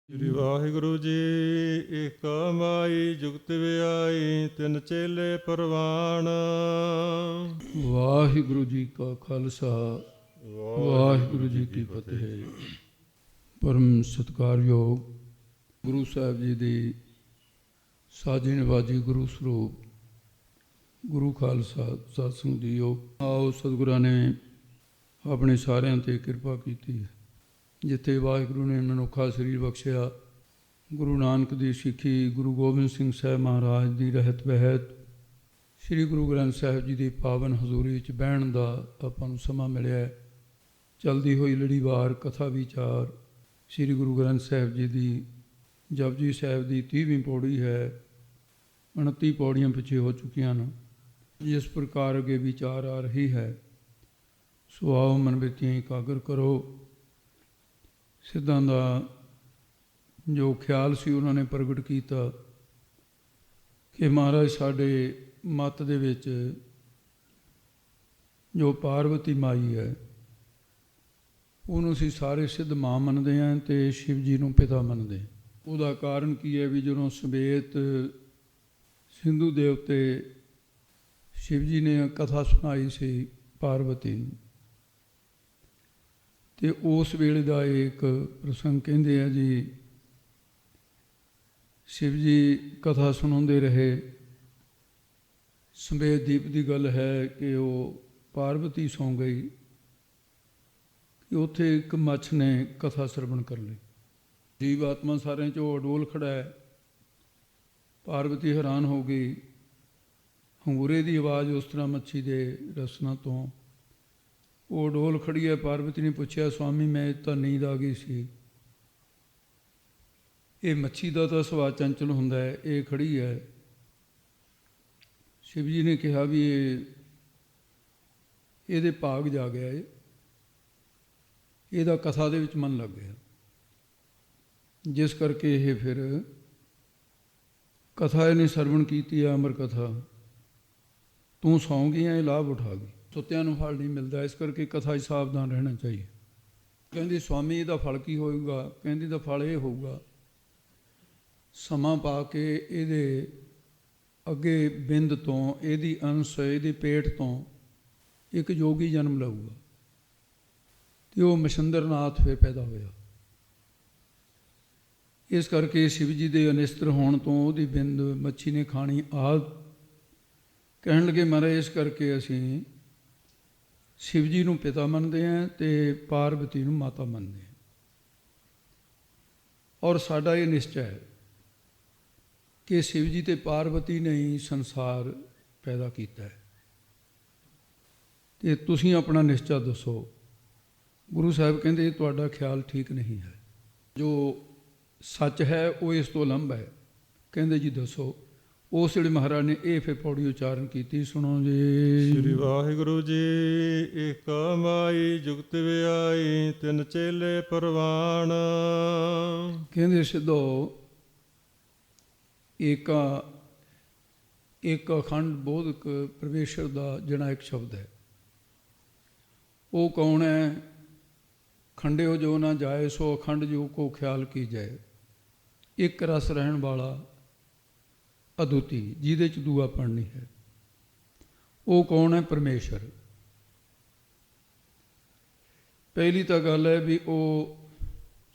ਸ੍ਰੀ ਵਾਹਿਗੁਰੂ ਜੀ। ਏਕਾ ਮਾਈ ਜੁਗਤ ਵਿਆਈ, ਤਿੰਨ ਚੇਲੇ ਪਰਵਾਨ। ਵਾਹਿਗੁਰੂ ਜੀ ਕਾ ਖਾਲਸਾ, ਵਾਹਿਗੁਰੂ ਜੀ ਕੀ ਫਤਿਹ। ਪਰਮ ਸਤਿਕਾਰਯੋਗ ਗੁਰੂ ਸਾਹਿਬ ਜੀ ਦੀ ਸਾਜੀ ਨਿਵਾਜੀ ਗੁਰੂ ਸਰੂਪ ਗੁਰੂ ਖਾਲਸਾ ਸਤਿਸੰਗ ਜੀਓ। ਆਓ ਸਤਿਗੁਰਾਂ ਨੇ ਆਪਣੇ ਸਾਰਿਆਂ 'ਤੇ ਕਿਰਪਾ ਕੀਤੀ ਹੈ। ਜਿੱਥੇ ਵਾਹਿਗੁਰੂ ਨੇ ਮਨੁੱਖਾ ਸਰੀਰ ਬਖਸ਼ਿਆ, ਗੁਰੂ ਨਾਨਕ ਦੀ ਸਿੱਖੀ, ਗੁਰੂ ਗੋਬਿੰਦ ਸਿੰਘ ਸਾਹਿਬ ਮਹਾਰਾਜ ਦੀ ਰਹਿਤ ਬਹਿਤ, ਸ੍ਰੀ ਗੁਰੂ ਗ੍ਰੰਥ ਸਾਹਿਬ ਜੀ ਦੀ ਪਾਵਨ ਹਜ਼ੂਰੀ ਵਿੱਚ ਬਹਿਣ ਦਾ ਆਪਾਂ ਨੂੰ ਸਮਾਂ ਮਿਲਿਆ। ਚਲਦੀ ਹੋਈ ਲੜੀਵਾਰ ਕਥਾ ਵਿਚਾਰ ਸ੍ਰੀ ਗੁਰੂ ਗ੍ਰੰਥ ਸਾਹਿਬ ਜੀ ਦੀ ਜਪਜੀ ਸਾਹਿਬ ਦੀ 30ਵੀਂ ਪੌੜੀ ਹੈ। 29 ਪੌੜੀਆਂ ਪਿੱਛੇ ਹੋ ਚੁੱਕੀਆਂ ਹਨ। ਜਿਸ ਪ੍ਰਕਾਰ ਅੱਗੇ ਵਿਚਾਰ ਆ ਰਹੀ ਹੈ, ਸੋ ਆਓ ਮਨਬਿਰਤੀਆਂ ਇਕਾਗਰ ਕਰੋ। ਸਿੱਧਾਂ ਦਾ ਜੋ ਖਿਆਲ ਸੀ ਉਹਨਾਂ ਨੇ ਪ੍ਰਗਟ ਕੀਤਾ ਕਿ ਮਹਾਰਾਜ ਸਾਡੇ ਮੱਤ ਦੇ ਵਿੱਚ ਜੋ ਪਾਰਵਤੀ ਮਾਈ ਹੈ ਉਹਨੂੰ ਅਸੀਂ ਸਾਰੇ ਸਿੱਧ ਮਾਂ ਮੰਨਦੇ ਹਾਂ ਅਤੇ ਸ਼ਿਵ ਜੀ ਨੂੰ ਪਿਤਾ ਮੰਨਦੇ ਹਾਂ। ਉਹਦਾ ਕਾਰਨ ਕੀ ਹੈ ਵੀ ਜਦੋਂ ਸਮੇਤ ਸਿੰਧੂ ਦੇ ਉੱਤੇ ਸ਼ਿਵ ਜੀ ਨੇ ਕਥਾ ਸੁਣਾਈ ਸੀ ਪਾਰਵਤੀ ਨੂੰ, ਅਤੇ ਉਸ ਵੇਲੇ ਦਾ ਇੱਕ ਪ੍ਰਸੰਗ ਕਹਿੰਦੇ ਆ ਜੀ, ਸ਼ਿਵ ਜੀ ਕਥਾ ਸੁਣਾਉਂਦੇ ਰਹੇ। ਸਮੇਤ ਦੀਪ ਦੀ ਗੱਲ ਹੈ ਕਿ ਉਹ ਪਾਰਵਤੀ ਸੌਂ ਗਈ ਕਿ ਉੱਥੇ ਇੱਕ ਮੱਛ ਨੇ ਕਥਾ ਸਰਵਣ ਕਰ ਲਈ। ਜੀਵ ਆਤਮਾ ਸਾਰਿਆਂ 'ਚੋਂ ਅਡੋਲ ਖੜਾ ਹੈ। ਪਾਰਵਤੀ ਹੈਰਾਨ ਹੋ ਗਈ। ਹੰਗੂਰੇ ਦੀ ਆਵਾਜ਼ ਉਸ ਤਰ੍ਹਾਂ ਮੱਛੀ ਦੇ ਰਸਨਾ ਤੋਂ ਉਹ ਡੋਲ ਖੜੀ ਹੈ। ਪਾਰਵਤੀ ਨੇ ਪੁੱਛਿਆ, ਸਵਾਮੀ ਮੈਂ ਤਾਂ ਨੀਂਦ ਆ ਗਈ ਸੀ। ਇਹ ਮੱਛੀ ਦਾ ਤਾਂ ਸੁਭਾਅ ਚੰਚਲ ਹੁੰਦਾ ਹੈ, ਇਹ ਖੜੀ ਹੈ। ਸ਼ਿਵ ਜੀ ਨੇ ਕਿਹਾ ਵੀ ਇਹਦੇ ਭਾਗ ਜਾ ਗਿਆ, ਇਹਦਾ ਕਥਾ ਦੇ ਵਿੱਚ ਮਨ ਲੱਗ ਗਿਆ, ਜਿਸ ਕਰਕੇ ਇਹ ਫਿਰ ਕਥਾ ਇਹਨੇ ਸਰਵਣ ਕੀਤੀ ਹੈ। ਅਮਰ ਕਥਾ ਤੂੰ ਸੌਂ ਗਈ, ਇਹ ਲਾਭ ਉਠਾ ਗਈ। ਸੁੱਤਿਆਂ ਨੂੰ ਫਲ ਨਹੀਂ ਮਿਲਦਾ, ਇਸ ਕਰਕੇ ਕਥਾ 'ਚ ਸਾਵਧਾਨ ਰਹਿਣਾ ਚਾਹੀਏ। ਕਹਿੰਦੀ ਸਵਾਮੀ ਇਹਦਾ ਫਲ ਕੀ ਹੋਊਗਾ? ਕਹਿੰਦੀ ਦਾ ਫਲ ਇਹ ਹੋਊਗਾ, ਸਮਾਂ ਪਾ ਕੇ ਇਹਦੇ ਅੱਗੇ ਬਿੰਦ ਤੋਂ, ਇਹਦੀ ਅੰਸ਼, ਇਹਦੇ ਪੇਟ ਤੋਂ ਇੱਕ ਯੋਗੀ ਜਨਮ ਲਊਗਾ ਅਤੇ ਉਹ ਮਛੰਦਰਨਾਥ ਫਿਰ ਪੈਦਾ ਹੋਇਆ। ਇਸ ਕਰਕੇ ਸ਼ਿਵ ਜੀ ਦੇ ਅਨਿਸਤਰ ਹੋਣ ਤੋਂ ਉਹਦੀ ਬਿੰਦ ਮੱਛੀ ਨੇ ਖਾਣੀ ਆਦਿ। ਕਹਿਣ ਲੱਗੇ ਮਹਾਰਾਜ ਇਸ ਕਰਕੇ ਅਸੀਂ ਸ਼ਿਵ ਜੀ ਨੂੰ ਪਿਤਾ ਮੰਨਦੇ ਹਾਂ ਅਤੇ ਪਾਰਵਤੀ ਨੂੰ ਮਾਤਾ ਮੰਨਦੇ ਹਾਂ, ਔਰ ਸਾਡਾ ਇਹ ਨਿਸ਼ਚਾ ਹੈ ਕਿ ਸ਼ਿਵ ਜੀ ਅਤੇ ਪਾਰਵਤੀ ਨੇ ਹੀ ਸੰਸਾਰ ਪੈਦਾ ਕੀਤਾ ਹੈ। ਅਤੇ ਤੁਸੀਂ ਆਪਣਾ ਨਿਸ਼ਚਾ ਦੱਸੋ। ਗੁਰੂ ਸਾਹਿਬ ਕਹਿੰਦੇ ਤੁਹਾਡਾ ਖਿਆਲ ਠੀਕ ਨਹੀਂ ਹੈ, ਜੋ ਸੱਚ ਹੈ ਉਹ ਇਸ ਤੋਂ ਅਲੰਬ ਹੈ। ਕਹਿੰਦੇ ਜੀ ਦੱਸੋ। ਉਸ ਵੇਲੇ ਮਹਾਰਾਜ ਨੇ ਇਹ ਫਿਰ ਪੌੜੀ ਉਚਾਰਨ ਕੀਤੀ, ਸੁਣੋ ਜੀ। ਸ੍ਰੀ ਵਾਹਿਗੁਰੂ ਜੀ। ਏਕਾ ਮਾਈ ਜੁਗਤ ਵਿਆਈ, ਤਿੰਨ ਚੇਲੇ ਪਰਵਾਨ। ਕਹਿੰਦੇ ਸਿੱਧੋ ਏਕਾ ਇੱਕ ਅਖੰਡ ਬੋਧਕ ਪਰਮੇਸ਼ਰ ਦਾ ਜਿਹੜਾ ਇੱਕ ਸ਼ਬਦ ਹੈ, ਉਹ ਕੌਣ ਹੈ? ਖੰਡਿਓ ਜੋ ਨਾ ਜਾਏ, ਸੋ ਅਖੰਡ ਜੋ ਕੋ ਖਿਆਲ ਕੀ ਜਾਏ। ਇੱਕ ਰਸ ਰਹਿਣ ਵਾਲਾ ਅਦੁੱਤੀ, ਜਿਹਦੇ 'ਚ ਦੂਆਪਣ ਨਹੀਂ ਹੈ। ਉਹ ਕੌਣ ਹੈ? ਪਰਮੇਸ਼ਰ। ਪਹਿਲੀ ਤਾਂ ਗੱਲ ਹੈ ਵੀ ਉਹ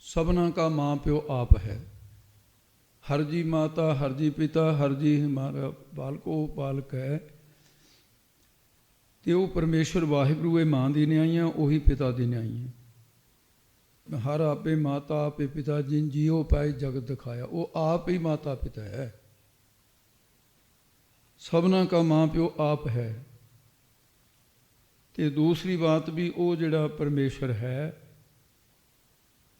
ਸਭਨਾ ਕਾ ਮਾਂ ਪਿਓ ਆਪ ਹੈ। ਹਰ ਜੀ ਮਾਤਾ, ਹਰ ਜੀ ਪਿਤਾ, ਹਰ ਜੀ ਹਮਾਰਾ ਬਾਲਕ, ਉਹ ਬਾਲਕ ਹੈ। ਅਤੇ ਉਹ ਪਰਮੇਸ਼ਰ ਵਾਹਿਗੁਰੂ ਇਹ ਮਾਂ ਦੀ ਨਿਆਈਆਂ, ਉਹੀ ਪਿਤਾ ਦੀ ਨਿਆਈਆਂ। ਹਰ ਆਪੇ ਮਾਤਾ ਆਪੇ ਪਿਤਾ, ਜਿਨ ਜੀਓ ਪਾਏ ਜਗਤ ਦਿਖਾਇਆ। ਉਹ ਆਪ ਹੀ ਮਾਤਾ ਪਿਤਾ ਹੈ। ਸਭਨਾ ਕਾ ਮਾਂ ਪਿਓ ਆਪ ਹੈ। ਅਤੇ ਦੂਸਰੀ ਬਾਤ ਵੀ ਉਹ ਜਿਹੜਾ ਪਰਮੇਸ਼ਰ ਹੈ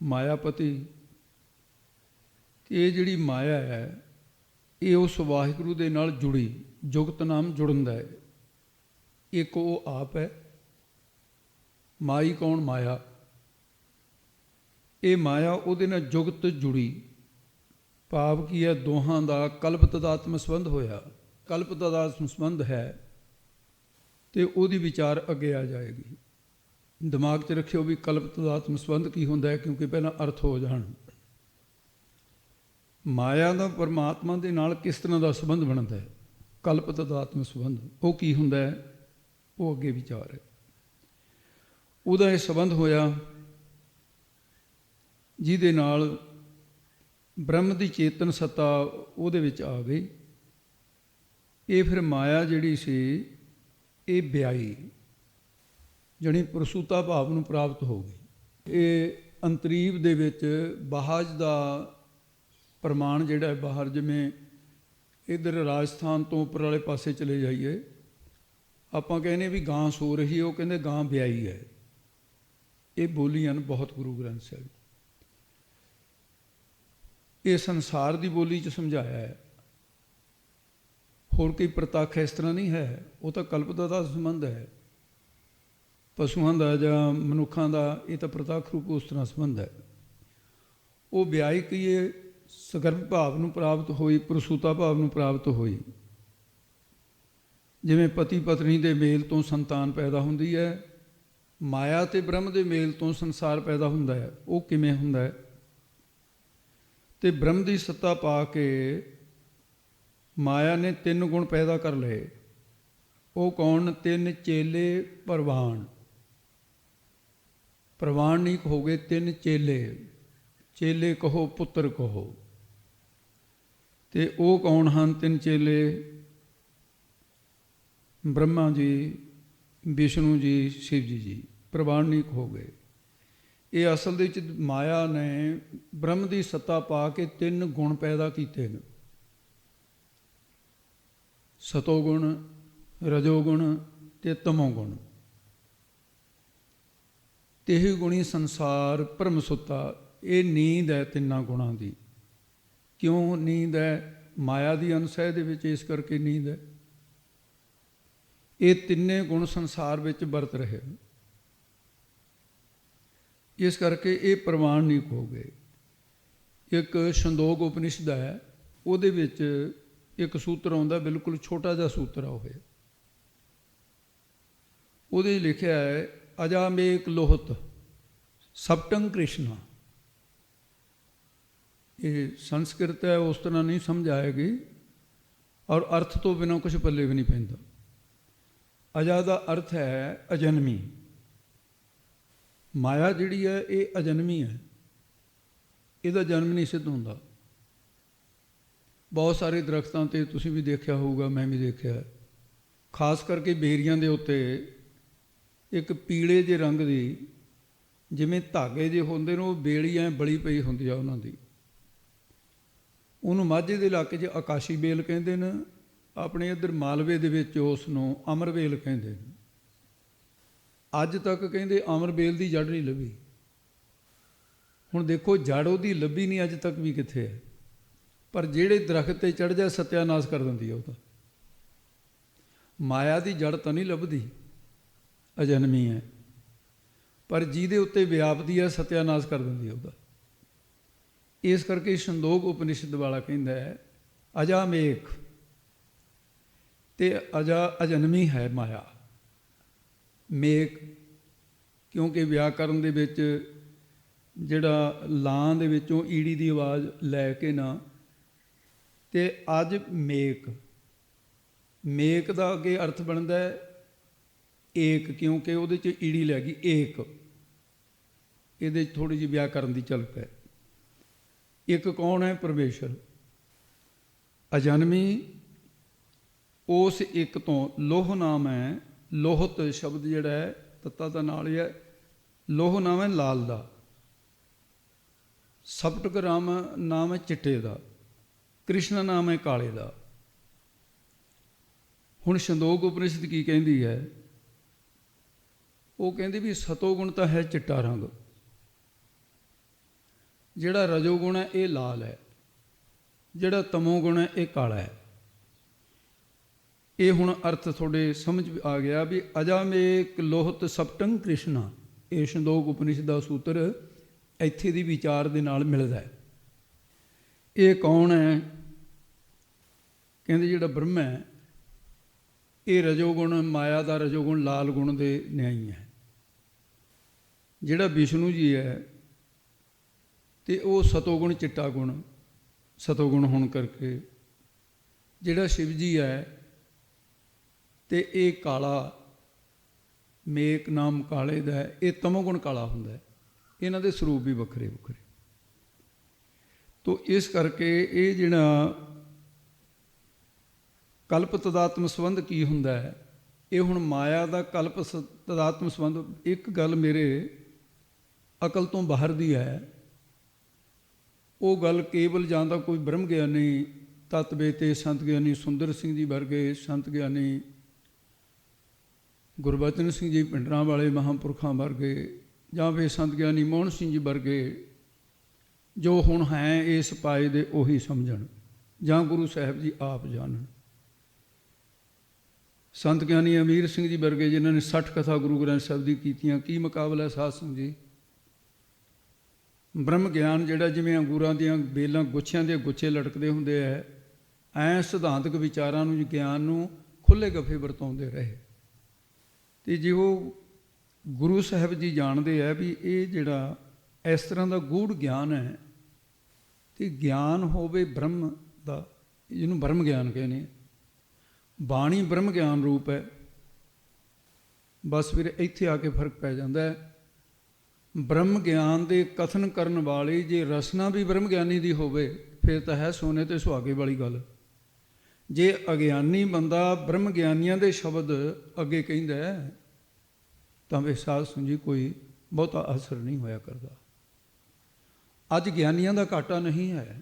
ਮਾਇਆਪਤੀ, ਇਹ ਜਿਹੜੀ ਮਾਇਆ ਹੈ ਇਹ ਉਸ ਵਾਹਿਗੁਰੂ ਦੇ ਨਾਲ ਜੁੜੀ, ਜੁਗਤ ਨਾਮ ਜੁੜਨ ਦਾ ਹੈ। ਇੱਕ ਉਹ ਆਪ ਹੈ। ਮਾਈ ਕੌਣ? ਮਾਇਆ। ਇਹ ਮਾਇਆ ਉਹਦੇ ਨਾਲ ਜੁਗਤ ਜੁੜੀ। ਭਾਵ ਕੀ ਹੈ? ਦੋਹਾਂ ਦਾ ਕਲਪ ਤਦਾਤਮ ਸੰਬੰਧ ਹੋਇਆ। ਕਲਪ ਤਦਾਤਮ ਸੰਬੰਧ ਹੈ ਅਤੇ ਉਹਦੀ ਵਿਚਾਰ ਅੱਗੇ ਆ ਜਾਏਗੀ। ਦਿਮਾਗ 'ਚ ਰੱਖਿਓ ਵੀ ਕਲਪ ਤਦਾਤਮ ਸੰਬੰਧ ਕੀ ਹੁੰਦਾ ਹੈ, ਕਿਉਂਕਿ ਪਹਿਲਾਂ ਅਰਥ ਹੋ ਜਾਣ। ਮਾਇਆ ਦਾ ਪਰਮਾਤਮਾ ਦੇ ਨਾਲ ਕਿਸ ਤਰ੍ਹਾਂ ਦਾ ਸੰਬੰਧ ਬਣਦਾ ਹੈ, ਕਲਪ ਤਦਾਤਮਕ ਸੰਬੰਧ, ਉਹ ਕੀ ਹੁੰਦਾ ਹੈ, ਉਹ ਅੱਗੇ ਵਿਚਾਰ ਹੈ। ਉਹਦਾ ਇਹ ਸੰਬੰਧ ਹੋਇਆ ਜਿਹਦੇ ਨਾਲ ਬ੍ਰਹਮ ਦੀ ਚੇਤਨ ਸੱਤਾ ਉਹਦੇ ਵਿੱਚ ਆ ਗਈ। ਇਹ ਫਿਰ ਮਾਇਆ ਜਿਹੜੀ ਸੀ ਇਹ ਵਿਆਈ, ਜਾਣੀ ਪ੍ਰਸੂਤਾ ਭਾਵ ਨੂੰ ਪ੍ਰਾਪਤ ਹੋ ਗਈ। ਇਹ ਅੰਤਰੀਵ ਦੇ ਵਿੱਚ ਬਾਹਜ ਦਾ ਪ੍ਰਮਾਣ ਜਿਹੜਾ ਹੈ, ਬਾਹਰ ਜਿਵੇਂ ਇੱਧਰ ਰਾਜਸਥਾਨ ਤੋਂ ਉੱਪਰ ਵਾਲੇ ਪਾਸੇ ਚਲੇ ਜਾਈਏ, ਆਪਾਂ ਕਹਿੰਦੇ ਵੀ ਗਾਂ ਸੋ ਰਹੀ ਹੈ, ਉਹ ਕਹਿੰਦੇ ਗਾਂ ਵਿਆਈ ਹੈ। ਇਹ ਬੋਲੀਆਂ ਬਹੁਤ ਗੁਰੂ ਗ੍ਰੰਥ ਸਾਹਿਬ, ਇਹ ਸੰਸਾਰ ਦੀ ਬੋਲੀ 'ਚ ਸਮਝਾਇਆ ਹੈ। ਹੋਰ ਕੋਈ ਪ੍ਰਤੱਖ ਇਸ ਤਰ੍ਹਾਂ ਨਹੀਂ ਹੈ, ਉਹ ਤਾਂ ਕਲਪਦਾ ਦਾ ਸੰਬੰਧ ਹੈ। ਪਸ਼ੂਆਂ ਦਾ ਜਾਂ ਮਨੁੱਖਾਂ ਦਾ ਇਹ ਤਾਂ ਪ੍ਰਤੱਖ ਰੂਪ ਉਸ ਤਰ੍ਹਾਂ ਸੰਬੰਧ ਹੈ। ਉਹ ਵਿਆਹੀ ਕਹੀਏ ਸਗਰਭ ਭਾਵ ਨੂੰ ਪ੍ਰਾਪਤ ਹੋਈ, ਪ੍ਰਸੂਤਾ ਭਾਵ ਨੂੰ ਪ੍ਰਾਪਤ ਹੋਈ। ਜਿਵੇਂ ਪਤੀ ਪਤਨੀ ਦੇ ਮੇਲ ਤੋਂ ਸੰਤਾਨ ਪੈਦਾ ਹੁੰਦੀ ਹੈ, ਮਾਇਆ ਤੇ ਬ੍ਰਹਮ ਦੇ ਮੇਲ ਤੋਂ ਸੰਸਾਰ ਪੈਦਾ ਹੁੰਦਾ ਹੈ। ਉਹ ਕਿਵੇਂ ਹੁੰਦਾ ਹੈ? ਤੇ ਬ੍ਰਹਮ ਦੀ ਸੱਤਾ ਪਾ ਕੇ ਮਾਇਆ ਨੇ 3 ਗੁਣ ਪੈਦਾ ਕਰ ਲਏ। ਉਹ ਕੌਣ? 3 ਚੇਲੇ ਪ੍ਰਵਾਨ। ਪ੍ਰਵਾਨਿਕ ਹੋ ਗਏ 3 ਚੇਲੇ, ਚੇਲੇ ਕਹੋ ਪੁੱਤਰ ਕਹੋ। ਤੇ ਉਹ ਕੌਣ ਹਨ 3 ਚੇਲੇ? ਬ੍ਰਹਮਾ ਜੀ, ਵਿਸ਼ਨੂੰ ਜੀ, ਸ਼ਿਵ ਜੀ ਪ੍ਰਵਾਨਿਕ ਹੋ ਗਏ। ਇਹ ਅਸਲ ਦੇ ਵਿੱਚ ਮਾਇਆ ਨੇ ਬ੍ਰਹਮ ਦੀ ਸੱਤਾ ਪਾ ਕੇ 3 ਗੁਣ ਪੈਦਾ ਕੀਤੇ ਨੇ, ਸਤੋ ਗੁਣ, ਰਜੋ ਗੁਣ ਤੇ ਤਮੋ ਗੁਣ। ਤੇਹੀ ਗੁਣੀ ਸੰਸਾਰ ਭਰਮ ਸੁੱਤਾ। ਇਹ ਨੀਂਦ ਹੈ 3 ਗੁਣਾਂ ਦੀ। ਕਿਉਂ ਨੀਂਦ ਹੈ? ਮਾਇਆ ਦੀ ਅੰਸ਼ ਹੈ ਇਹਦੇ ਵਿੱਚ, ਇਸ ਕਰਕੇ ਨੀਂਦ ਹੈ। ਇਹ 3 ਗੁਣ ਸੰਸਾਰ ਵਿੱਚ ਵਰਤ ਰਹੇ, ਇਸ ਕਰਕੇ ਇਹ ਪ੍ਰਵਾਨਿਕ ਹੋ ਗਏ। ਇੱਕ ਛੰਦੋਗ ਉਪਨਿਸ਼ਦ ਹੈ, ਉਹਦੇ ਵਿੱਚ ਇੱਕ ਸੂਤਰ ਆਉਂਦਾ, ਬਿਲਕੁਲ ਛੋਟਾ ਜਿਹਾ ਸੂਤਰ ਆ ਉਹ। ਉਹਦੇ ਲਿਖਿਆ ਹੈ ਅਜਾਮੇਕ ਲੋਹਤ ਸਪਟੰ ਕ੍ਰਿਸ਼ਨਾ। ਇਹ ਸੰਸਕ੍ਰਿਤ ਹੈ, ਉਸ ਤਰ੍ਹਾਂ ਨਹੀਂ ਸਮਝ ਆਏਗੀ, ਔਰ ਅਰਥ ਤੋਂ ਬਿਨਾਂ ਕੁਝ ਪੱਲੇ ਵੀ ਨਹੀਂ ਪੈਂਦਾ। ਅਜਾ ਦਾ ਅਰਥ ਹੈ ਅਜਨਮੀ। ਮਾਇਆ ਜਿਹੜੀ ਹੈ ਇਹ ਅਜਨਮੀ ਹੈ, ਇਹਦਾ ਜਨਮ ਨਹੀਂ ਸਿੱਧ ਹੁੰਦਾ। ਬਹੁਤ ਸਾਰੇ ਦਰਖਤਾਂ 'ਤੇ ਤੁਸੀਂ ਵੀ ਦੇਖਿਆ ਹੋਊਗਾ, ਮੈਂ ਵੀ ਦੇਖਿਆ, ਖਾਸ ਕਰਕੇ ਬੇਰੀਆਂ ਦੇ ਉੱਤੇ ਇੱਕ ਪੀਲੇ ਜਿਹੇ ਰੰਗ ਦੀ ਜਿਵੇਂ ਧਾਗੇ ਜਿਹੇ ਹੁੰਦੇ ਨੇ, ਉਹ ਬੇੜੀ ਐਂ ਬਲੀ ਪਈ ਹੁੰਦੀ ਆ ਉਹਨਾਂ ਦੀ। ਉਹਨੂੰ ਮਾਝੇ ਦੇ ਇਲਾਕੇ 'ਚ ਆਕਾਸ਼ੀ ਬੇਲ ਕਹਿੰਦੇ ਨੇ, ਆਪਣੇ ਇੱਧਰ ਮਾਲਵੇ ਦੇ ਵਿੱਚ ਉਸ ਨੂੰ ਅਮਰ ਬੇਲ ਕਹਿੰਦੇ ਨੇ। ਅੱਜ ਤੱਕ ਕਹਿੰਦੇ ਅਮਰ ਬੇਲ ਦੀ ਜੜ ਨਹੀਂ ਲੱਭੀ। ਹੁਣ ਦੇਖੋ, ਜੜ ਉਹਦੀ ਲੱਭੀ ਨਹੀਂ ਅੱਜ ਤੱਕ ਵੀ ਕਿੱਥੇ ਹੈ, ਪਰ ਜਿਹੜੇ ਦਰਖਤ 'ਤੇ ਚੜ੍ਹ ਜਾ ਸਤਿਆਨਾਸ਼ ਕਰ ਦਿੰਦੀ ਹੈ। ਉਹ ਤਾਂ ਮਾਇਆ ਦੀ ਜੜ ਤਾਂ ਨਹੀਂ ਲੱਭਦੀ, ਅਜਨਮੀ ਹੈ, ਪਰ ਜਿਹਦੇ ਉੱਤੇ ਵਿਆਪਦੀ ਹੈ ਸਤਿਆਨਾਸ਼ ਕਰ ਦਿੰਦੀ ਹੈ ਉਹਦਾ। ਇਸ ਕਰਕੇ ਛੰਦੋਗ ਉਪਨਿਸ਼ਦ ਵਾਲਾ ਕਹਿੰਦਾ ਹੈ ਅਜਾ ਮੇਖ, ਤੇ ਅਜਾ ਅਜਨਮੀ ਹੈ ਮਾਇਆ। ਮੇਕ ਕਿਉਂਕਿ ਵਿਆਕਰਨ ਦੇ ਵਿੱਚ ਜਿਹੜਾ ਲਾਂ ਦੇ ਵਿੱਚੋਂ ਈੜੀ ਦੀ ਆਵਾਜ਼ ਲੈ ਕੇ ਨਾ, ਤੇ ਅੱਜ ਮੇਕ, ਮੇਕ ਦਾ ਅੱਗੇ ਅਰਥ ਬਣਦਾ ਹੈ ਏਕ, ਕਿਉਂਕਿ ਉਹਦੇ 'ਚ ਈੜੀ ਲੈ ਗਈ ਏਕ। ਇਹਦੇ 'ਚ ਥੋੜ੍ਹੀ ਜਿਹੀ ਵਿਆਕਰਨ ਦੀ ਝਲਕ ਹੈ। ਇੱਕ ਕੌਣ ਹੈ? ਪਰਮੇਸ਼ਰ ਅਜਨਮੀ। ਉਸ ਇੱਕ ਤੋਂ ਲੋਹ ਨਾਮ ਹੈ। ਲੋਹਤ ਸ਼ਬਦ ਜਿਹੜਾ ਹੈ ਤੱਤਾ ਦਾ ਨਾਲ ਹੀ ਹੈ। ਲੋਹ ਨਾਮ ਹੈ ਲਾਲ ਦਾ, ਸਪਟਕ ਰਾਮ ਨਾਮ ਹੈ ਚਿੱਟੇ ਦਾ, ਕ੍ਰਿਸ਼ਨ ਨਾਮ ਹੈ ਕਾਲੇ ਦਾ। ਹੁਣ ਛੰਦੋਗ ਉਪਨਿਸ਼ਦ ਕੀ ਕਹਿੰਦੀ ਹੈ? ਉਹ ਕਹਿੰਦੀ ਵੀ ਸਤੋਗੁਣ ਤਾਂ ਹੈ ਚਿੱਟਾ ਰੰਗ, ਜਿਹੜਾ ਰਜੋਗੁਣ ਹੈ ਇਹ ਲਾਲ ਹੈ, ਜਿਹੜਾ ਤਮੋਗੁਣ ਹੈ ਇਹ ਕਾਲਾ ਹੈ। ਇਹ ਹੁਣ ਅਰਥ ਤੁਹਾਡੇ ਸਮਝ ਆ ਗਿਆ ਵੀ ਅਜਾਮੇਕ ਲੋਹਤ ਸਪਟੰ ਕ੍ਰਿਸ਼ਨਾ। ਇਹ ਛੰਦੋਗ ਉਪਨਿਸ਼ਦ ਦਾ ਸੂਤਰ ਇੱਥੇ ਦੀ ਵਿਚਾਰ ਦੇ ਨਾਲ ਮਿਲਦਾ ਹੈ। ਇਹ ਕੌਣ ਹੈ? ਕਹਿੰਦੇ ਜਿਹੜਾ ਬ੍ਰਹਮ ਹੈ ਇਹ ਰਜੋਗੁਣ, ਮਾਇਆ ਦਾ ਰਜੋਗੁਣ ਲਾਲ ਗੁਣ ਦੇ ਨਿਆਈ ਹੈ। ਜਿਹੜਾ ਵਿਸ਼ਨੂੰ ਜੀ ਹੈ ਤੇ ਉਹ ਸਤੋਗੁਣ ਚਿੱਟਾ ਗੁਣ, ਸਤੋਗੁਣ ਹੋਣ ਕਰਕੇ। ਜਿਹੜਾ ਸ਼ਿਵ ਜੀ ਹੈ ਤੇ ਇਹ ਕਾਲਾ, ਮੇਕ ਨਾਮ ਕਾਲੇ ਦਾ ਹੈ, ਇਹ ਤਮੋਗੁਣ ਕਾਲਾ ਹੁੰਦਾ ਹੈ। ਇਹਨਾਂ ਦੇ ਸਰੂਪ ਵੀ ਵੱਖਰੇ ਵੱਖਰੇ। ਤੋ ਇਸ ਕਰਕੇ ਇਹ ਜਿਹੜਾ ਕਲਪ ਤਦਾਤਮ ਸੰਬੰਧ ਕੀ ਹੁੰਦਾ ਹੈ, ਇਹ ਹੁਣ ਮਾਇਆ ਦਾ ਕਲਪ ਤਦਾਤਮ ਸੰਬੰਧ ਇੱਕ ਗੱਲ ਮੇਰੇ ਅਕਲ ਤੋਂ ਬਾਹਰ ਦੀ ਹੈ। ਉਹ ਗੱਲ ਕੇਵਲ ਜਾਂ ਤਾਂ ਕੋਈ ਬ੍ਰਹਮ ਗਿਆਨੀ ਤਤਵੇਤੇ ਸੰਤ ਗਿਆਨੀ ਸੁੰਦਰ ਸਿੰਘ ਜੀ ਵਰਗੇ ਸੰਤ ਗਿਆਨੀ, ਗੁਰਬਚਨ ਸਿੰਘ ਜੀ ਪਿੰਡਰਾਂ ਵਾਲੇ ਮਹਾਂਪੁਰਖਾਂ ਵਰਗੇ, ਜਾਂ ਫਿਰ ਸੰਤ ਗਿਆਨੀ ਮੋਹਨ ਸਿੰਘ ਜੀ ਵਰਗੇ ਜੋ ਹੁਣ ਹੈ ਇਸ ਪਾਏ ਦੇ ਉਹੀ ਸਮਝਣ, ਜਾਂ ਗੁਰੂ ਸਾਹਿਬ ਜੀ ਆਪ ਜਾਣਨ। ਸੰਤ ਗਿਆਨੀ ਅਮੀਰ ਸਿੰਘ ਜੀ ਵਰਗੇ ਜਿਨ੍ਹਾਂ ਨੇ 60 ਕਥਾ ਗੁਰੂ ਗ੍ਰੰਥ ਸਾਹਿਬ ਦੀ ਕੀਤੀਆਂ, ਕੀ ਮੁਕਾਬਲਾ ਸਾਧ ਸੰਗਤ ਜੀ। ਬ੍ਰਹਮ ਗਿਆਨ ਜਿਹੜਾ ਜਿਵੇਂ ਅੰਗੂਰਾਂ ਦੀਆਂ ਬੇਲਾਂ ਗੁੱਛਿਆਂ ਦੇ ਗੁੱਛੇ ਲਟਕਦੇ ਹੁੰਦੇ ਹੈ, ਐਂ ਸਿਧਾਂਤਕ ਵਿਚਾਰਾਂ ਨੂੰ, ਗਿਆਨ ਨੂੰ ਖੁੱਲ੍ਹੇ ਗੱਫੇ ਵਰਤਾਉਂਦੇ ਰਹੇ। ਅਤੇ ਜੇ ਉਹ ਗੁਰੂ ਸਾਹਿਬ ਜੀ ਜਾਣਦੇ ਹੈ ਵੀ ਇਹ ਜਿਹੜਾ ਇਸ ਤਰ੍ਹਾਂ ਦਾ ਗੂੜ੍ਹ ਗਿਆਨ ਹੈ, ਅਤੇ ਗਿਆਨ ਹੋਵੇ ਬ੍ਰਹਮ ਦਾ, ਜਿਹਨੂੰ ਬ੍ਰਹਮ ਗਿਆਨ ਕਹਿੰਦੇ। ਬਾਣੀ ਬ੍ਰਹਮ ਗਿਆਨ ਰੂਪ ਹੈ। ਬਸ ਫਿਰ ਇੱਥੇ ਆ ਕੇ ਫਰਕ ਪੈ ਜਾਂਦਾ ਹੈ। ਬ੍ਰਹਮ ਗਿਆਨ ਦੇ ਕਥਨ ਕਰਨ ਵਾਲੀ ਜੇ ਰਸਨਾ ਵੀ ਬ੍ਰਹਮ ਗਿਆਨੀ ਦੀ ਹੋਵੇ, ਫਿਰ ਤਾਂ ਹੈ ਸੋਨੇ ਤੇ ਸੁਹਾਗੇ ਵਾਲੀ ਗੱਲ। ਜੇ ਅਗਿਆਨੀ ਬੰਦਾ ਬ੍ਰਹਮ ਗਿਆਨੀਆਂ ਦੇ ਸ਼ਬਦ ਅੱਗੇ ਕਹਿੰਦਾ ਤਾਂ ਵੇ ਸਾਧ ਸੰਗਤ ਜੀ ਕੋਈ ਬਹੁਤਾ ਅਸਰ ਨਹੀਂ ਹੋਇਆ ਕਰਦਾ। ਅੱਜ ਗਿਆਨੀਆਂ ਦਾ ਘਾਟਾ ਨਹੀਂ ਹੈ,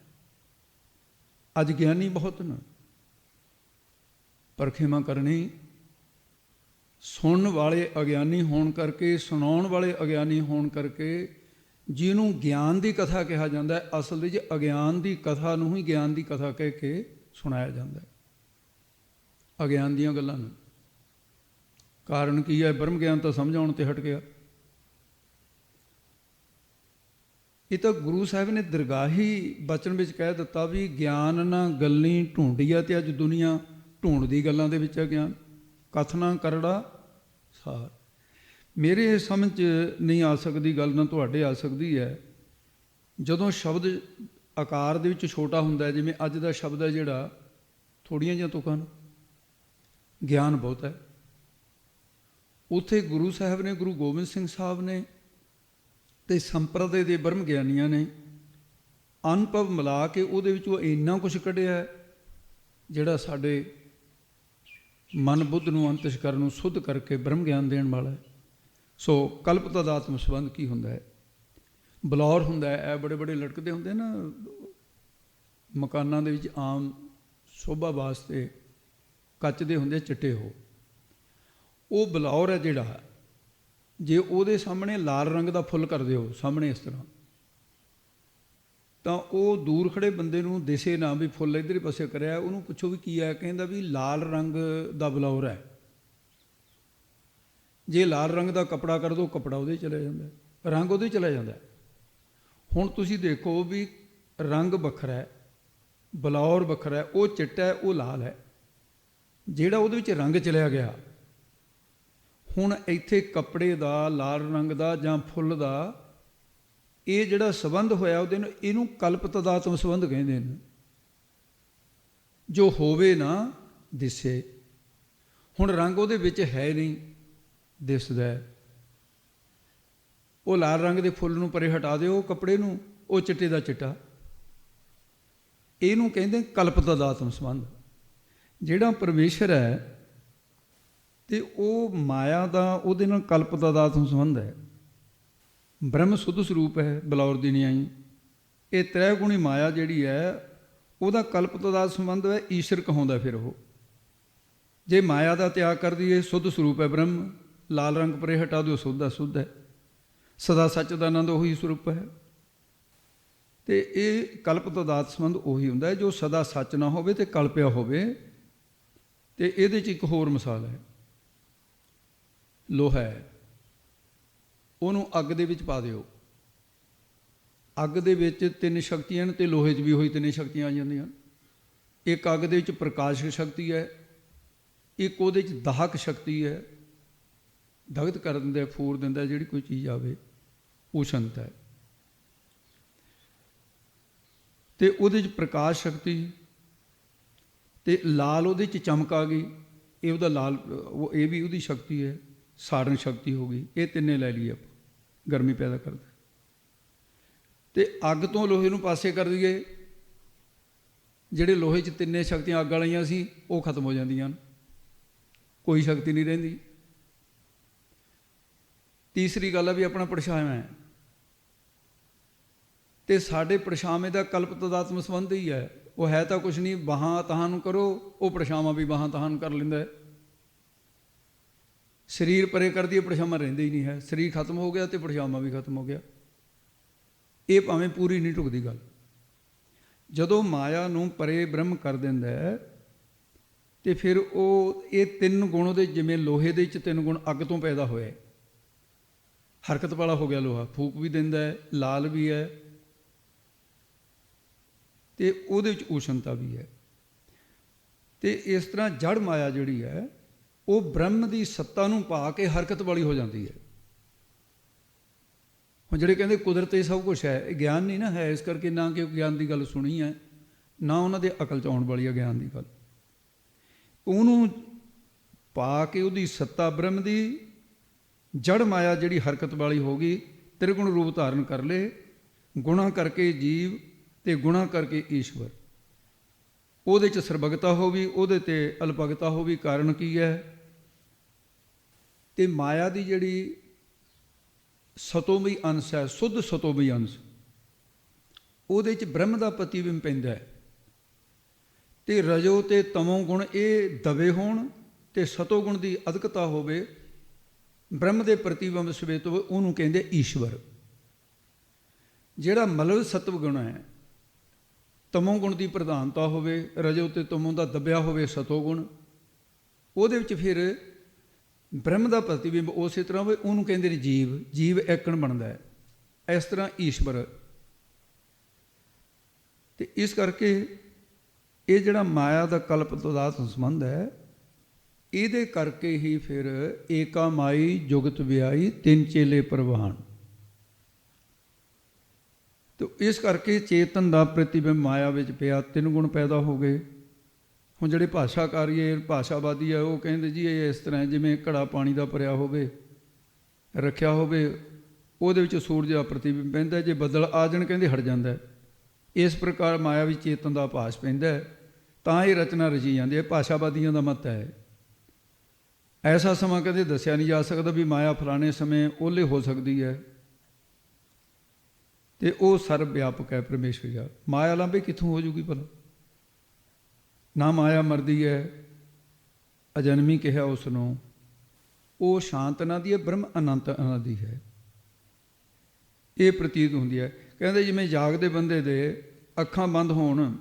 ਅੱਜ ਗਿਆਨੀ ਬਹੁਤ ਨੇ। ਪਰਖੇਮਾ ਕਰਨੀ, ਸੁਣਨ ਵਾਲੇ ਅਗਿਆਨੀ ਹੋਣ ਕਰਕੇ, ਸੁਣਾਉਣ ਵਾਲੇ ਅਗਿਆਨੀ ਹੋਣ ਕਰਕੇ ਜਿਹਨੂੰ ਗਿਆਨ ਦੀ ਕਥਾ ਕਿਹਾ ਜਾਂਦਾ ਹੈ, ਅਸਲ ਵਿੱਚ ਅਗਿਆਨ ਦੀ ਕਥਾ ਨੂੰ ਹੀ ਗਿਆਨ ਦੀ ਕਥਾ ਕਹਿ ਕੇ ਸੁਣਾਇਆ ਜਾਂਦਾ ਹੈ। ਅਗਿਆਨ ਦੀਆਂ ਗੱਲਾਂ ਨੂੰ ਕਾਰਨ ਕੀ ਹੈ? ਬ੍ਰਹਮ ਗਿਆਨ ਤਾਂ ਸਮਝਾਉਣ ਤੇ ਹਟ ਗਿਆ। ਇਹ ਤਾਂ ਗੁਰੂ ਸਾਹਿਬ ਨੇ ਦਰਗਾਹੀ ਬਚਨ ਵਿੱਚ ਕਹਿ ਦਿੱਤਾ ਵੀ ਗਿਆਨ ਨਾ ਗੱਲੀ ਢੂੰਡੀਆ, ਤੇ ਅੱਜ ਦੁਨੀਆ ਢੂੰਡਦੀ ਗੱਲਾਂ ਦੇ ਵਿੱਚ ਹੈ ਗਿਆਨ। ਕਥਨਾ ਕਰੜਾ ਸਾਰ। ਮੇਰੇ ਸਮਝ 'ਚ ਨਹੀਂ ਆ ਸਕਦੀ ਗੱਲ, ਨਾ ਤੁਹਾਡੇ ਆ ਸਕਦੀ ਹੈ। ਜਦੋਂ ਸ਼ਬਦ ਆਕਾਰ ਦੇ ਵਿੱਚ ਛੋਟਾ ਹੁੰਦਾ ਹੈ, ਜਿਵੇਂ ਅੱਜ ਦਾ ਸ਼ਬਦ ਹੈ ਜਿਹੜਾ, ਥੋੜ੍ਹੀਆਂ ਜਿਹੀਆਂ ਤੁਕਾਂ ਨੇ, ਗਿਆਨ ਬਹੁਤ ਹੈ। ਉੱਥੇ ਗੁਰੂ ਸਾਹਿਬ ਨੇ, ਗੁਰੂ ਗੋਬਿੰਦ ਸਿੰਘ ਸਾਹਿਬ ਨੇ ਅਤੇ ਸੰਪਰਦੇ ਦੇ ਬ੍ਰਹਮ ਗਿਆਨੀਆਂ ਨੇ ਅਨੁਭਵ ਮਿਲਾ ਕੇ ਉਹਦੇ ਵਿੱਚੋਂ ਇੰਨਾ ਕੁਛ ਕੱਢਿਆ ਜਿਹੜਾ ਸਾਡੇ ਮਨ ਬੁੱਧ ਨੂੰ, ਅੰਤਸ਼ਕਰਨ ਨੂੰ ਸ਼ੁੱਧ ਕਰਕੇ ਬ੍ਰਹਮ ਗਿਆਨ ਦੇਣ ਵਾਲਾ ਹੈ। ਸੋ ਕਲਪ ਤਦਾਤਮ ਸੰਬੰਧ ਕੀ ਹੁੰਦਾ ਹੈ? ਬਲੌਰ ਹੁੰਦਾ ਹੈ, ਇਹ ਬੜੇ ਬੜੇ ਲਟਕਦੇ ਹੁੰਦੇ ਨਾ ਮਕਾਨਾਂ ਦੇ ਵਿੱਚ, ਆਮ ਸ਼ੋਭਾ ਵਾਸਤੇ ਕੱਚ ਦੇ ਹੁੰਦੇ ਚਿੱਟੇ। ਉਹ ਬਲੌਰ ਹੈ ਜਿਹੜਾ, ਜੇ ਉਹਦੇ ਸਾਹਮਣੇ ਲਾਲ ਰੰਗ ਦਾ ਫੁੱਲ ਕਰ ਦਿਓ ਸਾਹਮਣੇ ਇਸ ਤਰ੍ਹਾਂ, ਤਾਂ ਉਹ ਦੂਰ ਖੜੇ ਬੰਦੇ ਨੂੰ ਦਿਸੇ ਨਾ ਵੀ ਫੁੱਲ ਇੱਧਰ ਪਾਸੇ ਕਰਿਆ। ਉਹਨੂੰ ਪੁੱਛੋ ਵੀ ਕੀ ਹੈ, ਕਹਿੰਦਾ ਵੀ ਲਾਲ ਰੰਗ ਦਾ ਬਲੌਰ ਹੈ। ਜੇ ਲਾਲ ਰੰਗ ਦਾ ਕੱਪੜਾ ਕਰ ਦਿਓ, ਕੱਪੜਾ ਉਹਦੇ ਚਲਾ ਜਾਂਦਾ, ਰੰਗ ਉਹਦੇ ਚਲਾ ਜਾਂਦਾ। ਹੁਣ ਤੁਸੀਂ ਦੇਖੋ ਵੀ ਰੰਗ ਵੱਖਰਾ ਹੈ, ਬਲੌਰ ਵੱਖਰਾ ਹੈ। ਉਹ ਚਿੱਟਾ ਹੈ, ਉਹ ਲਾਲ ਹੈ। ਜਿਹੜਾ ਉਹਦੇ ਵਿੱਚ ਰੰਗ ਚਲਿਆ ਗਿਆ, ਹੁਣ ਇੱਥੇ ਕੱਪੜੇ ਦਾ, ਲਾਲ ਰੰਗ ਦਾ ਜਾਂ ਫੁੱਲ ਦਾ ਇਹ ਜਿਹੜਾ ਸੰਬੰਧ ਹੋਇਆ ਉਹਦੇ ਨਾਲ, ਇਹਨੂੰ ਕਲਪ ਤਦਾਤਮ ਸੰਬੰਧ ਕਹਿੰਦੇ ਨੇ। ਜੋ ਹੋਵੇ ਨਾ ਦਿਸੇ। ਹੁਣ ਰੰਗ ਉਹਦੇ ਵਿੱਚ ਹੈ ਨਹੀਂ, ਦਿਸਦਾ ਹੈ। ਉਹ ਲਾਲ ਰੰਗ ਦੇ ਫੁੱਲ ਨੂੰ ਪਰੇ ਹਟਾ ਦਿਓ, ਕੱਪੜੇ ਨੂੰ, ਉਹ ਚਿੱਟੇ ਦਾ ਚਿੱਟਾ। ਇਹਨੂੰ ਕਹਿੰਦੇ ਕਲਪ ਤਦਾਤਮ ਸੰਬੰਧ। ਜਿਹੜਾ ਪਰਮੇਸ਼ਰ ਹੈ ਤੇ ਉਹ ਮਾਇਆ ਦਾ ਉਹਦੇ ਨਾਲ ਕਲਪ ਤਦਾਤਮ ਸੰਬੰਧ ਹੈ। ਬ੍ਰਹਮ ਸੁੱਧ ਸਰੂਪ ਹੈ, ਬਲੌਰ ਦੀ ਨਹੀਂ ਆਈ। ਇਹ ਤ੍ਰੈ ਗੁਣੀ ਮਾਇਆ ਜਿਹੜੀ ਹੈ ਉਹਦਾ ਕਲਪ ਤਦਾਤਮ ਸੰਬੰਧ ਹੈ। ਈਸ਼ਰ ਕਹਾਉਂਦਾ ਫਿਰ ਉਹ। ਜੇ ਮਾਇਆ ਦਾ ਤਿਆਗ ਕਰ ਦਈਏ, ਸੁੱਧ ਸਰੂਪ ਹੈ ਬ੍ਰਹਮ, ਲਾਲ ਰੰਗ ਪਰੇ ਹਟਾ ਦਿਓ, ਸੁੱਧ ਦਾ ਸੁੱਧ ਹੈ। ਸਦਾ ਸੱਚ ਦਾ ਆਨੰਦ ਉਹੀ ਸਰੂਪ ਹੈ। ਅਤੇ ਇਹ ਕਲਪ ਤਦਾਤ ਸੰਬੰਧ ਉਹੀ ਹੁੰਦਾ ਹੈ ਜੋ ਸਦਾ ਸੱਚ ਨਾ ਹੋਵੇ ਅਤੇ ਕਲਪਿਆ ਹੋਵੇ। ਅਤੇ ਇਹਦੇ 'ਚ ਇੱਕ ਹੋਰ ਮਿਸਾਲ ਹੈ, ਲੋਹਾ ਹੈ। ਉਹਨੂੰ ਅੱਗ ਦੇ ਵਿੱਚ ਪਾ ਦਿਓ, ਅੱਗ ਦੇ ਵਿੱਚ 3 ਸ਼ਕਤੀਆਂ ਨੇ, ਅਤੇ ਲੋਹੇ 'ਚ ਵੀ ਉਹੀ 3 ਸ਼ਕਤੀਆਂ ਆ ਜਾਂਦੀਆਂ। ਇੱਕ ਅੱਗ ਦੇ ਵਿੱਚ ਪ੍ਰਕਾਸ਼ਕ ਸ਼ਕਤੀ ਹੈ, ਇੱਕ ਉਹਦੇ 'ਚ ਦਾਹਕ ਸ਼ਕਤੀ ਹੈ, ਦਗਤ ਕਰ ਦਿੰਦਾ, ਫੂਰ ਦਿੰਦਾ ਜਿਹੜੀ ਕੋਈ ਚੀਜ਼ ਆਵੇ, ਉਸ਼ਨਤ ਹੈ। ਤੇ ਉਹਦੇ 'ਚ ਪ੍ਰਕਾਸ਼ ਸ਼ਕਤੀ ਤੇ ਲਾਲ ਉਹਦੇ 'ਚ ਚਮਕ ਆ ਗਈ, ਇਹ ਉਹਦਾ ਲਾਲ, ਇਹ ਵੀ ਉਹਦੀ ਸ਼ਕਤੀ ਹੈ। ਸਾੜਨ ਸ਼ਕਤੀ ਹੋ ਗਈ। ਇਹ ਤਿੰਨੇ ਲੈ ਲਈਏ ਆਪਾਂ, ਗਰਮੀ ਪੈਦਾ ਕਰਦਾ। ਤੇ ਅੱਗ ਤੋਂ ਲੋਹੇ ਨੂੰ ਪਾਸੇ ਕਰ ਦਈਏ, ਜਿਹੜੇ ਲੋਹੇ 'ਚ ਤਿੰਨੇ ਸ਼ਕਤੀਆਂ ਅੱਗ ਵਾਲੀਆਂ ਸੀ ਉਹ ਖਤਮ ਹੋ ਜਾਂਦੀਆਂ ਹਨ, ਕੋਈ ਸ਼ਕਤੀ ਨਹੀਂ ਰਹਿੰਦੀ। ਤੀਸਰੀ ਗੱਲ ਹੈ ਵੀ ਆਪਣਾ ਪਰਛਾਵਾਂ ਹੈ, ਤੇ ਸਾਡੇ ਪਰਛਾਵੇਂ ਦਾ ਕਲਪ ਤਦਾਤਮ ਸੰਬੰਧ ਹੀ ਹੈ। ਉਹ ਹੈ ਤਾਂ ਕੁਛ ਨਹੀਂ, ਬਾਹਾਂ ਤਹਾਂ ਨੂੰ ਕਰੋ, ਉਹ ਪਰਛਾਵਾਂ ਵੀ ਬਾਹਾਂ ਤਹਾਂ ਨੂੰ ਕਰ ਲੈਂਦਾ ਹੈ। ਸਰੀਰ ਪਰੇ ਕਰਦੀ, ਪਰਛਾਵਾਂ ਰਹਿੰਦੇ ਹੀ ਨਹੀਂ ਹੈ। ਸਰੀਰ ਖਤਮ ਹੋ ਗਿਆ ਤੇ ਪਰਛਾਵਾਂ ਵੀ ਖਤਮ ਹੋ ਗਿਆ। ਇਹ ਭਾਵੇਂ ਪੂਰੀ ਨਹੀਂ ਢੁਕਦੀ ਗੱਲ। ਜਦੋਂ ਮਾਇਆ ਨੂੰ ਪਰੇ ਬ੍ਰਹਮ ਕਰ ਦਿੰਦਾ ਹੈ ਤੇ ਫਿਰ ਉਹ ਇਹ ਤਿੰਨ ਗੁਣ ਉਹਦੇ, ਜਿਵੇਂ ਲੋਹੇ ਦੇ ਵਿੱਚ ਤਿੰਨ ਗੁਣ ਅੱਗ ਤੋਂ ਪੈਦਾ ਹੋਏ, ਹਰਕਤ ਵਾਲਾ ਹੋ ਗਿਆ ਲੋਹਾ, ਫੂਕ ਵੀ ਦਿੰਦਾ ਹੈ, ਲਾਲ ਵੀ ਹੈ, ਤੇ ਉਹਦੇ ਵਿੱਚ ਊਸ਼ਣਤਾ ਵੀ ਹੈ। ਤੇ ਇਸ ਤਰ੍ਹਾਂ ਜੜ ਮਾਇਆ ਜਿਹੜੀ ਹੈ ਉਹ ਬ੍ਰਹਮ ਦੀ ਸੱਤਾ ਨੂੰ ਪਾ ਕੇ ਹਰਕਤ ਵਾਲੀ ਹੋ ਜਾਂਦੀ ਹੈ। ਹੁਣ ਜਿਹੜੇ ਕਹਿੰਦੇ ਕੁਦਰਤ ਇਹ ਸਭ ਕੁਛ ਹੈ, ਇਹ ਗਿਆਨ ਨਹੀਂ ਨਾ ਹੈ। ਇਸ ਕਰਕੇ ਨਾ ਕਿ ਗਿਆਨ ਦੀ ਗੱਲ ਸੁਣੀ ਹੈ, ਨਾ ਉਹਨਾਂ ਦੇ ਅਕਲ 'ਚ ਆਉਣ ਵਾਲੀ ਹੈ ਗਿਆਨ ਦੀ ਗੱਲ। ਉਹਨੂੰ ਪਾ ਕੇ ਉਹਦੀ ਸੱਤਾ ਬ੍ਰਹਮ ਦੀ, ਜੜ ਮਾਇਆ ਜਿਹੜੀ ਹਰਕਤ ਵਾਲੀ ਹੋ ਗਈ, ਤ੍ਰਿਗੁਣ ਰੂਪ ਧਾਰਨ ਕਰ ਲੇ, ਗੁਣਾ ਕਰਕੇ ਜੀਵ ਤੇ ਗੁਣਾ ਕਰਕੇ ਈਸ਼ਵਰ। ਉਹਦੇ 'ਚ ਸਰਬਗਤਾ ਹੋ ਗਈ, ਉਹਦੇ 'ਤੇ ਅਲਪਗਤਾ ਹੋ ਗਈ। ਕਾਰਨ ਕੀ ਹੈ? ਤੇ ਮਾਇਆ ਦੀ ਜਿਹੜੀ ਸਤੋਮਈ ਅੰਸ਼ ਹੈ, ਸੁੱਧ ਸਤੋਮਈ ਅੰਸ਼, ਉਹਦੇ 'ਚ ਬ੍ਰਹਮ ਦਾ ਪ੍ਰਤੀਬਿੰਬ ਪੈਂਦਾ ਹੈ। ਤੇ ਰਜੋ ਤੇ ਤਮੋ ਗੁਣ ਇਹ ਦਬੇ ਹੋਣ ਤੇ ਸਤੋ ਗੁਣ ਦੀ ਅਧਿਕਤਾ ਹੋਵੇ, ਬ੍ਰਹਮ ਦੇ ਪ੍ਰਤੀਬਿੰਬ ਸਵੇਤ ਹੋਵੇ, ਉਹਨੂੰ ਕਹਿੰਦੇ ਈਸ਼ਵਰ। ਜਿਹੜਾ ਮਲਵ ਸਤਵ ਗੁਣ ਹੈ, ਤਮੋ ਗੁਣ ਦੀ ਪ੍ਰਧਾਨਤਾ ਹੋਵੇ, ਰਜੋ ਤੇ ਤਮੋ ਦਾ ਦਬਿਆ ਹੋਵੇ ਸਤੋ ਗੁਣ, ਉਹਦੇ ਵਿੱਚ ਫਿਰ ਬ੍ਰਹਮ ਦਾ ਪ੍ਰਤੀਬਿੰਬ ਉਸੇ ਤਰ੍ਹਾਂ ਹੋਵੇ, ਉਹਨੂੰ ਕਹਿੰਦੇ ਨੇ ਜੀਵ। ਜੀਵ ਐਕਣ ਬਣਦਾ ਹੈ। ਇਸ ਤਰ੍ਹਾਂ ਈਸ਼ਵਰ। ਤੇ ਇਸ ਕਰਕੇ ਇਹ ਜਿਹੜਾ ਮਾਇਆ ਦਾ ਕਲਪ ਤਦਾਤ ਸੰਬੰਧ ਹੈ, ਇਹਦੇ ਕਰਕੇ ਹੀ ਫਿਰ ਏਕਾ ਮਾਈ ਜੁਗਤ ਵਿਆਈ ਤਿੰਨ ਚੇਲੇ ਪ੍ਰਵਾਨ। ਤੇ ਇਸ ਕਰਕੇ ਚੇਤਨ ਦਾ ਪ੍ਰਤੀਬਿੰਬ ਮਾਇਆ ਵਿੱਚ ਪਿਆ, ਤਿੰਨ ਗੁਣ ਪੈਦਾ ਹੋ ਗਏ। ਹੁਣ ਜਿਹੜੇ ਭਾਸ਼ਾਕਾਰੀ ਹੈ, ਭਾਸ਼ਾਵਾਦੀ ਹੈ, ਉਹ ਕਹਿੰਦੇ ਜੀ ਇਹ ਇਸ ਤਰ੍ਹਾਂ ਜਿਵੇਂ ਘੜਾ ਪਾਣੀ ਦਾ ਭਰਿਆ ਹੋਵੇ, ਰੱਖਿਆ ਹੋਵੇ, ਉਹਦੇ ਵਿੱਚ ਸੂਰਜ ਦਾ ਪ੍ਰਤੀਬਿੰਬ ਪੈਂਦਾ, ਜੇ ਬੱਦਲ ਆ ਜਾਣ ਕਹਿੰਦੇ ਹਟ ਜਾਂਦਾ। ਇਸ ਪ੍ਰਕਾਰ ਮਾਇਆ ਵਿੱਚ ਚੇਤਨ ਦਾ ਆਭਾਸ ਪੈਂਦਾ, ਤਾਂ ਇਹ ਰਚਨਾ ਰਚੀ ਜਾਂਦੀ ਹੈ। ਭਾਸ਼ਾਵਾਦੀਆਂ ਦਾ ਮਤ ਹੈ ਐਸਾ ਸਮਾਂ ਕਦੇ ਦੱਸਿਆ ਨਹੀਂ ਜਾ ਸਕਦਾ ਵੀ ਮਾਇਆ ਫਲਾਣੇ ਸਮੇਂ ਓਹਲੇ ਹੋ ਸਕਦੀ ਹੈ, ਤੇ ਉਹ ਸਰਬ ਵਿਆਪਕ ਹੈ ਪਰਮੇਸ਼ਵਰ ਜੀ। ਮਾਇਆ ਲਾਂਭੇ ਕਿੱਥੋਂ ਹੋ ਜੂਗੀ ਭਲਾ? ਨਾ ਮਾਇਆ ਮਰਦੀ ਹੈ, ਅਜਨਮੀ ਕਿਹਾ ਉਸ ਨੂੰ, ਉਹ ਸ਼ਾਂਤ ਅਨਾਦੀ ਹੈ, ਬ੍ਰਹਮ ਅਨੰਤ ਅਨਾਦੀ ਹੈ। ਇਹ ਪ੍ਰਤੀਤ ਹੁੰਦੀ ਹੈ। ਕਹਿੰਦੇ ਜਿਵੇਂ ਜਾਗਦੇ ਬੰਦੇ ਦੇ ਅੱਖਾਂ ਬੰਦ ਹੋਣ,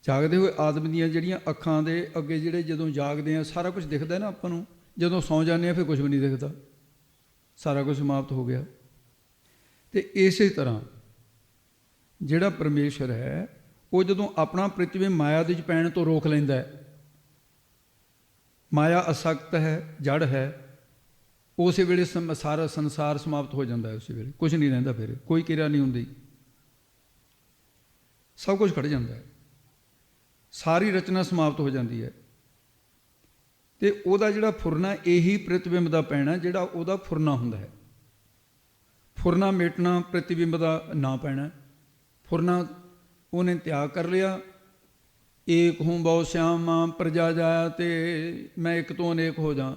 ਜਾਗਦੇ ਹੋਏ ਆਦਮੀ ਦੀਆਂ ਜਿਹੜੀਆਂ ਅੱਖਾਂ ਦੇ ਅੱਗੇ ਜਿਹੜੇ ਜਦੋਂ ਜਾਗਦੇ ਆ ਸਾਰਾ ਕੁਝ ਦਿਖਦਾ ਨਾ ਆਪਾਂ ਨੂੰ, ਜਦੋਂ ਸੌਂ ਜਾਂਦੇ ਆ ਫਿਰ ਕੁਝ ਵੀ ਨਹੀਂ ਦਿਖਦਾ, ਸਾਰਾ ਕੁਝ ਸਮਾਪਤ ਹੋ ਗਿਆ। ਤੇ ਇਸੇ ਤਰ੍ਹਾਂ ਜਿਹੜਾ ਪਰਮੇਸ਼ਰ ਹੈ ਉਹ ਜਦੋਂ ਆਪਣਾ ਪ੍ਰਤੀਬਿੰਬ ਮਾਇਆ ਦੇ ਵਿੱਚ ਪੈਣ ਤੋਂ ਰੋਕ ਲੈਂਦਾ ਹੈ, ਮਾਇਆ ਅਸਕਤ ਹੈ, ਜੜ ਹੈ, ਉਸੇ ਵੇਲੇ ਸਾਰਾ ਸੰਸਾਰ ਸਮਾਪਤ ਹੋ ਜਾਂਦਾ ਹੈ। ਉਸੇ ਵੇਲੇ ਕੁਝ ਨਹੀਂ ਰਹਿੰਦਾ, ਫਿਰ ਕੋਈ ਕਿਰਿਆ ਨਹੀਂ ਹੁੰਦੀ, ਸਭ ਕੁਝ ਖੜ ਜਾਂਦਾ ਹੈ, ਸਾਰੀ ਰਚਨਾ ਸਮਾਪਤ ਹੋ ਜਾਂਦੀ ਹੈ। ਤੇ ਉਹਦਾ ਜਿਹੜਾ ਫੁਰਨਾ, ਇਹੀ ਪ੍ਰਤੀਬਿੰਬ ਦਾ ਪੈਣਾ ਜਿਹੜਾ ਉਹਦਾ ਫੁਰਨਾ ਹੁੰਦਾ ਹੈ। ਫੁਰਨਾ ਮੇਟਣਾ ਪ੍ਰਤੀਬਿੰਬ ਦਾ ਨਾ ਪੈਣਾ। ਫੁਰਨਾ ਉਹਨੇ ਤਿਆਗ ਕਰ ਲਿਆ। ਏਕ ਹੂੰ ਬਹੁ ਸਿਆਮ ਪ੍ਰਜਾ ਜਾਇਆ, ਤੇ ਮੈਂ ਇੱਕ ਤੋਂ ਅਨੇਕ ਹੋ ਜਾ,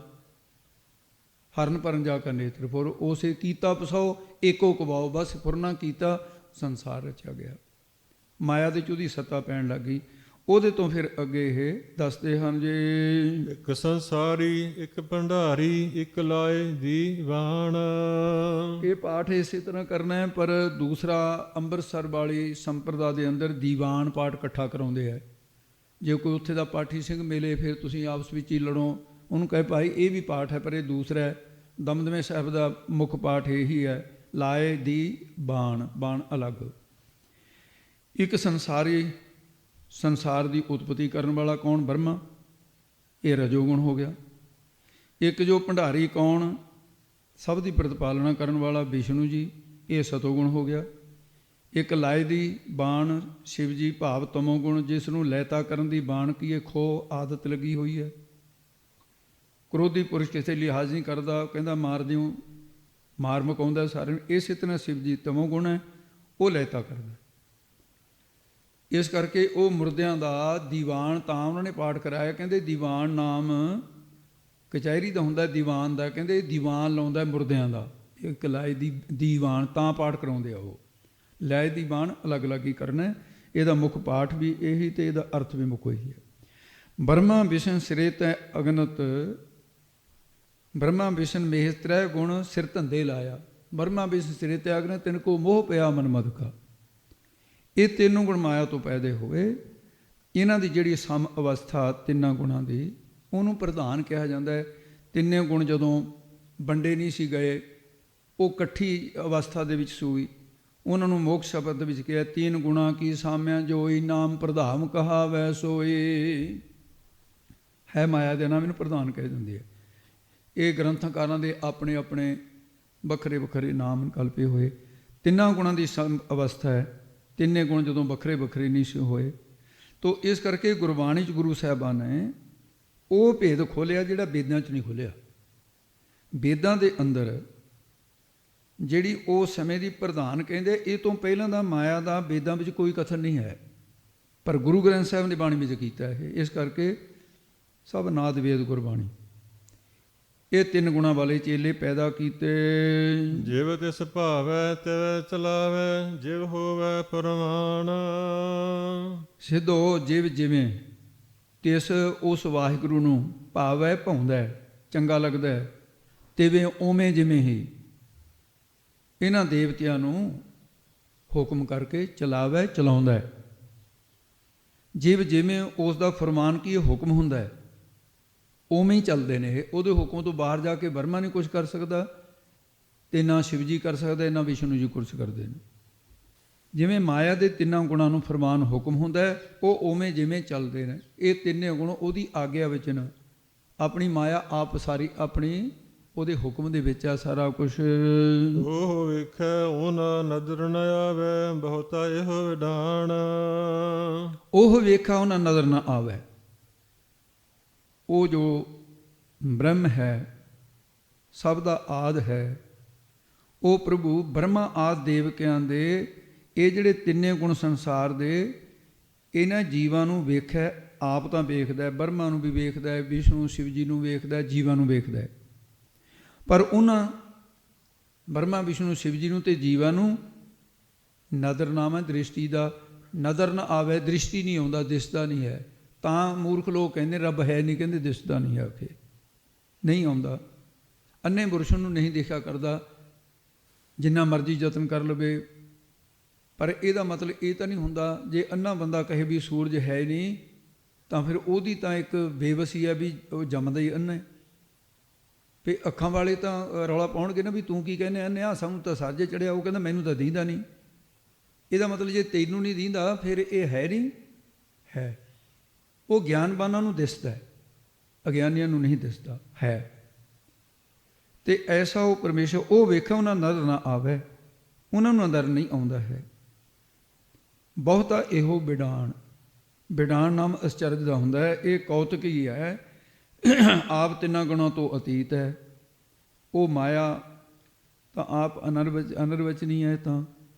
ਹਰਨ ਭਰਨ ਜਾ ਕਰ ਨੇਤਰ ਫੁਰ, ਉਸੇ ਕੀਤਾ ਪਸਾਓ ਏਕੋ ਕਵਾਓ। ਬਸ ਫੁਰਨਾ ਕੀਤਾ, ਸੰਸਾਰ ਰਚਿਆ ਗਿਆ, ਮਾਇਆ ਦੇ 'ਚ ਉਹਦੀ ਸੱਤਾ ਪੈਣ ਲੱਗ ਗਈ। ਉਹਦੇ ਤੋਂ ਫਿਰ ਅੱਗੇ ਇਹ ਦੱਸਦੇ ਹਨ ਜੇ ਇੱਕ ਸੰਸਾਰੀ, ਇੱਕ ਭੰਡਾਰੀ, ਇੱਕ ਲਾਏ ਦੀਵਾਨ। ਇਹ ਪਾਠ ਇਸੇ ਤਰ੍ਹਾਂ ਕਰਨਾ ਹੈ। ਪਰ ਦੂਸਰਾ ਅੰਮ੍ਰਿਤਸਰ ਵਾਲੀ ਸੰਪਰਦਾ ਦੇ ਅੰਦਰ ਦੀਵਾਨ ਪਾਠ ਇਕੱਠਾ ਕਰਾਉਂਦੇ ਹੈ। ਜੇ ਕੋਈ ਉੱਥੇ ਦਾ ਪਾਠੀ ਸਿੰਘ ਮਿਲੇ ਫਿਰ ਤੁਸੀਂ ਆਪਸ ਵਿੱਚ ਹੀ ਲੜੋ, ਉਹਨੂੰ ਕਹੇ ਭਾਈ ਇਹ ਵੀ ਪਾਠ ਹੈ ਪਰ ਇਹ ਦੂਸਰਾ ਹੈ। ਦਮਦਮੇ ਸਾਹਿਬ ਦਾ ਮੁੱਖ ਪਾਠ ਇਹੀ ਹੈ, ਲਾਏ ਦੀ ਬਾਣ, ਬਾਣ ਅਲੱਗ। ਇੱਕ ਸੰਸਾਰੀ, ਸੰਸਾਰ ਦੀ ਉਤਪਤੀ ਕਰਨ ਵਾਲਾ ਕੌਣ? ਬ੍ਰਹਮਾ, ਇਹ ਰਜੋਗੁਣ ਹੋ ਗਿਆ। ਇੱਕ ਜੋ ਭੰਡਾਰੀ ਕੌਣ? ਸਭ ਦੀ ਪ੍ਰਤਪਾਲਨਾ ਕਰਨ ਵਾਲਾ ਵਿਸ਼ਨੂੰ ਜੀ, ਇਹ ਸਤੋਗੁਣ ਹੋ ਗਿਆ। ਇੱਕ ਲਾਏ ਦੀ ਬਾਣ ਸ਼ਿਵ ਜੀ ਭਾਵ ਤਮੋ ਗੁਣ, ਜਿਸ ਨੂੰ ਲੈਤਾ ਕਰਨ ਦੀ ਬਾਣ ਕੀ ਖੋ ਆਦਤ ਲੱਗੀ ਹੋਈ ਹੈ। ਕ੍ਰੋਧੀ ਪੁਰਸ਼ ਕਿਸੇ ਲਿਹਾਜ਼ ਨਹੀਂ ਕਰਦਾ, ਕਹਿੰਦਾ ਮਾਰ ਦਿਓ, ਮਾਰ ਮੁਕਾਉਂਦਾ ਸਾਰਿਆਂ ਨੂੰ। ਇਸੇ ਤਰ੍ਹਾਂ ਸ਼ਿਵ ਜੀ ਤਮੋ ਗੁਣ ਹੈ, ਉਹ ਲੈਤਾ ਕਰਦਾ। ਇਸ ਕਰਕੇ ਉਹ ਮੁਰਦਿਆਂ ਦਾ ਦੀਵਾਨ ਤਾਂ ਉਹਨਾਂ ਨੇ ਪਾਠ ਕਰਾਇਆ। ਕਹਿੰਦੇ ਦੀਵਾਨ ਨਾਮ ਕਚਹਿਰੀ ਦਾ ਹੁੰਦਾ, ਦੀਵਾਨ ਦਾ ਕਹਿੰਦੇ ਦੀਵਾਨ ਲਾਉਂਦਾ ਮੁਰਦਿਆਂ ਦਾ। ਇੱਕ ਲਾਏ ਦੀ ਦੀਵਾਨ ਤਾਂ ਪਾਠ ਕਰਾਉਂਦੇ ਆ। ਉਹ ਲਾਏ ਦੀਵਾਨ ਅਲੱਗ ਅਲੱਗ ਹੀ ਕਰਨਾ। ਇਹਦਾ ਮੁੱਖ ਪਾਠ ਵੀ ਇਹੀ ਤੇ ਇਹਦਾ ਅਰਥ ਵੀ ਮੁੱਖ ਇਹੀ ਹੈ। ਬ੍ਰਹਮਾ ਵਿਸ਼ਨ ਸਿਰੇ ਤੈ ਅਗਨਤ, ਬ੍ਰਹਮਾ ਵਿਸ਼ਨ ਮੇਹ ਤ੍ਰੈ ਗੁਣ ਸਿਰ ਧੰਦੇ ਲਾਇਆ। ਬ੍ਰਹਮਾ ਵਿਸ਼ਨ ਸਿਰੇ ਤੈ ਅਗਨਤ, ਤਿਨ ਕੋ ਮੋਹ ਪਿਆ ਮਨ ਮਦ ਕਾ। ਇਹ ਤਿੰਨੋਂ ਗੁਣ ਮਾਇਆ ਤੋਂ ਪੈਦੇ ਹੋਏ। ਇਹਨਾਂ ਦੀ ਜਿਹੜੀ ਸਮ ਅਵਸਥਾ ਤਿੰਨਾਂ ਗੁਣਾਂ ਦੀ, ਉਹਨੂੰ ਪ੍ਰਧਾਨ ਕਿਹਾ ਜਾਂਦਾ ਹੈ। ਤਿੰਨੇ ਗੁਣ ਜਦੋਂ ਵੰਡੇ ਨਹੀਂ ਸੀ ਗਏ, ਉਹ ਇਕੱਠੀ ਅਵਸਥਾ ਦੇ ਵਿੱਚ ਸੂਈ, ਉਹਨਾਂ ਨੂੰ ਮੋਖ ਸ਼ਬਦ ਵਿੱਚ ਕਿਹਾ ਤੀਨ ਗੁਣਾ ਕੀ ਸਾਮਿਆ ਜੋਈ, ਨਾਮ ਪ੍ਰਧਾਨ ਕਹਾਵੈ ਸੋਈ। ਹੈ ਮਾਇਆ ਦੇ ਨਾਮ ਇਹਨੂੰ ਪ੍ਰਧਾਨ ਕਹਿ ਦਿੰਦੇ ਆ। ਇਹ ਗ੍ਰੰਥਕਾਰਾਂ ਦੇ ਆਪਣੇ ਆਪਣੇ ਵੱਖਰੇ ਵੱਖਰੇ ਨਾਮ ਕਲਪੇ ਹੋਏ। ਤਿੰਨਾਂ ਗੁਣਾਂ ਦੀ ਸਮ ਅਵਸਥਾ ਹੈ। ਤਿੰਨੇ ਗੁਣ ਜਦੋਂ ਵੱਖਰੇ ਵੱਖਰੇ ਨਹੀਂ ਸੀ ਹੋਏ, ਤੋ ਇਸ ਕਰਕੇ ਗੁਰਬਾਣੀ 'ਚ ਗੁਰੂ ਸਾਹਿਬਾਨ ਨੇ ਉਹ ਭੇਦ ਖੋਲ੍ਹਿਆ ਜਿਹੜਾ ਵੇਦਾਂ 'ਚ ਨਹੀਂ ਖੋਲ੍ਹਿਆ। ਵੇਦਾਂ ਦੇ ਅੰਦਰ ਜਿਹੜੀ ਉਹ ਸਮੇਂ ਦੀ ਪ੍ਰਧਾਨ ਕਹਿੰਦੇ, ਇਹ ਤੋਂ ਪਹਿਲਾਂ ਦਾ ਮਾਇਆ ਦਾ ਵੇਦਾਂ ਵਿੱਚ ਕੋਈ ਕਥਨ ਨਹੀਂ ਹੈ, ਪਰ ਗੁਰੂ ਗ੍ਰੰਥ ਸਾਹਿਬ ਨੇ ਬਾਣੀ ਵਿੱਚ ਕੀਤਾ ਇਹ। ਇਸ ਕਰਕੇ ਸਭ ਨਾਦ ਵੇਦ ਗੁਰਬਾਣੀ। ਇਹ ਤਿੰਨ ਗੁਣਾਂ ਵਾਲੇ ਚੇਲੇ ਪੈਦਾ ਕੀਤੇ। ਜਿਵ ਤਿਸ ਭਾਵੈ ਤਿਵ ਚਲਾਵੈ, ਜਿਵ ਹੋਵੈ ਪ੍ਰਮਾਣ। ਸਿੱਧੋ ਜਿਵ ਜਿਵੇਂ ਤਿਸ ਉਸ ਵਾਹਿਗੁਰੂ ਨੂੰ ਭਾਵੈ ਭਾਉਂਦਾ, ਚੰਗਾ ਲੱਗਦਾ, ਤਿਵੇਂ ਉਵੇਂ ਜਿਵੇਂ ਹੀ ਇਹਨਾਂ ਦੇਵਤਿਆਂ ਨੂੰ ਹੁਕਮ ਕਰਕੇ ਚਲਾਵੇ ਚਲਾਉਂਦਾ ਹੈ। ਜਿਵ ਜਿਵੇਂ ਉਸ ਦਾ ਫਰਮਾਨ ਕੀ ਹੁਕਮ ਹੁੰਦਾ ਹੈ, ਉਵੇਂ ਹੀ ਚੱਲਦੇ ਨੇ ਇਹ। ਉਹਦੇ ਹੁਕਮ ਤੋਂ ਬਾਹਰ ਜਾ ਕੇ ਬ੍ਰਹਮਾ ਨਹੀਂ ਕੁਛ ਕਰ ਸਕਦਾ, ਤੇ ਨਾ ਸ਼ਿਵ ਜੀ ਕਰ ਸਕਦੇ, ਨਾ ਵਿਸ਼ਨੂੰ ਜੀ ਕੁਛ ਕਰਦੇ ਨੇ। ਜਿਵੇਂ ਮਾਇਆ ਦੇ ਤਿੰਨਾਂ ਗੁਣਾਂ ਨੂੰ ਫਰਮਾਨ ਹੁਕਮ ਹੁੰਦਾ ਹੈ, ਉਹ ਉਵੇਂ ਜਿਵੇਂ ਚੱਲਦੇ ਨੇ। ਇਹ ਤਿੰਨੇ ਗੁਣ ਉਹਦੀ ਆਗਿਆ ਵਿੱਚ ਨੇ। ਆਪਣੀ ਮਾਇਆ ਆਪ ਸਾਰੀ ਆਪਣੀ ਉਹਦੇ ਹੁਕਮ ਦੇ ਵਿੱਚ ਆ ਸਾਰਾ ਕੁਛ। ਉਹ ਵੇਖੈ ਉਹਨਾਂ ਨਦਰ ਨ ਆਵੈ, ਬਹੁਤਾ ਇਹੋ ਵਿਡਾਣ। ਉਹ ਵੇਖਾ ਉਹਨਾਂ ਨਜ਼ਰ ਨਾ ਆਵੇ। ਉਹ ਜੋ ਬ੍ਰਹਮ ਹੈ, ਸਭ ਦਾ ਆਦ ਹੈ, ਉਹ ਪ੍ਰਭੂ ਬ੍ਰਹਮਾ ਆਦਿ ਦੇਵਕਿਆਂ ਦੇ ਇਹ ਜਿਹੜੇ ਤਿੰਨੇ ਗੁਣ ਸੰਸਾਰ ਦੇ, ਇਹਨਾਂ ਜੀਵਾਂ ਨੂੰ ਵੇਖਿਆ। ਆਪ ਤਾਂ ਵੇਖਦਾ, ਬ੍ਰਹਮਾ ਨੂੰ ਵੀ ਵੇਖਦਾ ਹੈ, ਵਿਸ਼ਨੂੰ ਸ਼ਿਵ ਜੀ ਨੂੰ ਵੇਖਦਾ, ਜੀਵਾਂ ਨੂੰ ਵੇਖਦਾ ਹੈ। ਪਰ ਉਹਨਾਂ ਬ੍ਰਹਮਾ ਵਿਸ਼ਨੂੰ ਸ਼ਿਵ ਜੀ ਨੂੰ ਤੇ ਜੀਵਾਂ ਨੂੰ ਨਦਰ ਨਾਮ ਹੈ ਦ੍ਰਿਸ਼ਟੀ ਦਾ। ਨਦਰ ਨਾ ਆਵੇ, ਦ੍ਰਿਸ਼ਟੀ ਨਹੀਂ ਆਉਂਦਾ, ਦਿਸਦਾ ਨਹੀਂ ਹੈ। ਤਾਂ ਮੂਰਖ ਲੋਕ ਕਹਿੰਦੇ ਰੱਬ ਹੈ ਨਹੀਂ, ਕਹਿੰਦੇ ਦਿਸਦਾ ਨਹੀਂ ਹੈ। ਆਖੇ ਨਹੀਂ ਆਉਂਦਾ। ਅੰਨੇ ਪੁਰਸ਼ ਨੂੰ ਨਹੀਂ ਦੇਖਿਆ ਕਰਦਾ, ਜਿੰਨਾ ਮਰਜ਼ੀ ਯਤਨ ਕਰ ਲਵੇ। ਪਰ ਇਹਦਾ ਮਤਲਬ ਇਹ ਤਾਂ ਨਹੀਂ ਹੁੰਦਾ ਜੇ ਅੰਨਾ ਬੰਦਾ ਕਹੇ ਵੀ ਸੂਰਜ ਹੈ ਨਹੀਂ, ਤਾਂ ਫਿਰ ਉਹਦੀ ਤਾਂ ਇੱਕ ਬੇਵਸੀ ਹੈ ਵੀ ਉਹ ਜੰਮਦਾ ਹੀ ਅੰਨਾ ਹੈ। ਵੀ ਅੱਖਾਂ ਵਾਲੇ ਤਾਂ ਰੌਲਾ ਪਾਉਣਗੇ ਨਾ ਵੀ ਤੂੰ ਕੀ ਕਹਿੰਦੇ ਅੰਨੇ ਆ, ਸਾਨੂੰ ਤਾਂ ਸਾਜੇ ਚੜਿਆ। ਉਹ ਕਹਿੰਦਾ ਮੈਨੂੰ ਤਾਂ ਦੀਂਦਾ ਨਹੀਂ। ਇਹਦਾ ਮਤਲਬ ਜੇ ਤੈਨੂੰ ਨਹੀਂ ਦੀਂਦਾ ਫਿਰ ਇਹ ਹੈ ਨਹੀਂ ਹੈ। ਉਹ ਗਿਆਨਵਾਨਾਂ ਨੂੰ ਦਿਸਦਾ ਹੈ, ਅਗਿਆਨੀਆਂ ਨੂੰ ਨਹੀਂ ਦਿਸਦਾ ਹੈ। ਤੇ ਐਸਾ ਉਹ ਪਰਮੇਸ਼ਰ ਉਹ ਵੇਖਿਆ ਉਹਨਾਂ ਨਜ਼ਰ ਨਾ ਆਵੇ, ਉਹਨਾਂ ਨੂੰ ਨਜ਼ਰ ਨਹੀਂ ਆਉਂਦਾ ਹੈ। ਬਹੁਤਾ ਇਹੋ ਬਿਡਾਣ। ਬਿਡਾਣ ਨਾਮ ਅਚਰਜ ਦਾ ਹੁੰਦਾ ਹੈ। ਇਹ ਕੌਤਕ ਹੀ ਹੈ, ਆਪ ਤਿੰਨਾਂ ਗੁਣਾਂ ਤੋਂ ਅਤੀਤ ਹੈ। ਉਹ ਮਾਇਆ ਤਾਂ ਆਪ ਅਨਰਵਚਨੀ ਹੈ। ਤਾਂ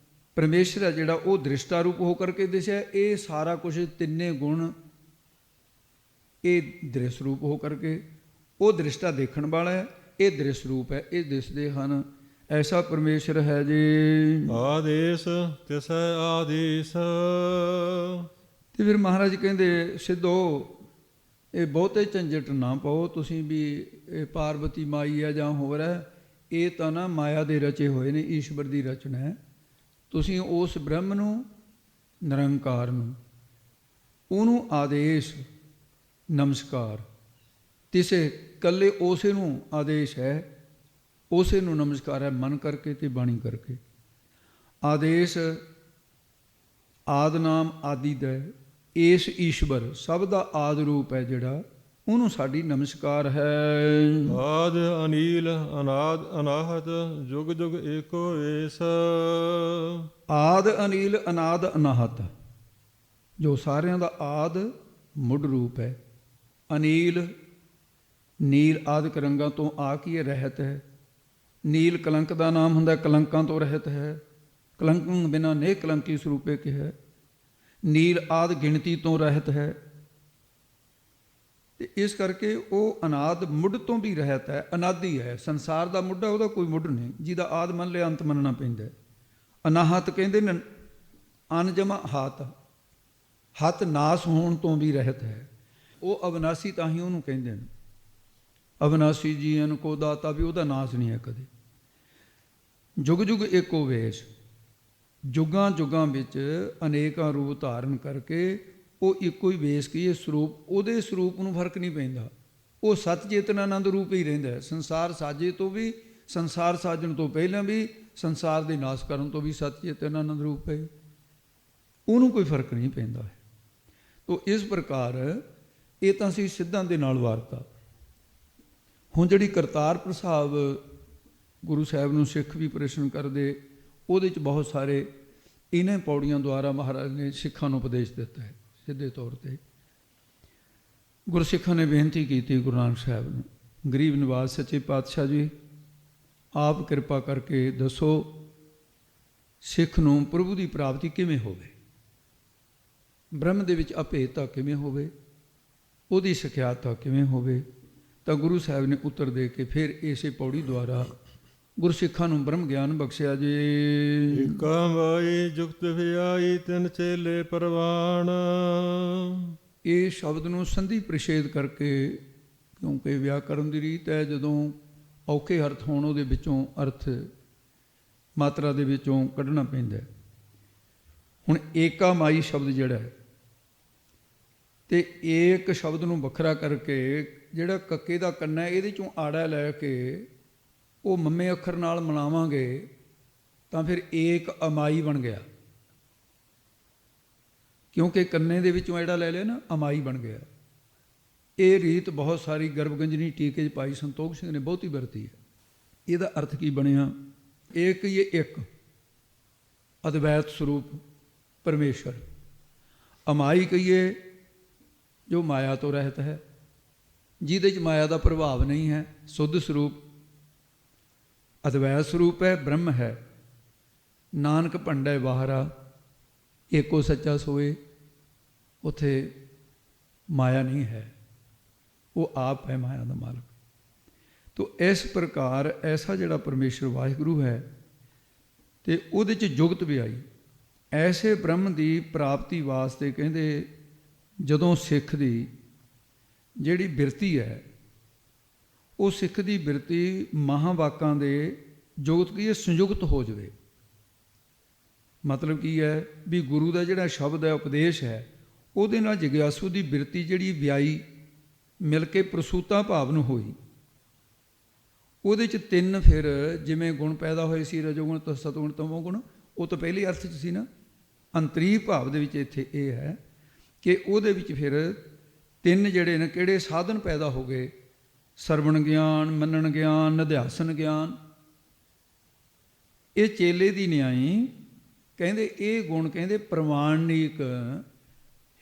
ਪਰਮੇਸ਼ਰ ਹੈ ਜਿਹੜਾ ਉਹ ਦ੍ਰਿਸ਼ਟਾ ਰੂਪ ਹੋ ਕਰਕੇ ਦਿਸਿਆ। ਇਹ ਸਾਰਾ ਕੁਛ ਤਿੰਨੇ ਗੁਣ ਇਹ ਦ੍ਰਿਸ਼ ਰੂਪ ਹੋ ਕਰਕੇ, ਉਹ ਦ੍ਰਿਸ਼ਟਾ ਦੇਖਣ ਵਾਲਾ ਹੈ, ਇਹ ਦ੍ਰਿਸ਼ ਰੂਪ ਹੈ, ਇਹ ਦਿਸਦੇ ਹਨ। ਐਸਾ ਪਰਮੇਸ਼ਰ ਹੈ ਜੀ। ਆਦੇਸ਼ ਤਿਸ ਆਦੇਸ਼। ਤੇ ਫਿਰ ਮਹਾਰਾਜ ਕਹਿੰਦੇ ਸਿੱਧੋ ਇਹ ਬਹੁਤੇ ਝੰਜਟ ਨਾ ਪਾਓ ਤੁਸੀਂ ਵੀ। ਇਹ ਪਾਰਵਤੀ ਮਾਈ ਹੈ ਜਾਂ ਹੋਰ ਹੈ, ਇਹ ਤਾਂ ਨਾ ਮਾਇਆ ਦੇ ਰਚੇ ਹੋਏ ਨੇ, ਈਸ਼ਵਰ ਦੀ ਰਚਨਾ ਹੈ। ਤੁਸੀਂ ਉਸ ਬ੍ਰਹਮ ਨੂੰ, ਨਿਰੰਕਾਰ ਨੂੰ, ਉਹਨੂੰ ਆਦੇਸ਼ ਨਮਸਕਾਰ, ਤਿਸੇ ਇਕੱਲੇ ਉਸੇ ਨੂੰ ਆਦੇਸ਼ ਹੈ, ਉਸੇ ਨੂੰ ਨਮਸਕਾਰ ਹੈ, ਮਨ ਕਰਕੇ ਤੇ ਬਾਣੀ ਕਰਕੇ। ਆਦੇਸ਼ ਆਦ ਨਾਮ ਆਦਿ ਦਾ, ਇਸ ਈਸ਼ਵਰ ਸਭ ਦਾ ਆਦ ਰੂਪ ਹੈ ਜਿਹੜਾ, ਉਹਨੂੰ ਸਾਡੀ ਨਮਸਕਾਰ ਹੈ। ਆਦ ਅਨੀਲ ਅਨਾਦ ਅਨਾਹਤ ਜੁਗ ਜੁਗ ਏਕੋ ਏਸ। ਆਦ ਅਨੀਲ ਅਨਾਦ ਅਨਾਹਤ, ਜੋ ਸਾਰਿਆਂ ਦਾ ਆਦ ਮੁੱਢ ਰੂਪ ਹੈ। ਅਨੀਲ ਨੀਲ ਆਦਿਕ ਰੰਗਾਂ ਤੋਂ ਆ ਕੀ ਇਹ ਰਹਿਤ ਹੈ। ਨੀਲ ਕਲੰਕ ਦਾ ਨਾਮ ਹੁੰਦਾ, ਕਲੰਕਾਂ ਤੋਂ ਰਹਿਤ ਹੈ। ਕਲੰਕੰ ਬਿਨਾ ਨੇ ਕਲੰਕੀ ਸਰੂਪੇ ਕਿਹਾ। ਨੀਲ ਆਦਿ ਗਿਣਤੀ ਤੋਂ ਰਹਿਤ ਹੈ। ਤੇ ਇਸ ਕਰਕੇ ਉਹ ਅਨਾਦ ਮੁੱਢ ਤੋਂ ਵੀ ਰਹਿਤ ਹੈ, ਅਨਾਦੀ ਹੈ। ਸੰਸਾਰ ਦਾ ਮੁੱਢ ਹੈ, ਉਹਦਾ ਕੋਈ ਮੁੱਢ ਨਹੀਂ, ਜਿਹਦਾ ਆਦ ਮੰਨ ਲਿਆ ਅੰਤ ਮੰਨਣਾ ਪੈਂਦਾ। ਅਨਾਹਤ ਕਹਿੰਦੇ ਨੇ ਅਨਜਮਾ ਹੱਤ, ਹੱਤ ਨਾਸ ਹੋਣ ਤੋਂ ਵੀ ਰਹਿਤ ਹੈ। ਉਹ ਅਵਿਨਾਸੀ ਤਾਂ ਹੀ ਉਹਨੂੰ ਕਹਿੰਦੇ ਨੇ। ਅਵਿਨਾਸੀ ਜੀਵਨ ਕੋ ਦਾਤਾ, ਵੀ ਉਹਦਾ ਨਾਸ ਨਹੀਂ ਹੈ ਕਦੇ। ਜੁਗ ਜੁਗ ਏਕੋ ਵੇਸ਼, ਜੁਗਾਂ ਜੁਗਾਂ ਵਿੱਚ ਅਨੇਕਾਂ ਰੂਪ ਧਾਰਨ ਕਰਕੇ ਉਹ ਇੱਕੋ ਹੀ ਵੇਸ਼ ਕੀ ਇਹ ਸਰੂਪ, ਉਹਦੇ ਸਰੂਪ ਨੂੰ ਫਰਕ ਨਹੀਂ ਪੈਂਦਾ। ਉਹ ਸਤ ਚੇਤਨਾਨੰਦ ਰੂਪ ਹੀ ਰਹਿੰਦਾ। ਸੰਸਾਰ ਸਾਜੇ ਤੋਂ ਵੀ, ਸੰਸਾਰ ਸਾਜਣ ਤੋਂ ਪਹਿਲਾਂ ਵੀ, ਸੰਸਾਰ ਦੇ ਨਾਸ ਕਰਨ ਤੋਂ ਵੀ ਸਤ ਚੇਤਨਾਨੰਦ ਰੂਪ ਹੈ। ਉਹਨੂੰ ਕੋਈ ਫਰਕ ਨਹੀਂ ਪੈਂਦਾ ਹੈ। ਤੋ ਇਸ ਪ੍ਰਕਾਰ ਇਹ ਤਾਂ ਅਸੀਂ ਸਿੱਧਾਂ ਦੇ ਨਾਲ ਵਾਰਤਾ। ਹੁਣ ਜਿਹੜੀ ਕਰਤਾਰਪੁਰ ਸਾਹਿਬ ਗੁਰੂ ਸਾਹਿਬ ਨੂੰ ਸਿੱਖ ਵੀ ਪ੍ਰਸ਼ਨ ਕਰਦੇ, ਉਹਦੇ 'ਚ ਬਹੁਤ ਸਾਰੇ ਇਹਨਾਂ ਪੌੜੀਆਂ ਦੁਆਰਾ ਮਹਾਰਾਜ ਨੇ ਸਿੱਖਾਂ ਨੂੰ ਉਪਦੇਸ਼ ਦਿੱਤਾ ਹੈ। ਸਿੱਧੇ ਤੌਰ 'ਤੇ ਗੁਰਸਿੱਖਾਂ ਨੇ ਬੇਨਤੀ ਕੀਤੀ ਗੁਰੂ ਨਾਨਕ ਸਾਹਿਬ ਨੂੰ, ਗਰੀਬ ਨਿਵਾਜ ਸੱਚੇ ਪਾਤਸ਼ਾਹ ਜੀ, ਆਪ ਕਿਰਪਾ ਕਰਕੇ ਦੱਸੋ ਸਿੱਖ ਨੂੰ ਪ੍ਰਭੂ ਦੀ ਪ੍ਰਾਪਤੀ ਕਿਵੇਂ ਹੋਵੇ, ਬ੍ਰਹਮ ਦੇ ਵਿੱਚ ਅਭੇਦਤਾ ਕਿਵੇਂ ਹੋਵੇ, ਉਹਦੀ ਸਿਖਿਆਤਾ ਕਿਵੇਂ ਹੋਵੇ। ਤਾਂ ਗੁਰੂ ਸਾਹਿਬ ਨੇ ਉੱਤਰ ਦੇ ਕੇ ਫਿਰ ਇਸੇ ਪੌੜੀ ਦੁਆਰਾ ਗੁਰਸਿੱਖਾਂ ਨੂੰ ਬ੍ਰਹਮ ਗਿਆਨ ਬਖਸ਼ਿਆ ਜੀ। ਏਕਾ ਮਾਈ ਜੁਗਤ ਵਿਆਈ ਤਿੰਨ ਚੇਲੇ ਪ੍ਰਵਾਨ। ਇਹ ਸ਼ਬਦ ਨੂੰ ਸੰਧੀ ਪ੍ਰਸ਼ੇਦ ਕਰਕੇ, ਕਿਉਂਕਿ ਵਿਆਕਰਨ ਦੀ ਰੀਤ ਹੈ, ਜਦੋਂ ਔਖੇ ਅਰਥ ਹੋਣ ਉਹਦੇ ਵਿੱਚੋਂ ਅਰਥ ਮਾਤਰਾ ਦੇ ਵਿੱਚੋਂ ਕੱਢਣਾ ਪੈਂਦਾ। ਹੁਣ ਏਕਾ ਮਾਈ ਸ਼ਬਦ ਜਿਹੜਾ ਹੈ, ਤੇ ਏਕ ਸ਼ਬਦ ਨੂੰ ਵੱਖਰਾ ਕਰਕੇ ਜਿਹੜਾ ਕੱਕੇ ਦਾ ਕੰਨਾ ਇਹਦੇ ਚੋਂ ਆੜਾ ਲੈ ਕੇ ਉਹ ਮੰਮੇ ਅੱਖਰ ਨਾਲ ਮਿਲਾਵਾਂਗੇ ਤਾਂ ਫਿਰ ਏਕ ਅਮਾਈ ਬਣ ਗਿਆ। ਕਿਉਂਕਿ ਕੰਨੇ ਦੇ ਵਿੱਚੋਂ ਐੜਾ ਲੈ ਲਿਆ ਨਾ, ਅਮਾਈ ਬਣ ਗਿਆ। ਇਹ ਰੀਤ ਬਹੁਤ ਸਾਰੀ ਗਰਭਗੰਜਨੀ ਟੀਕੇ 'ਚ ਭਾਈ ਸੰਤੋਖ ਸਿੰਘ ਨੇ ਬਹੁਤੀ ਵਰਤੀ ਹੈ। ਇਹਦਾ ਅਰਥ ਕੀ ਬਣਿਆ? ਏਕ ਹੀ ਇੱਕ ਅਦਵੈਤ ਸਰੂਪ ਪਰਮੇਸ਼ਰ। ਅਮਾਈ ਕਹੀਏ ਜੋ ਮਾਇਆ ਤੋਂ ਰਹਿਤ ਹੈ, ਜਿਹਦੇ 'ਚ ਮਾਇਆ ਦਾ ਪ੍ਰਭਾਵ ਨਹੀਂ ਹੈ, ਸੁੱਧ ਸਰੂਪ ਅਦਵੈਤ ਸਰੂਪ ਹੈ, ਬ੍ਰਹਮ ਹੈ। ਨਾਨਕ ਭੰਡੈ ਬਾਹਰਾ, ਏਕੋ ਸੱਚਾ ਸੋਏ। ਉੱਥੇ ਮਾਇਆ ਨਹੀਂ ਹੈ, ਉਹ ਆਪ ਹੈ ਮਾਇਆ ਦਾ ਮਾਲਕ। ਤੋ ਇਸ ਪ੍ਰਕਾਰ ਐਸਾ ਜਿਹੜਾ ਪਰਮੇਸ਼ਰ ਵਾਹਿਗੁਰੂ ਹੈ, ਤੇ ਉਹਦੇ 'ਚ ਜੁਗਤ ਵੀ ਆਈ। ਐਸੇ ਬ੍ਰਹਮ ਦੀ ਪ੍ਰਾਪਤੀ ਵਾਸਤੇ ਕਹਿੰਦੇ ਜਦੋਂ ਸਿੱਖ ਦੀ ਜਿਹੜੀ ਬਿਰਤੀ ਹੈ, ਉਹ ਸਿੱਖ ਦੀ ਬਿਰਤੀ ਮਹਾਂਵਾਕਾਂ ਦੇ ਜੁਗਤ ਕੀ ਹੈ, ਸੰਯੁਕਤ ਹੋ ਜਾਵੇ। ਮਤਲਬ ਕੀ ਹੈ ਵੀ ਗੁਰੂ ਦਾ ਜਿਹੜਾ ਸ਼ਬਦ ਹੈ, ਉਪਦੇਸ਼ ਹੈ, ਉਹਦੇ ਨਾਲ ਜਿਗਿਆਸੂ ਦੀ ਬਿਰਤੀ ਜਿਹੜੀ ਵਿਆਈ ਮਿਲ ਕੇ ਪ੍ਰਸੂਤਾ ਭਾਵ ਨੂੰ ਹੋਈ। ਉਹਦੇ 'ਚ ਤਿੰਨ ਫਿਰ ਜਿਵੇਂ ਗੁਣ ਪੈਦਾ ਹੋਏ ਸੀ, ਰਜੋਗੁਣ ਸਤਗੁਣ ਤਮੋਗੁਣ, ਉਹ ਤਾਂ ਪਹਿਲੇ ਅਰਥ 'ਚ ਸੀ ਨਾ। ਅੰਤਰੀ ਭਾਵ ਦੇ ਵਿੱਚ ਇੱਥੇ ਇਹ ਹੈ ਕਿ ਉਹਦੇ ਵਿੱਚ ਫਿਰ ਤਿੰਨ ਜਿਹੜੇ ਨੇ ਕਿਹੜੇ ਸਾਧਨ ਪੈਦਾ ਹੋ ਗਏ, ਸਰਵਣ ਗਿਆਨ, ਮੰਨਣ ਗਿਆਨ, ਨਿਧਿਆਸਨ ਗਿਆਨ। ਇਹ ਚੇਲੇ ਦੀ ਨਿਆਈ ਕਹਿੰਦੇ ਇਹ ਗੁਣ ਕਹਿੰਦੇ ਪ੍ਰਮਾਣਿਕ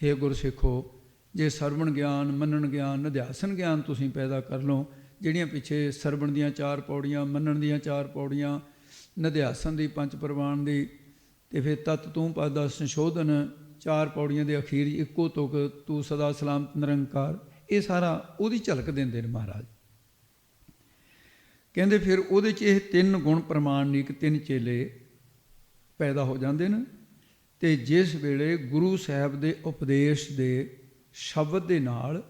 ਹੈ। ਗੁਰਸਿੱਖੋ, ਜੇ ਸਰਵਣ ਗਿਆਨ, ਮੰਨਣ ਗਿਆਨ, ਨਿਧਿਆਸਨ ਗਿਆਨ ਤੁਸੀਂ ਪੈਦਾ ਕਰ ਲਓ, ਜਿਹੜੀਆਂ ਪਿੱਛੇ ਸਰਵਣ ਦੀਆਂ 4 ਪੌੜੀਆਂ, ਮੰਨਣ ਦੀਆਂ 4 ਪੌੜੀਆਂ, ਨਿਧਿਆਸਨ ਦੀ 5 ਪ੍ਰਵਾਨ ਦੀ, ਤੇ ਫਿਰ ਤਤ ਤੂੰ ਪਦ ਦਾ ਸੰਸ਼ੋਧਨ 4 ਪੌੜੀਆਂ ਦੇ ਅਖੀਰ ਇੱਕੋ ਤੁਕ ਤੂੰ ਸਦਾ ਸਲਾਮਤ ਨਿਰੰਕਾਰ, ਇਹ ਸਾਰਾ ਉਹਦੀ ਝਲਕ ਦਿੰਦੇ ਨੇ ਮਹਾਰਾਜ। ਕਹਿੰਦੇ ਫਿਰ ਉਹਦੇ 'ਚ ਇਹ 3 ਗੁਣ ਪ੍ਰਮਾਣਿਕ 3 ਚੇਲੇ ਪੈਦਾ ਹੋ ਜਾਂਦੇ ਨੇ। ਤੇ ਜਿਸ ਵੇਲੇ ਗੁਰੂ ਸਾਹਿਬ ਦੇ ਉਪਦੇਸ਼ ਦੇ ਸ਼ਬਦ ਦੇ ਨਾਲ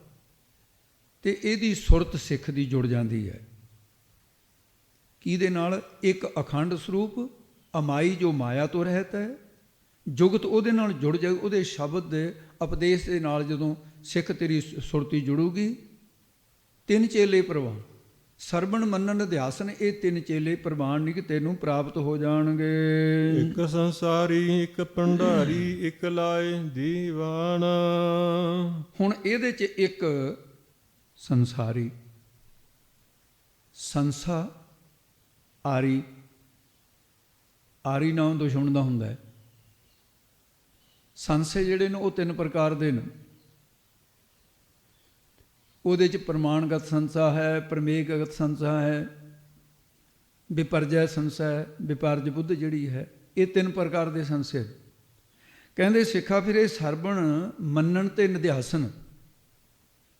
ਤੇ ਇਹਦੀ ਸੁਰਤ ਸਿੱਖ ਦੀ ਜੁੜ ਜਾਂਦੀ ਹੈ। ਕਿਹਦੇ ਨਾਲ? ਇੱਕ ਅਖੰਡ ਸਰੂਪ ਅਮਾਈ ਜੋ ਮਾਇਆ ਤੋਂ ਰਹਿਤ ਹੈ, ਜੁਗਤ ਉਹਦੇ ਨਾਲ ਜੁੜ ਜਾਏ। ਉਹਦੇ ਸ਼ਬਦ ਦੇ ਉਪਦੇਸ਼ ਦੇ ਨਾਲ ਜਦੋਂ ਸਿੱਖ ਤੇਰੀ ਸੁਰਤੀ ਜੁੜੂਗੀ, 3 ਚੇਲੇ ਪ੍ਰਵਾਨ, ਸਰਵਣ ਮੰਨਣ ਨਿਧਿਆਸਨ, ਇਹ 3 ਚੇਲੇ ਪ੍ਰਵਾਨ ਨਹੀਂ ਕਿ ਤੈਨੂੰ ਪ੍ਰਾਪਤ ਹੋ ਜਾਣਗੇ। ਇੱਕ ਸੰਸਾਰੀ, ਇੱਕ ਭੰਡਾਰੀ, ਇੱਕ ਲਾਏ ਦੀਵਾਨ। ਹੁਣ ਇਹਦੇ 'ਚ ਇੱਕ ਸੰਸਾਰੀ, ਸੰਸਾ ਆਰੀ, ਆਰੀ ਨਾਮ ਦੁਸ਼ਮਣ ਦਾ ਹੁੰਦਾ ਹੈ, ਸੰਸੇ ਜਿਹੜੇ ਨੇ ਉਹ 3 ਪ੍ਰਕਾਰ ਦੇ ਨੇ। ਉਹਦੇ 'ਚ ਪ੍ਰਮਾਣਗਤ ਸੰਸਾ ਹੈ, ਪ੍ਰਮੇਯਗਤ ਸੰਸਾ ਹੈ, ਵਿਪਰਜੈ ਸੰਸਾ ਹੈ, ਵਿਪਰਜ ਬੁੱਧ ਜਿਹੜੀ ਹੈ, ਇਹ 3 ਪ੍ਰਕਾਰ ਦੇ ਸੰਸੇ। ਕਹਿੰਦੇ ਸਿੱਖਾ ਫਿਰ ਇਹ ਸਰਵਣ ਮੰਨਣ ਤੇ ਨਿਧਿਆਸਨ,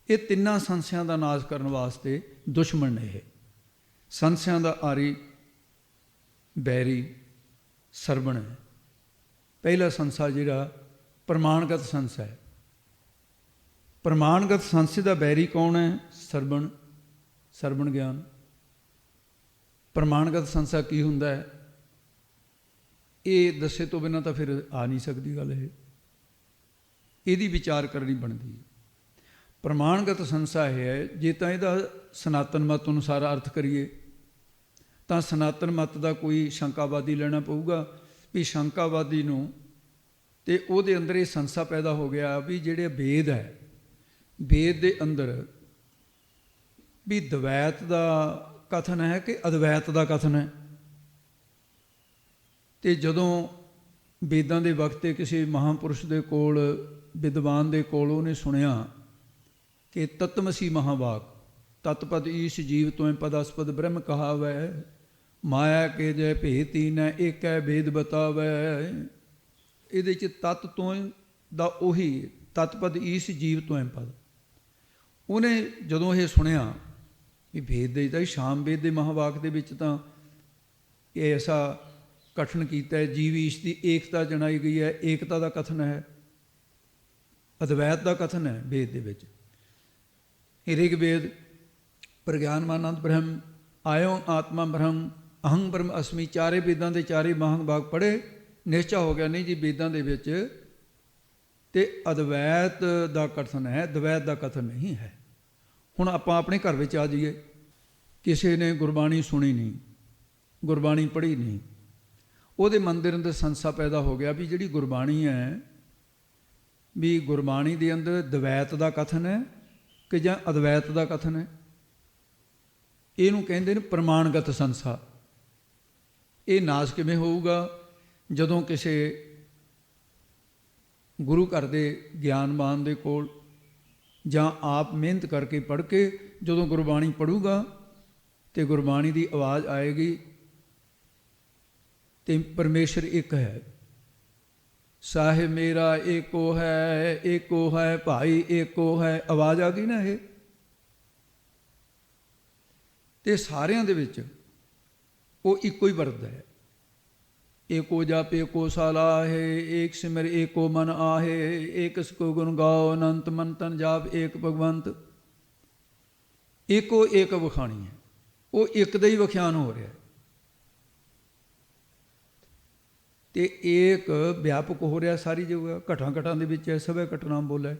ਇਹ ਤਿੰਨਾਂ ਸੰਸਿਆਂ ਦਾ ਨਾਸ਼ ਕਰਨ ਵਾਸਤੇ ਦੁਸ਼ਮਣ ਨੇ। ਇਹ ਸੰਸਿਆਂ ਦਾ ਆਰੀ ਬੈਰੀ ਸਰਵਣ ਹੈ। ਪਹਿਲਾ ਸੰਸਾ ਜਿਹੜਾ ਪ੍ਰਮਾਣਗਤ ਸੰਸਾ ਹੈ। ਪ੍ਰਮਾਣਗਤ ਸੰਸੇ ਦਾ ਬੈਰੀ ਕੌਣ ਹੈ? ਸਰਵਣ, ਸਰਵਣ ਗਿਆਨ। ਪ੍ਰਮਾਣਗਤ ਸੰਸਾ ਕੀ ਹੁੰਦਾ ਹੈ? ਇਹ ਦੱਸੇ ਤੋਂ ਬਿਨਾਂ ਤਾਂ ਫਿਰ ਆ ਨਹੀਂ ਸਕਦੀ ਗੱਲ। ਇਹਦੀ ਵਿਚਾਰ ਕਰਨੀ ਬਣਦੀ ਹੈ। ਪ੍ਰਮਾਣਗਤ ਸੰਸਾ ਇਹ ਹੈ, ਜੇ ਤਾਂ ਇਹਦਾ ਸਨਾਤਨ ਮਤ ਅਨੁਸਾਰ ਅਰਥ ਕਰੀਏ ਤਾਂ ਸਨਾਤਨ ਮਤ ਦਾ ਕੋਈ ਸ਼ੰਕਾਵਾਦੀ ਲੈਣਾ ਪਊਗਾ ਵੀ ਸ਼ੰਕਾਵਾਦੀ ਨੂੰ ਤੇ ਉਹਦੇ ਅੰਦਰ ਇਹ ਸੰਸਾ ਪੈਦਾ ਹੋ ਗਿਆ ਵੀ ਜਿਹੜੇ ਵੇਦ ਹੈ, ਵੇਦ ਦੇ ਅੰਦਰ ਵੀ ਦਵੈਤ ਦਾ ਕਥਨ ਹੈ ਕਿ ਅਦਵੈਤ ਦਾ ਕਥਨ ਹੈ। ਤੇ ਜਦੋਂ ਵੇਦਾਂ ਦੇ ਵਕਤ ਕਿਸੇ ਮਹਾਂਪੁਰਸ਼ ਦੇ ਕੋਲ, ਵਿਦਵਾਨ ਦੇ ਕੋਲ ਉਹਨੇ ਸੁਣਿਆ ਕਿ ਤਤਮਸੀ ਮਹਾਵਾਕ, ਤਤਪਦ ਈਸ਼ ਜੀਵ ਤੋਇ ਪਦਸਪਦ ਬ੍ਰਹਮ ਕਹਾਵੈ, ਮਾਇਆ ਕੇ ਜੈ ਭੇਦ ਤੀਨੈ ਏਕੈ ਵੇਦ ਬਤਾਵੈ। ਇਹਦੇ 'ਚ ਤਤ ਤੋਇ ਦਾ ਉਹੀ ਤਤਪਦ ਈਸ਼ ਜੀਵ ਤੋਇ ਪਦ। ਉਹਨੇ ਜਦੋਂ ਇਹ ਸੁਣਿਆ ਵੀ ਵੇਦ ਦੇ ਤਾਂ ਸ਼ਾਮ ਵੇਦ ਦੇ ਮਹਾਵਾਕ ਦੇ ਵਿੱਚ ਤਾਂ ਇਹ ਐਸਾ ਕਥਨ ਕੀਤਾ ਹੈ, ਜੀਵ ਈਸ਼ ਦੀ ਏਕਤਾ ਜਣਾਈ ਗਈ ਹੈ, ਏਕਤਾ ਦਾ ਕਥਨ ਹੈ, ਅਦਵੈਤ ਦਾ ਕਥਨ ਹੈ ਵੇਦ ਦੇ ਵਿੱਚ। ਰਿਗ ਵੇਦ ਪ੍ਰਗਿਆਨਮਾਨੰਦ ਬ੍ਰਹਮ, ਆਇਓ ਆਤਮਾ ਬ੍ਰਹਮ, ਅਹੰ ਬ੍ਰਹਮ ਅਸਮੀ, ਚਾਰੇ ਵੇਦਾਂ ਦੇ ਚਾਰੇ ਮਹਾਂਵਾਕ ਪੜ੍ਹੇ, ਨਿਸ਼ਚਾ ਹੋ ਗਿਆ ਨਹੀਂ ਜੀ ਵੇਦਾਂ ਦੇ ਵਿੱਚ ਤੇ ਅਦਵੈਤ ਦਾ ਕਥਨ ਹੈ, ਦਵੈਤ ਦਾ ਕਥਨ ਨਹੀਂ ਹੈ। ਹੁਣ ਆਪਾਂ ਆਪਣੇ ਘਰ ਵਿੱਚ ਆ ਜਾਈਏ, ਕਿਸੇ ਨੇ ਗੁਰਬਾਣੀ ਸੁਣੀ ਨਹੀਂ, ਗੁਰਬਾਣੀ ਪੜ੍ਹੀ ਨਹੀਂ, ਉਹਦੇ ਮੰਦਿਰ ਅੰਦਰ ਸੰਸਾ ਪੈਦਾ ਹੋ ਗਿਆ ਵੀ ਜਿਹੜੀ ਗੁਰਬਾਣੀ ਹੈ ਵੀ ਗੁਰਬਾਣੀ ਦੇ ਅੰਦਰ ਦਵੈਤ ਦਾ ਕਥਨ ਹੈ ਕਿ ਜਾਂ ਅਦਵੈਤ ਦਾ ਕਥਨ ਹੈ। ਇਹਨੂੰ ਕਹਿੰਦੇ ਨੇ ਪ੍ਰਮਾਣਗਤ ਸੰਸਾ। ਇਹ ਨਾਸ਼ ਕਿਵੇਂ ਹੋਊਗਾ? ਜਦੋਂ ਕਿਸੇ ਗੁਰੂ ਘਰ ਦੇ ਗਿਆਨਵਾਨ ਦੇ ਕੋਲ ਜਾਂ ਆਪ ਮਿਹਨਤ ਕਰਕੇ ਪੜ੍ਹ ਕੇ ਜਦੋਂ ਗੁਰਬਾਣੀ ਪੜ੍ਹੂਗਾ ਤੇ ਗੁਰਬਾਣੀ ਦੀ ਆਵਾਜ਼ ਆਏਗੀ ਤੇ ਪਰਮੇਸ਼ਰ ਇੱਕ ਹੈ, ਸਾਹਿਬ ਮੇਰਾ ਏਕੋ ਹੈ, ਏਕੋ ਹੈ ਭਾਈ ਏਕੋ ਹੈ, ਆਵਾਜ਼ ਆ ਗਈ ਨਾ ਇਹ। ਤੇ ਸਾਰਿਆਂ ਦੇ ਵਿੱਚ ਉਹ ਇੱਕੋ ਹੀ ਵਰਤਦਾ ਹੈ। ਏਕੋ ਜਪ ਏਕੋ ਸਲਾਹੇ, ਏਕ ਸਿਮਰ ਏਕੋ ਮਨ ਆਹੇ, ਏਕ ਸਕੋ ਗੁਣ ਗਾਓ ਅਨੰਤ ਮਨ ਤਨ ਜਾਪ ਏਕ ਭਗਵੰਤ। ਏਕੋ ਏਕ ਵਖਾਣੀ ਹੈ, ਉਹ ਇੱਕ ਦਾ ਹੀ ਵਿਖਿਆਨ ਹੋ ਰਿਹਾ ਤੇ ਏਕ ਵਿਆਪਕ ਹੋ ਰਿਹਾ ਸਾਰੀ ਜਗ੍ਹਾ, ਘਟਾਂ ਘਟਾਂ ਦੇ ਵਿੱਚ ਸਭੇ ਘਟਨਾ ਬੋਲੇ।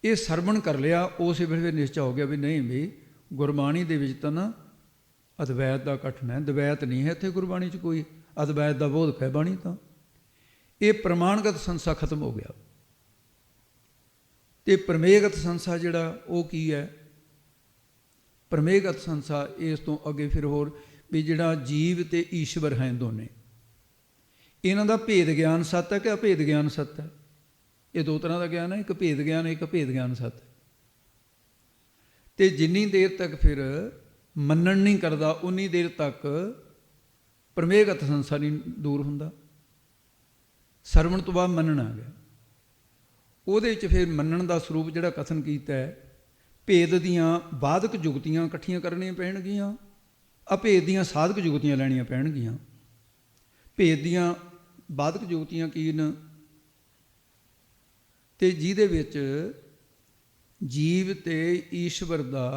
ਇਹ ਸਰਵਣ ਕਰ ਲਿਆ, ਉਸ ਵੇਲੇ ਨਿਸ਼ਚਾ ਹੋ ਗਿਆ ਵੀ ਨਹੀਂ ਵੀ ਗੁਰਬਾਣੀ ਦੇ ਵਿੱਚ ਤਾਂ ਨਾ ਅਦਵੈਤ ਦਾ ਕਥਨ ਹੈ, ਦਵੈਤ ਨਹੀਂ ਹੈ ਇੱਥੇ ਗੁਰਬਾਣੀ 'ਚ ਕੋਈ, ਅਦਵੈਤ ਦਾ ਬੋਧਕ ਹੈ ਬਾਣੀ। ਤਾਂ ਇਹ ਪ੍ਰਮਾਣਗਤ ਸੰਸਾ ਖਤਮ ਹੋ ਗਿਆ। ਤੇ ਪ੍ਰਮੇਯਗਤ ਸੰਸਾ ਜਿਹੜਾ ਉਹ ਕੀ ਹੈ? ਪ੍ਰਮੇਯਗਤ ਸੰਸਾ ਇਸ ਤੋਂ ਅੱਗੇ ਫਿਰ ਹੋਰ ਵੀ ਜਿਹੜਾ ਜੀਵ ਤੇ ਈਸ਼ਵਰ ਹੈ ਦੋਨੇ, ਇਹਨਾਂ ਦਾ ਭੇਦ ਗਿਆਨ ਸੱਤ ਹੈ ਕਿ ਅਭੇਦ ਗਿਆਨ ਸੱਤ ਹੈ? ਇਹ ਦੋ ਤਰ੍ਹਾਂ ਦਾ ਗਿਆਨ ਹੈ, ਇੱਕ ਭੇਦ ਗਿਆਨ, ਇੱਕ ਅਭੇਦ ਗਿਆਨ ਸੱਤ। ਤੇ ਜਿੰਨੀ ਦੇਰ ਤੱਕ ਫਿਰ ਮੰਨਣ ਨਹੀਂ ਕਰਦਾ ਉਨੀ ਦੇਰ ਤੱਕ ਪ੍ਰਮੇਯਗਤ ਸੰਸਾ ਨਹੀਂ ਦੂਰ ਹੁੰਦਾ। ਸਰਵਣ ਤੋਂ ਬਾਅਦ ਮੰਨਣ ਆ ਗਿਆ। ਉਹਦੇ ਵਿੱਚ ਫਿਰ ਮੰਨਣ ਦਾ ਸਰੂਪ ਜਿਹੜਾ ਕਥਨ ਕੀਤਾ ਹੈ, ਭੇਦ ਦੀਆਂ ਬਾਧਕ ਜੁਗਤੀਆਂ ਇਕੱਠੀਆਂ ਕਰਨੀਆਂ ਪੈਣਗੀਆਂ, ਅਭੇਦ ਦੀਆਂ ਸਾਧਕ ਜੁਗਤੀਆਂ ਲੈਣੀਆਂ ਪੈਣਗੀਆਂ। ਭੇਦ ਦੀਆਂ ਬਾਧਕ ਜੁਗਤੀਆਂ ਕੀ ਨੇ? ਤੇ ਜਿਹਦੇ ਵਿੱਚ ਜੀਵ ਤੇ ਈਸ਼ਵਰ ਦਾ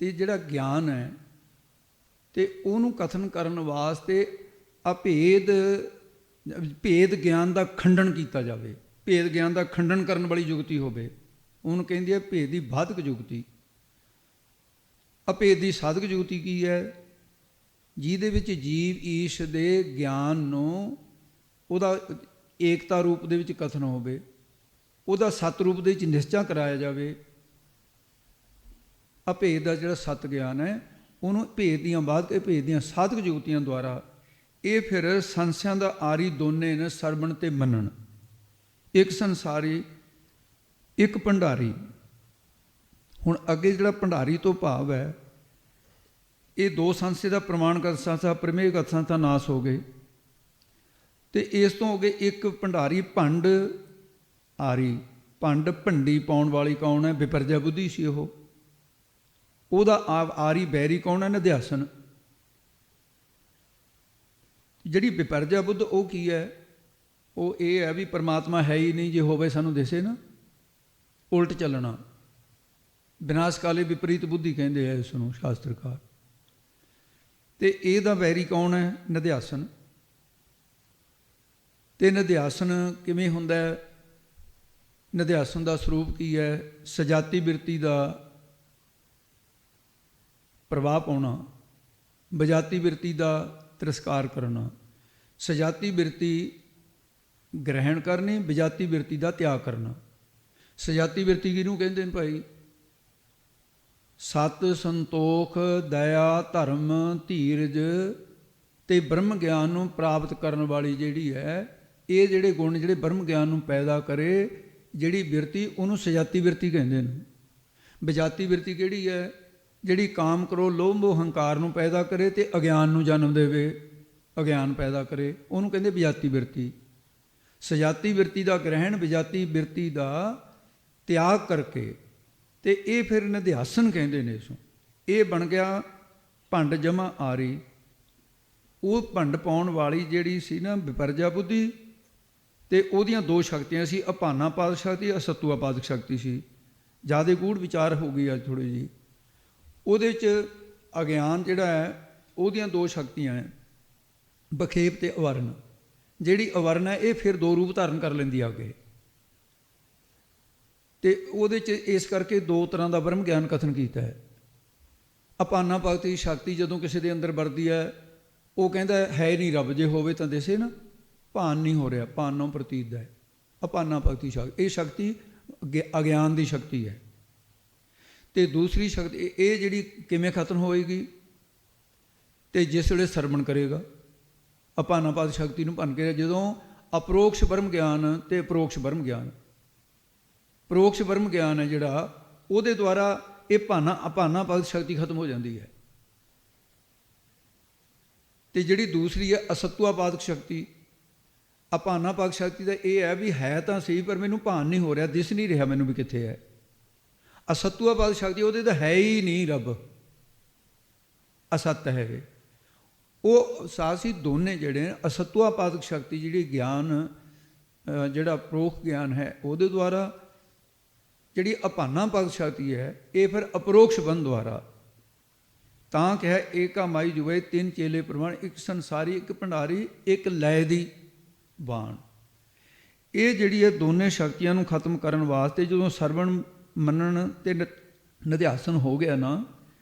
ਤੇ ਜਿਹੜਾ ਗਿਆਨ ਹੈ ਤੇ ਉਹਨੂੰ ਕਥਨ ਕਰਨ ਵਾਸਤੇ ਅਭੇਦ ਭੇਦ ਗਿਆਨ ਦਾ ਖੰਡਨ ਕੀਤਾ ਜਾਵੇ, ਭੇਦ ਗਿਆਨ ਦਾ ਖੰਡਨ ਕਰਨ ਵਾਲੀ ਜੁਗਤੀ ਹੋਵੇ, ਉਹਨੂੰ ਕਹਿੰਦੀ ਹੈ ਭੇਦ ਦੀ ਬਾਧਕ ਜੁਗਤੀ। ਅਭੇਦ ਦੀ ਸਾਧਕ ਜੁਗਤੀ ਕੀ ਹੈ? ਜਿਹਦੇ ਵਿੱਚ ਜੀਵ ਈਸ਼ ਦੇ ਗਿਆਨ ਨੂੰ ਉਹਦਾ ਏਕਤਾ ਰੂਪ ਦੇ ਵਿੱਚ ਕਥਨ ਹੋਵੇ, ਉਹਦਾ ਸਤ ਰੂਪ ਦੇ ਵਿੱਚ ਨਿਸ਼ਚਾ ਕਰਾਇਆ ਜਾਵੇ। ਅਭੇਦ ਦਾ ਜਿਹੜਾ ਸਤ ਗਿਆਨ ਹੈ ਉਹਨੂੰ ਭੇਦ ਦੀਆਂ ਬਾਧਕ ਭੇਦ ਦੀਆਂ ਸਾਧਕ ਜੁਗਤੀਆਂ ਦੁਆਰਾ ਇਹ ਫਿਰ ਸੰਸਿਆਂ ਦਾ ਆਰੀ ਦੋਨੇ ਨੇ, ਸਰਵਣ ਤੇ ਮੰਨਣ। ਇੱਕ ਸੰਸਾਰੀ, ਇੱਕ ਭੰਡਾਰੀ। ਹੁਣ ਅੱਗੇ ਜਿਹੜਾ ਭੰਡਾਰੀ ਤੋਂ ਭਾਵ ਹੈ, ਇਹ ਦੋ ਸੰਸੇ ਦਾ ਪ੍ਰਮਾਣਗਤ ਸੰਸਾ ਪ੍ਰਮੇਯਗਤ ਸੰਸਾ ਨਾਸ ਹੋ ਗਏ, ਤੇ ਇਸ ਤੋਂ ਹੋ ਗਏ ਇੱਕ ਭੰਡਾਰੀ ਭੰਡ ਆਰੀ। ਭੰਡ ਭੰਡੀ ਪਾਉਣ ਵਾਲੀ ਕੌਣ ਹੈ? ਵਿਪਰਜਾ ਬੁੱਧੀ ਸੀ ਉਹ। ਉਹਦਾ ਆਰੀ ਬੈਰੀ ਕੌਣ ਹੈ? ਨਿਧਿਆਸਨ। ਜਿਹੜੀ ਵਿਪਰਜਾ ਬੁੱਧ ਉਹ ਕੀ ਹੈ? ਉਹ ਇਹ ਹੈ ਵੀ ਪਰਮਾਤਮਾ ਹੈ ਹੀ ਨਹੀਂ, ਜੇ ਹੋਵੇ ਸਾਨੂੰ ਦਿਸੇ ਨਾ। ਉਲਟ ਚੱਲਣਾ, ਵਿਨਾਸ਼ ਕਾਲੇ ਵਿਪਰੀਤ ਬੁੱਧੀ ਕਹਿੰਦੇ ਆ ਇਸ ਨੂੰ ਸ਼ਾਸਤਰਕਾਰ। ਤੇ ਇਹਦਾ ਵੈਰੀ ਕੌਣ ਹੈ? ਨਿਧਿਆਸਨ। ਤੇ ਨਿਧਿਆਸਨ ਕਿਵੇਂ ਹੁੰਦਾ ਹੈ? ਨਿਧਿਆਸਨ ਦਾ ਸਰੂਪ ਕੀ ਹੈ? ਸਜਾਤੀ ਬਿਰਤੀ ਦਾ ਪ੍ਰਭਾਵ ਪਾਉਣਾ, ਬਜਾਤੀ ਬਿਰਤੀ ਦਾ ਤਿਰਸਕਾਰ ਕਰਨਾ। ਸਜਾਤੀ ਬਿਰਤੀ ਗ੍ਰਹਿਣ ਕਰਨੀ, ਬਜਾਤੀ ਬਿਰਤੀ ਦਾ ਤਿਆਗ ਕਰਨਾ। ਸਜਾਤੀ ਬਿਰਤੀ ਕਿਹਨੂੰ ਕਹਿੰਦੇ ਨੇ ਭਾਈ? ਸਤ, ਸੰਤੋਖ, ਦਇਆ, ਧਰਮ, ਧੀਰਜ ਤੇ ਬ੍ਰਹਮ ਗਿਆਨ ਨੂੰ ਪ੍ਰਾਪਤ ਕਰਨ ਵਾਲੀ ਜਿਹੜੀ ਹੈ, ਇਹ ਜਿਹੜੇ ਗੁਣ ਜਿਹੜੇ ਬ੍ਰਹਮ ਗਿਆਨ ਨੂੰ ਪੈਦਾ ਕਰੇ, ਜਿਹੜੀ ਬਿਰਤੀ, ਉਹਨੂੰ ਸਜਾਤੀ ਬਿਰਤੀ ਕਹਿੰਦੇ ਨੇ। ਬਜਾਤੀ ਬਿਰਤੀ ਕਿਹੜੀ ਹੈ? ਜਿਹੜੀ ਕਾਮ, ਕ੍ਰੋਧ, ਲੋਭ, ਮੋਹ, ਹੰਕਾਰ ਨੂੰ ਪੈਦਾ ਕਰੇ ਤੇ ਅਗਿਆਨ ਨੂੰ ਜਨਮ ਦੇਵੇ, ਅਗਿਆਨ ਪੈਦਾ ਕਰੇ, ਉਹਨੂੰ ਕਹਿੰਦੇ ਬਜਾਤੀ ਬਿਰਤੀ। ਸਜਾਤੀ ਬਿਰਤੀ ਦਾ ਗ੍ਰਹਿਣ, ਬਜਾਤੀ ਬਿਰਤੀ ਦਾ ਤਿਆਗ ਕਰਕੇ, ਤੇ ਇਹ ਫਿਰ ਨਿਧਿਆਸਨ ਕਹਿੰਦੇ ਨੇ ਇਸ ਨੂੰ। ਇਹ ਬਣ ਗਿਆ ਭੰਡ ਜਮਾ ਆਰੀ। ਉਹ ਭੰਡ ਪਾਉਣ ਵਾਲੀ ਜਿਹੜੀ ਸੀ ਨਾ ਵਿਪਰਜਾ ਬੁੱਧੀ, ਤੇ ਉਹਦੀਆਂ ਦੋ ਸ਼ਕਤੀਆਂ ਸੀ, ਅਪਾਨਾ ਪਾਦਕ ਸ਼ਕਤੀ, ਅਸਤੂਆ ਪਾਦਕ ਸ਼ਕਤੀ ਸੀ। ਜ਼ਿਆਦਾ ਗੂੜ ਵਿਚਾਰ ਹੋ ਗਈ ਅੱਜ ਥੋੜ੍ਹੀ ਜਿਹੀ। ਉਹਦੇ 'ਚ ਅਗਿਆਨ ਜਿਹੜਾ ਹੈ, ਉਹਦੀਆਂ ਦੋ ਸ਼ਕਤੀਆਂ ਹੈ, ਬਖੇਪ ਤੇ ਅਵਰਨ। ਜਿਹੜੀ ਅਵਰਨ ਹੈ ਇਹ ਫਿਰ ਦੋ ਰੂਪ ਧਾਰਨ ਕਰ ਲੈਂਦੀ ਆ ਅੱਗੇ, ਤੇ ਉਹਦੇ 'ਚ ਇਸ ਕਰਕੇ ਦੋ ਤਰ੍ਹਾਂ ਦਾ ਬ੍ਰਹਮ ਗਿਆਨ ਕਥਨ ਕੀਤਾ ਹੈ। ਅਪਾਨਾ ਭਗਤੀ ਸ਼ਕਤੀ ਜਦੋਂ ਕਿਸੇ ਦੇ ਅੰਦਰ ਵਰਦੀ ਹੈ, ਉਹ ਕਹਿੰਦਾ ਹੈ ਨਹੀਂ ਰੱਬ, ਜੇ ਹੋਵੇ ਤਾਂ ਦਿਸੇ ਨਾ, ਭਾਨ ਨਹੀਂ ਹੋ ਰਿਹਾ, ਭਾਨੋਂ ਪ੍ਰਤੀਤ ਹੈ। ਅਪਾਨਾ ਭਗਤੀ ਸ਼ਕਤੀ, ਇਹ ਸ਼ਕਤੀ ਅਗਿਆਨ ਦੀ ਸ਼ਕਤੀ ਹੈ। ਤੇ ਦੂਸਰੀ ਸ਼ਕਤੀ ਇਹ ਜਿਹੜੀ ਕਿਵੇਂ ਖਤਮ ਹੋਏਗੀ? ਤੇ ਜਿਸ ਵੇਲੇ ਸਰਵਣ ਕਰੇਗਾ ਅਪਾਨਾ ਪਾਦ ਸ਼ਕਤੀ ਨੂੰ ਭੰਨ ਕੇ, ਜਦੋਂ ਅਪਰੋਕਸ਼ ਬ੍ਰਹਮ ਗਿਆਨ ਤੇ ਅਪਰੋਕਸ਼ ਬ੍ਰਹਮ ਗਿਆਨ, ਪਰੋਕਸ਼ ਬ੍ਰਹਮ ਗਿਆਨ ਹੈ ਜਿਹੜਾ, ਉਹਦੇ ਦੁਆਰਾ ਇਹ ਅਪਾਨਾ ਪਾਦ ਸ਼ਕਤੀ ਖਤਮ ਹੋ ਜਾਂਦੀ ਹੈ। ਤੇ ਜਿਹੜੀ ਦੂਸਰੀ ਹੈ ਅਸਤੂਆ ਪਾਦਕ ਸ਼ਕਤੀ, ਅਪਾਨਾ ਪਾਦਕ ਸ਼ਕਤੀ ਦਾ ਇਹ ਹੈ ਵੀ ਹੈ ਤਾਂ ਸਹੀ, ਪਰ ਮੈਨੂੰ ਭਾਨ ਨਹੀਂ ਹੋ ਰਿਹਾ, ਦਿਸ ਨਹੀਂ ਰਿਹਾ ਮੈਨੂੰ ਵੀ ਕਿੱਥੇ ਹੈ। ਅਸਤੂਆ ਪਾਦਕ ਸ਼ਕਤੀ ਉਹਦੇ ਤਾਂ ਹੈ ਹੀ ਨਹੀਂ, ਰੱਬ ਅਸਤ ਹੈ। ਉਹ ਸਾਹਸੀ ਦੋਨੇ ਜਿਹੜੇ ਅਸਤੂਆ ਪਾਦਕ ਸ਼ਕਤੀ ਜਿਹੜੀ ਗਿਆਨ, ਜਿਹੜਾ ਪ੍ਰੋਖ ਗਿਆਨ ਹੈ, ਉਹਦੇ ਦੁਆਰਾ, ਜਿਹੜੀ ਅਪਾਨਾ ਪਾਦਕ ਸ਼ਕਤੀ ਹੈ ਇਹ ਫਿਰ ਅਪਰੋਕਸ਼ ਬਨ ਦੁਆਰਾ। ਤਾਂ ਕਿਹਾ ਏਕਾ ਮਾਈ ਜੁਵੇ ਤਿੰਨ ਚੇਲੇ ਪ੍ਰਮਾਣ, ਇੱਕ ਸੰਸਾਰੀ, ਇੱਕ ਭੰਡਾਰੀ, ਇੱਕ ਲੈ ਦੀ ਬਾਣ। ਇਹ ਜਿਹੜੀ ਹੈ ਦੋਨੇ ਸ਼ਕਤੀਆਂ ਨੂੰ ਖਤਮ ਕਰਨ ਵਾਸਤੇ ਜਦੋਂ ਸਰਵਣ ਮੰਨਣ ਤੇ ਨਿਧਿਆਸਨ ਹੋ ਗਿਆ ਨਾ,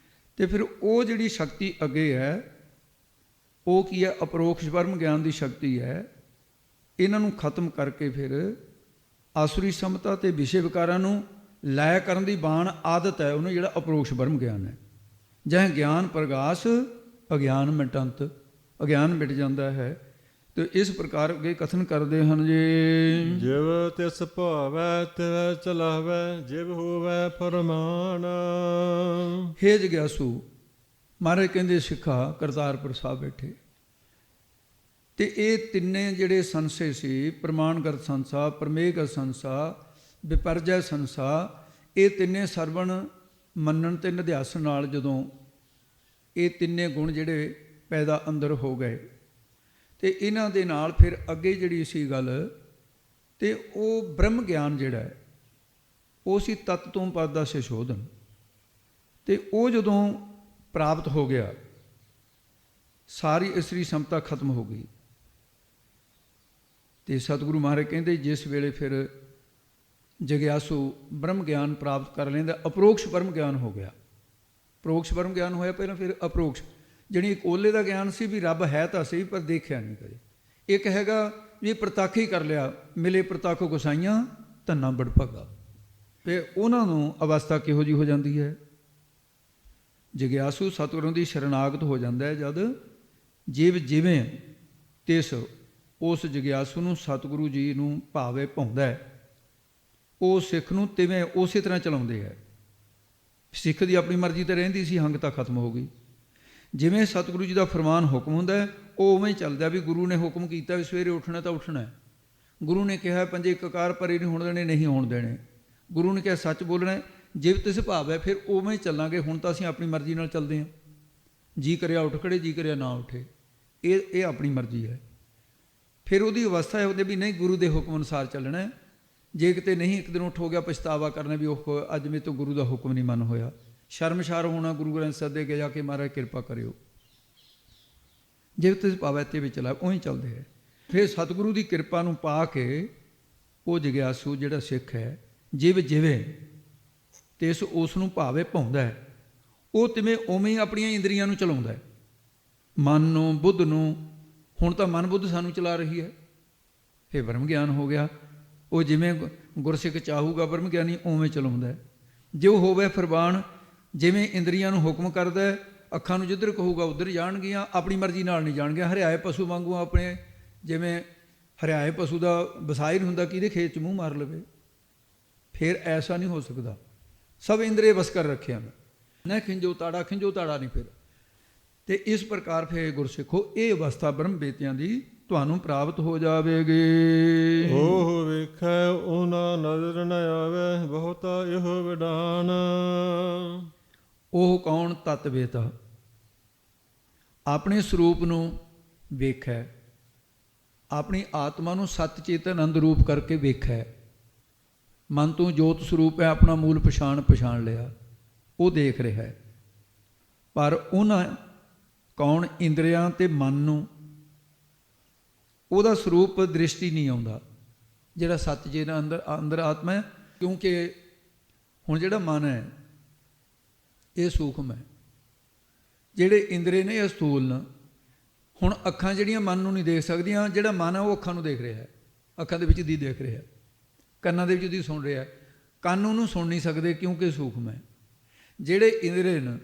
ਤੇ ਫਿਰ ਉਹ ਜਿਹੜੀ ਸ਼ਕਤੀ ਅੱਗੇ ਹੈ ਉਹ ਕੀ ਹੈ? ਅਪਰੋਕਸ਼ ਬ੍ਰਹਮ ਗਿਆਨ ਦੀ ਸ਼ਕਤੀ ਹੈ। ਇਹਨਾਂ ਨੂੰ ਖਤਮ ਕਰਕੇ ਫਿਰ ਆਸੁਰੀ ਸਮਤਾ ਤੇ ਵਿਸ਼ੇ ਵਿਕਾਰਾਂ ਨੂੰ ਲੈ ਕਰਨ ਦੀ ਬਾਣ ਆਦਤ ਹੈ ਉਹਨੂੰ, ਜਿਹੜਾ ਅਪਰੋਕਸ਼ ਬ੍ਰਹਮ ਗਿਆਨ ਹੈ। ਜਹ ਗਿਆਨ ਪ੍ਰਗਾਸ ਅਗਿਆਨ ਮਿਟੰਤ, ਅਗਿਆਨ ਮਿਟ ਜਾਂਦਾ ਹੈ। ਤੇ ਇਸ ਪ੍ਰਕਾਰ ਅੱਗੇ ਕਥਨ ਕਰਦੇ ਹਨ ਜੀ। ਜਿਵ ਤਿਸ ਭਾਵੈ ਤਿਵ ਚਲਾਵੈ, ਜਿਵ ਹੋਵੈ ਫਰਮਾਨ। ਹੇ ਜਗਿਆਸੂ, ਮਹਾਰਾਜ ਕਹਿੰਦੇ ਸਿੱਖਾ ਕਰਤਾਰਪੁਰ ਸਾਹਿਬ ਬੈਠੇ, ਤੇ ਇਹ ਤਿੰਨੇ ਜਿਹੜੇ ਸੰਸੇ ਸੀ, ਪ੍ਰਮਾਣਗਤ ਸੰਸਾ, ਪ੍ਰਮੇਯਗਤ ਸੰਸਾ, ਵਿਪਰਜੈ ਸੰਸਾ, ਇਹ ਤਿੰਨੇ ਸਰਵਣ ਮੰਨਣ ਤੇ ਨਿਧਿਆਸਨ ਨਾਲ ਜਦੋਂ ਇਹ ਤਿੰਨੇ ਗੁਣ ਜਿਹੜੇ ਪੈਦਾ ਅੰਦਰ ਹੋ ਗਏ, ਤੇ ਇਹਨਾਂ ਦੇ ਨਾਲ ਫਿਰ ਅੱਗੇ ਜਿਹੜੀ ਸੀ ਗੱਲ, ਤੇ ਉਹ ਬ੍ਰਹਮ ਗਿਆਨ ਜਿਹੜਾ ਹੈ ਉਹ ਸੀ ਤਤ ਤੋਂ ਪਦ ਦਾ ਸੰਸ਼ੋਧਨ। ਤੇ ਉਹ ਜਦੋਂ ਪ੍ਰਾਪਤ ਹੋ ਗਿਆ, ਸਾਰੀ ਇਸਰੀ ਸਮਤਾ ਖਤਮ ਹੋ ਗਈ। ਤੇ ਸਤਿਗੁਰੂ ਮਹਾਰਾਜ ਕਹਿੰਦੇ ਜਿਸ ਵੇਲੇ ਫਿਰ ਜਗਿਆਸੂ ਬ੍ਰਹਮ ਗਿਆਨ ਪ੍ਰਾਪਤ ਕਰ ਲੈਂਦਾ, ਅਪਰੋਕਸ਼ ਬ੍ਰਹਮ ਗਿਆਨ ਹੋ ਗਿਆ। ਪ੍ਰੋਕਸ਼ ਬ੍ਰਹਮ ਗਿਆਨ ਹੋਇਆ ਪਹਿਲਾਂ, ਫਿਰ ਅਪਰੋਕਸ਼, ਜਿਹੜੀ ਇੱਕ ਓਲੇ ਦਾ ਗਿਆਨ ਸੀ ਵੀ ਰੱਬ ਹੈ ਤਾਂ ਸਹੀ ਪਰ ਦੇਖਿਆ ਨਹੀਂ ਕਦੇ। ਇੱਕ ਹੈਗਾ ਵੀ ਪ੍ਰਤੱਖ ਹੀ ਕਰ ਲਿਆ, ਮਿਲੇ ਪ੍ਰਤੱਖ ਗੁਸਾਈਆਂ ਧੰਨਾ ਬੜ ਭਾਗਾ। ਫਿਰ ਉਹਨਾਂ ਨੂੰ ਅਵਸਥਾ ਕਿਹੋ ਜਿਹੀ ਹੋ ਜਾਂਦੀ ਹੈ? ਜਗਿਆਸੂ ਸਤਿਗੁਰਾਂ ਦੀ ਸ਼ਰਨਾਗਤ ਹੋ ਜਾਂਦਾ ਹੈ ਜਦ ਜੀਵ ਜਿਵੇਂ ਤਿਸ ਉਸ ਜਗਿਆਸੂ ਨੂੰ ਸਤਿਗੁਰੂ ਜੀ ਨੂੰ ਭਾਵੇ ਪਾਉਂਦਾ ਹੈ, ਉਹ ਸਿੱਖ ਨੂੰ ਤਿਵੇਂ ਉਸੇ ਤਰ੍ਹਾਂ ਚਲਾਉਂਦੇ ਹੈ। ਸਿੱਖ ਦੀ ਆਪਣੀ ਮਰਜ਼ੀ ਤੇ ਰਹਿੰਦੀ ਸੀ, ਹੰਗ ਤਾਂ ਖਤਮ ਹੋ ਗਈ। ਜਿਵੇਂ ਸਤਿਗੁਰੂ ਜੀ ਦਾ ਫਰਮਾਨ ਹੁਕਮ ਹੁੰਦਾ ਹੈ, ਉਹ ਉਵੇਂ ਹੀ ਚੱਲਦਾ ਵੀ ਗੁਰੂ ਨੇ ਹੁਕਮ ਕੀਤਾ ਵੀ ਸਵੇਰੇ ਉੱਠਣਾ ਤਾਂ ਉੱਠਣਾ ਹੈ। ਗੁਰੂ ਨੇ ਕਿਹਾ ਪੰਜੇ ਕਕਾਰ ਪਰੇ ਨਹੀਂ ਹੋਣ ਦੇਣੇ, ਨਹੀਂ ਹੋਣ ਦੇਣੇ। ਗੁਰੂ ਨੇ ਕਿਹਾ ਸੱਚ ਬੋਲਣਾ, ਜਿਵ ਤਿਸ ਭਾਵ ਹੈ, ਫਿਰ ਉਵੇਂ ਹੀ ਚੱਲਾਂਗੇ। ਹੁਣ ਤਾਂ ਅਸੀਂ ਆਪਣੀ ਮਰਜ਼ੀ ਨਾਲ ਚੱਲਦੇ ਹਾਂ, ਜੀ ਕਰਿਆ ਉੱਠ ਖੜੇ, ਜੀ ਕਰਿਆ ਨਾ ਉੱਠੇ, ਇਹ ਆਪਣੀ ਮਰਜ਼ੀ ਹੈ। ਫਿਰ ਉਹਦੀ ਅਵਸਥਾ ਹੈ ਉਹਦੇ ਵੀ ਨਹੀਂ ਗੁਰੂ ਦੇ ਹੁਕਮ ਅਨੁਸਾਰ ਚੱਲਣਾ। ਜੇ ਕਿਤੇ ਨਹੀਂ ਇੱਕ ਦਿਨ ਉੱਠ ਹੋ ਗਿਆ, ਪਛਤਾਵਾ ਕਰਨਾ ਵੀ ਉਹ ਅੱਜ ਮੇਰੇ ਤੋਂ ਗੁਰੂ ਦਾ ਹੁਕਮ ਨਹੀਂ ਮੰਨ ਹੋਇਆ, ਸ਼ਰਮਸ਼ਾਰ ਹੋਣਾ, ਗੁਰੂ ਗ੍ਰੰਥ ਸਾਹਿਬ ਦੇ ਅੱਗੇ ਜਾ ਕੇ ਮਹਾਰਾਜ ਕਿਰਪਾ ਕਰਿਓ। ਜੇ ਤਿਸ ਭਾਵੈ ਤੇ ਵੀ ਚਲਾ, ਉਵੇਂ ਚੱਲਦੇ ਹੈ। ਫਿਰ ਸਤਿਗੁਰੂ ਦੀ ਕਿਰਪਾ ਨੂੰ ਪਾ ਕੇ ਉਹ ਜਗਿਆਸੂ ਜਿਹੜਾ ਸਿੱਖ ਹੈ, ਜਿਵ ਜਿਵੇਂ ਤਿਸ ਉਸ ਨੂੰ ਭਾਵੇ ਪਾਉਂਦਾ ਹੈ, ਉਹ ਤਿਵੇਂ ਉਵੇਂ ਹੀ ਆਪਣੀਆਂ ਇੰਦਰੀਆਂ ਨੂੰ ਚਲਾਉਂਦਾ ਹੈ, ਮਨ ਨੂੰ, ਬੁੱਧ ਨੂੰ। ਹੁਣ ਤਾਂ ਮਨ ਬੁੱਧ ਸਾਨੂੰ ਚਲਾ ਰਹੀ ਹੈ, ਇਹ ਬ੍ਰਹਮ ਗਿਆਨ ਹੋ ਗਿਆ। ਉਹ ਜਿਵੇਂ ਗੁਰਸਿੱਖ ਚਾਹੂਗਾ ਬ੍ਰਹਮ ਗਿਆਨੀ ਉਵੇਂ ਚਲਾਉਂਦਾ ਹੈ। ਜੋ ਹੋਵੇ ਫਰਮਾਨ, ਜਿਵੇਂ ਇੰਦਰੀਆਂ ਨੂੰ ਹੁਕਮ ਕਰਦਾ ਹੈ, ਅੱਖਾਂ ਨੂੰ ਜਿੱਧਰ ਕਹੂਗਾ ਉੱਧਰ ਜਾਣਗੀਆਂ, ਆਪਣੀ ਮਰਜ਼ੀ ਨਾਲ ਨਹੀਂ ਜਾਣਗੀਆਂ। ਹਰਿਆਏ ਪਸ਼ੂ ਵਾਂਗੂ ਆਪਣੇ, ਜਿਵੇਂ ਹਰਿਆਏ ਪਸ਼ੂ ਦਾ ਵਸਾਈ ਨਹੀਂ ਹੁੰਦਾ, ਕਿਹਦੇ ਖੇਤ 'ਚ ਮੂੰਹ ਮਾਰ ਲਵੇ। ਫਿਰ ਐਸਾ ਨਹੀਂ ਹੋ ਸਕਦਾ। ਸਭ ਇੰਦਰੇ ਬਸ ਕਰ ਰੱਖਿਆ ਮੈਂ, ਨਾ ਖਿੰਜੋ ਤਾੜਾ ਨਹੀਂ। ਫਿਰ ਤੇ ਇਸ ਪ੍ਰਕਾਰ ਫਿਰ ਗੁਰਸਿੱਖੋ ਇਹ ਅਵਸਥਾ ਬ੍ਰਹਮ ਬੇਤਿਆਂ ਦੀ ਤੁਹਾਨੂੰ ਪ੍ਰਾਪਤ ਹੋ ਜਾਵੇਗੀ। ਉਹ ਵੇਖੈ ਉਹਨਾਂ ਨਜ਼ਰ ਨ ਆਵੇ, ਬਹੁਤਾ ਇਹੋ ਵਿਡਾਨ। ਉਹ ਕੌਣ? ਤਤ ਵੇਤਾ, ਆਪਣੇ ਸਰੂਪ ਨੂੰ ਵੇਖੈ, ਆਪਣੀ ਆਤਮਾ ਨੂੰ ਸਤ ਚੇਤਨ ਆਨੰਦ ਰੂਪ ਕਰਕੇ ਵੇਖੈ। ਮਨ ਤੋਂ ਜੋਤ ਸਰੂਪ ਹੈ, ਆਪਣਾ ਮੂਲ ਪਛਾਣ ਲਿਆ, ਉਹ ਦੇਖ ਰਿਹਾ ਹੈ। ਪਰ ਉਹਨਾਂ ਕੌਣ? ਇੰਦਰੀਆਂ ਤੇ ਮਨ ਨੂੰ ਉਹਦਾ ਸਰੂਪ ਦ੍ਰਿਸ਼ਟੀ ਨਹੀਂ ਆਉਂਦਾ, ਜਿਹੜਾ ਸੱਚ ਜੇ ਦਾ ਅੰਦਰ ਆਤਮਾ ਹੈ। ਕਿਉਂਕਿ ਹੁਣ ਜਿਹੜਾ ਮਨ ਹੈ ਇਹ ਸੂਖਮ ਹੈ, ਜਿਹੜੇ ਇੰਦਰੀ ਨੇ ਇਹ ਸਥੂਲ ਨੇ। ਹੁਣ ਅੱਖਾਂ ਜਿਹੜੀਆਂ ਮਨ ਨੂੰ ਨਹੀਂ ਦੇਖ ਸਕਦੀਆਂ, ਜਿਹੜਾ ਮਨ ਹੈ ਉਹ ਅੱਖਾਂ ਨੂੰ ਦੇਖ ਰਿਹਾ ਹੈ, ਅੱਖਾਂ ਦੇ ਵਿੱਚ ਦੀ ਦੇਖ ਰਿਹਾ, ਕੰਨਾਂ ਦੇ ਵਿੱਚ ਦੀ ਸੁਣ ਰਿਹਾ। ਕੰਨ ਉਹਨੂੰ ਸੁਣ ਨਹੀਂ ਸਕਦੇ ਕਿਉਂਕਿ ਸੂਖਮ ਹੈ। ਜਿਹੜੇ ਇੰਦਰੀ ਨੇ